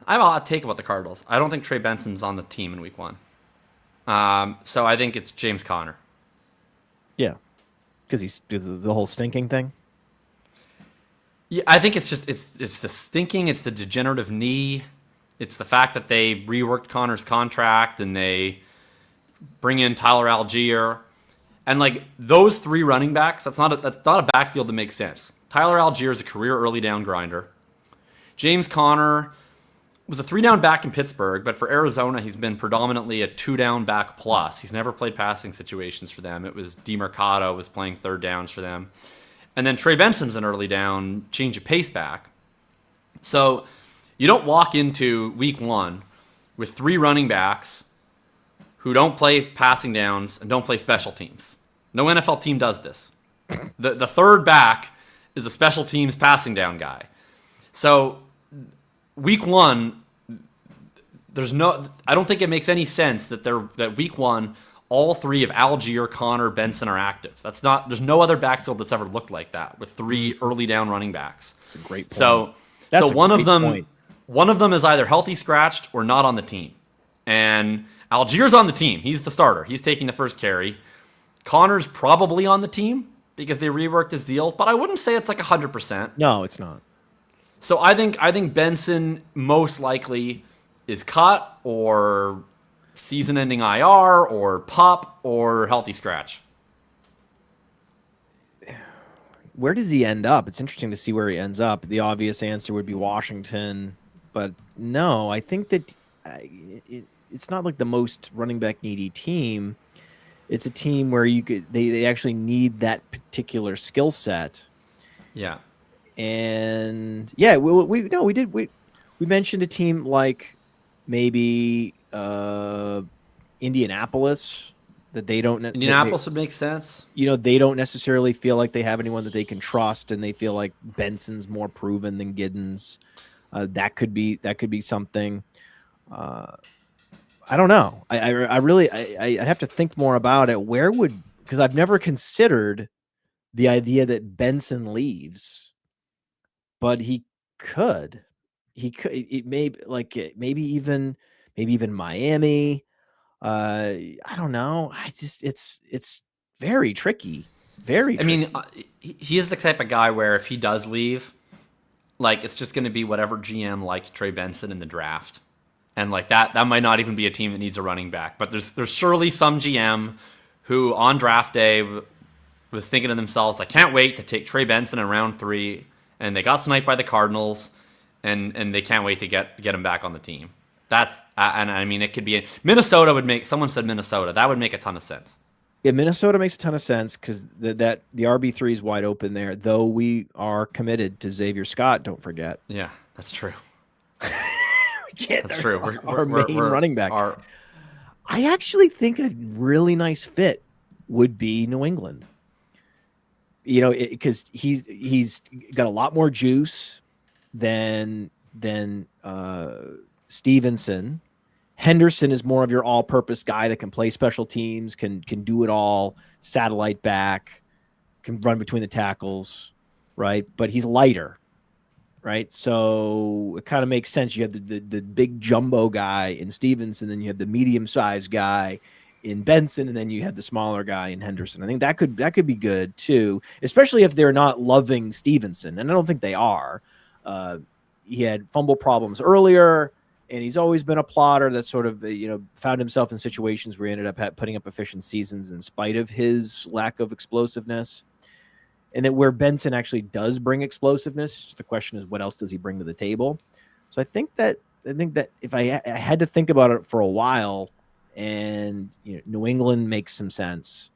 Speaker 2: I have a hot take about the Cardinals. I don't think Trey Benson's on the team in week 1. So I think it's James Conner.
Speaker 1: Yeah, because he's the whole stinking thing.
Speaker 2: Yeah, I think it's just it's the stinking, it's the degenerative knee, it's the fact that they reworked Connor's contract and they bring in Tyler Algier, and like those 3 running backs, that's not a backfield that makes sense. Tyler Algier is a career early down grinder. James Conner was a 3-down back in Pittsburgh, but for Arizona, he's been predominantly a 2-down back plus. He's never played passing situations for them. It was DeMercado was playing 3rd downs for them. And then Trey Benson's an early down change of pace back. So you don't walk into week 1 with 3 running backs who don't play passing downs and don't play special teams. No NFL team does this. The 3rd back is a special teams passing down guy. So week 1, I don't think it makes any sense that week 1 all 3 of Algier, Connor, Benson are active. There's no other backfield that's ever looked like that with 3 early down running backs.
Speaker 1: That's a great point.
Speaker 2: So one of them is either healthy scratched or not on the team. And Algier's on the team. He's the starter. He's taking the first carry. Connor's probably on the team because they reworked his deal, but I wouldn't say it's like 100%.
Speaker 1: No, it's not.
Speaker 2: So I think Benson most likely is cut or season-ending IR or PUP or healthy scratch.
Speaker 1: Where does he end up? It's interesting to see where he ends up. The obvious answer would be Washington, but no, I think that it's not like the most running back needy team. It's a team where they actually need that particular skill set.
Speaker 2: Yeah.
Speaker 1: And yeah, we mentioned a team like maybe Indianapolis that they don't.
Speaker 2: Indianapolis would make sense.
Speaker 1: They don't necessarily feel like they have anyone that they can trust, and they feel like Benson's more proven than Giddens. That could be something. I don't know. I really have to think more about it. Because I've never considered the idea that Benson leaves. But he could. Maybe even Miami. I don't know. It's very tricky. Very tricky.
Speaker 2: I mean, he is the type of guy where if he does leave, like it's just going to be whatever GM liked Trey Benson in the draft. And like that might not even be a team that needs a running back. But there's surely some GM who on draft day was thinking to themselves, I can't wait to take Trey Benson in round 3. And they got sniped by the Cardinals, and they can't wait to get him back on the team. And I mean, it could be Minnesota would make. Someone said Minnesota. That would make a ton of sense.
Speaker 1: Yeah, Minnesota makes a ton of sense because the RB3 is wide open there. Though we are committed to Xavier Scott. Don't forget.
Speaker 2: Yeah, that's true.
Speaker 1: That's
Speaker 2: true.
Speaker 1: Our main running back. I actually think a really nice fit would be New England. Because he's got a lot more juice than Stevenson. Henderson is more of your all-purpose guy that can play special teams, can do it all, satellite back, can run between the tackles, right? But he's lighter, right? So it kind of makes sense. You have the big jumbo guy in Stevenson, then you have the medium-sized guy in Benson, and then you have the smaller guy in Henderson. I think that could be good too, especially if they're not loving Stevenson, and I don't think they are. He had fumble problems earlier. And he's always been a plotter that sort of, found himself in situations where he ended up putting up efficient seasons in spite of his lack of explosiveness. And that where Benson actually does bring explosiveness, just the question is, what else does he bring to the table? So I think that if I had to think about it for a while, and New England makes some sense,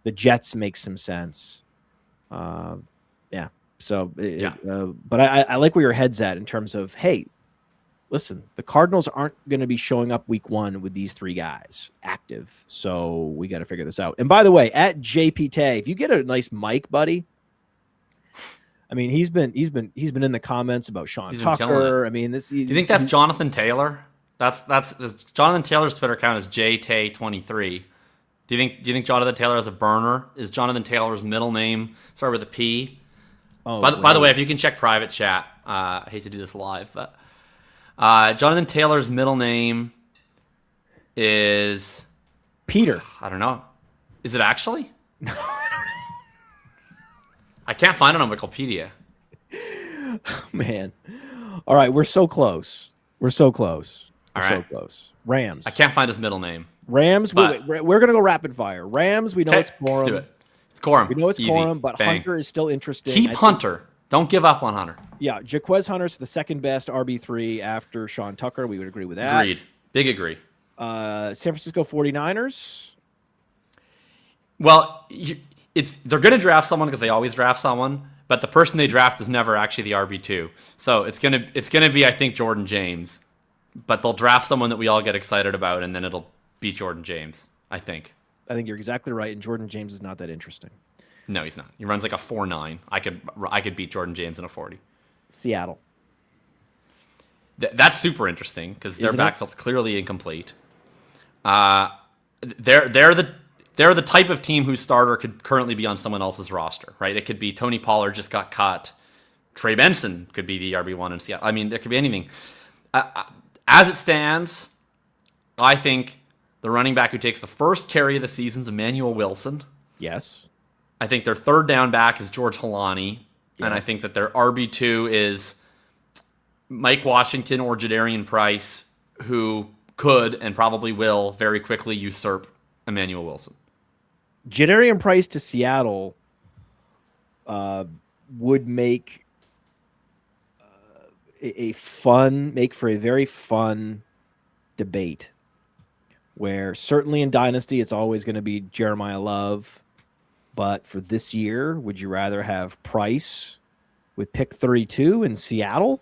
Speaker 1: the Jets make some sense. Yeah. So, but I like where your head's at in terms of, hey, listen, the Cardinals aren't going to be showing up week 1 with these 3 guys active. So we got to figure this out. And by the way, at JPT, if you get a nice mic, buddy, I mean, he's been in the comments about Sean Tucker. I mean, do
Speaker 2: you think that's Jonathan Taylor? That's Jonathan Taylor's Twitter account is JTay23. Do you think Jonathan Taylor has a burner? Is Jonathan Taylor's middle name start with a P? Oh, by the way, if you can check private chat, I hate to do this live, but Jonathan Taylor's middle name is
Speaker 1: Peter.
Speaker 2: I don't know. Is it actually? No, I don't know. I can't find it on Wikipedia.
Speaker 1: Oh, man. All right, we're so close. So close. Rams.
Speaker 2: I can't find his middle name.
Speaker 1: Rams. We're going to go rapid fire. Rams, we know it's Corum.
Speaker 2: Let's do it. It's Corum.
Speaker 1: We know it's
Speaker 2: easy.
Speaker 1: Corum, but
Speaker 2: Bang.
Speaker 1: Hunter is still interesting.
Speaker 2: Keep Hunter. Don't give up on Hunter.
Speaker 1: Yeah, Jaquez Hunter's the second best RB3 after Sean Tucker. We would agree with that.
Speaker 2: Agreed. Big agree.
Speaker 1: San Francisco 49ers.
Speaker 2: Well, they're going to draft someone because they always draft someone, but the person they draft is never actually the RB2. So it's gonna be, I think, Jordan James, but they'll draft someone that we all get excited about, and then it'll be Jordan James. I think
Speaker 1: you're exactly right, and Jordan James is not that interesting.
Speaker 2: No, he's not. He runs like a 4.9. I could beat Jordan James in a 40.
Speaker 1: Seattle.
Speaker 2: That's super interesting because their backfield's clearly incomplete. They're the type of team whose starter could currently be on someone else's roster, right? It could be Tony Pollard just got cut. Trey Benson could be the RB1 in Seattle. I mean, there could be anything. As it stands, I think the running back who takes the first carry of the season is Emmanuel Wilson.
Speaker 1: Yes.
Speaker 2: I think their third down back is George Holani. Yes. And I think that their RB2 is Mike Washington or Jadarian Price, who could and probably will very quickly usurp Emmanuel Wilson.
Speaker 1: Jadarian Price to Seattle would make for a very fun debate, where certainly in Dynasty it's always going to be Jeremiah Love, but for this year, would you rather have Price with pick 32 in Seattle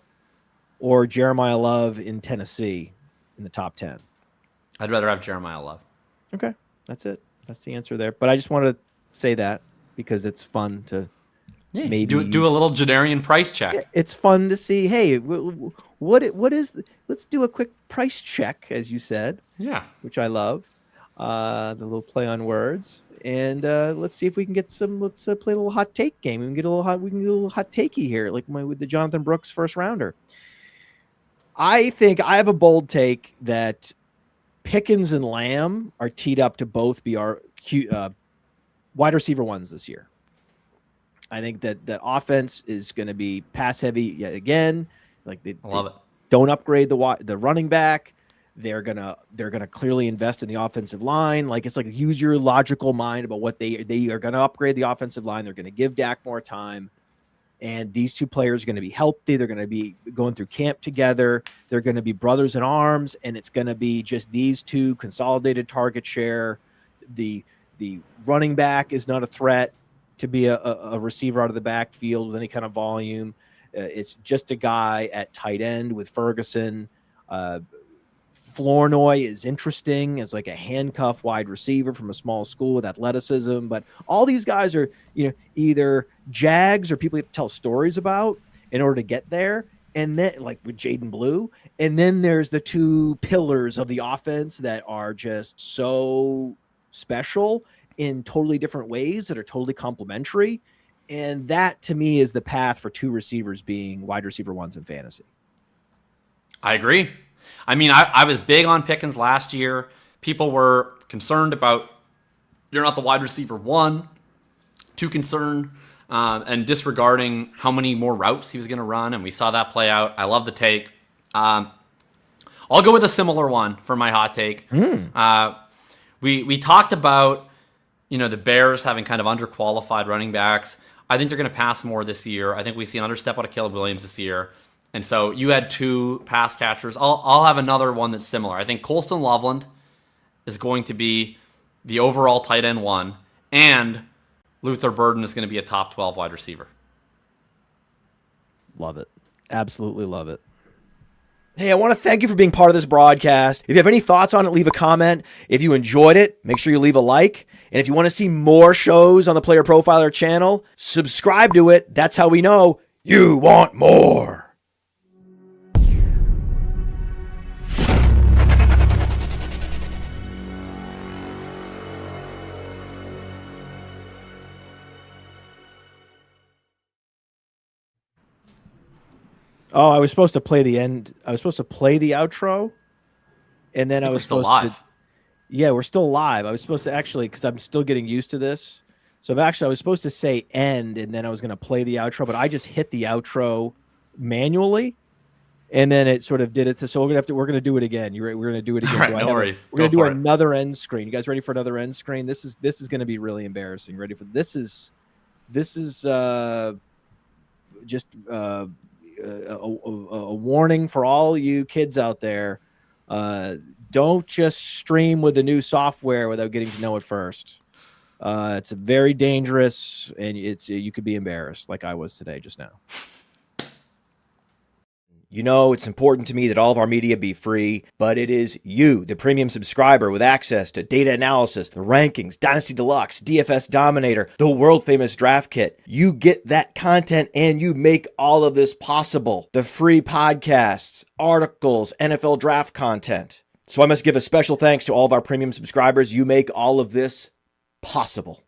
Speaker 1: or Jeremiah Love in Tennessee in the top 10?
Speaker 2: I'd rather have Jeremiah Love.
Speaker 1: Okay, that's it. That's the answer there. But I just wanted to say that because it's fun to maybe
Speaker 2: do a little Jadarian Price check.
Speaker 1: Yeah, it's fun to see. Hey, what is? Let's do a quick price check, as you said.
Speaker 2: Yeah,
Speaker 1: which I love. The little play on words, and let's see if we can get some. Let's play a little hot take game. We can get a little hot takey here, like with the Jonathan Brooks first rounder. I think I have a bold take that Pickens and Lamb are teed up to both be our wide receiver ones this year. I think that offense is going to be pass heavy yet again. Like they
Speaker 2: love it.
Speaker 1: Don't upgrade the running back. They're gonna clearly invest in the offensive line. Like it's like use your logical mind about what they are going to upgrade the offensive line. They're going to give Dak more time. And these two players are going to be healthy. They're going to be going through camp together. They're going to be brothers in arms, and it's going to be just these two consolidated target share. The running back is not a threat to be a receiver out of the backfield with any kind of volume. It's just a guy at tight end with Ferguson. Flournoy is interesting as like a handcuff wide receiver from a small school with athleticism, but all these guys are, either Jags or people you have to tell stories about in order to get there. And then like with Jaden Blue, and then there's the two pillars of the offense that are just so special in totally different ways that are totally complementary. And that to me is the path for two receivers being wide receiver ones in fantasy.
Speaker 2: I agree. I mean, I was big on Pickens last year. People were concerned about you're not the wide receiver one, too concerned, and disregarding how many more routes he was going to run, and we saw that play out. I love the take. I'll go with a similar one for my hot take. We talked about, the Bears having kind of underqualified running backs. I think they're going to pass more this year. I think we see another step out of Caleb Williams this year. And so you had 2 pass catchers. I'll have another one that's similar. I think Colston Loveland is going to be the overall tight end 1, and Luther Burden is going to be a top 12 wide receiver.
Speaker 1: Love it. Absolutely love it. Hey, I want to thank you for being part of this broadcast. If you have any thoughts on it, leave a comment. If you enjoyed it, make sure you leave a like. And if you want to see more shows on the Player Profiler channel, subscribe to it. That's how we know you want more. Oh, I was supposed to play the end. I was supposed to play the outro, and then I was
Speaker 2: still
Speaker 1: supposed
Speaker 2: live.
Speaker 1: to. Yeah, we're still live. I was supposed to actually, because I'm still getting used to this. So I was supposed to say end, and then I was going to play the outro, but I just hit the outro manually, and then it sort of did it. So we're gonna do it again. We're gonna do it again.
Speaker 2: All right, no worries.
Speaker 1: We're gonna do another end screen. You guys ready for another end screen? This is going to be really embarrassing. Ready for this? Is just. A warning for all you kids out there. Don't just stream with the new software without getting to know it first. It's very dangerous, and you could be embarrassed like I was today just now. You know, it's important to me that all of our media be free, but it is you, the premium subscriber, with access to data analysis, the rankings, Dynasty Deluxe, DFS Dominator, the world-famous draft kit. You get that content, and you make all of this possible. The free podcasts, articles, NFL draft content. So I must give a special thanks to all of our premium subscribers. You make all of this possible.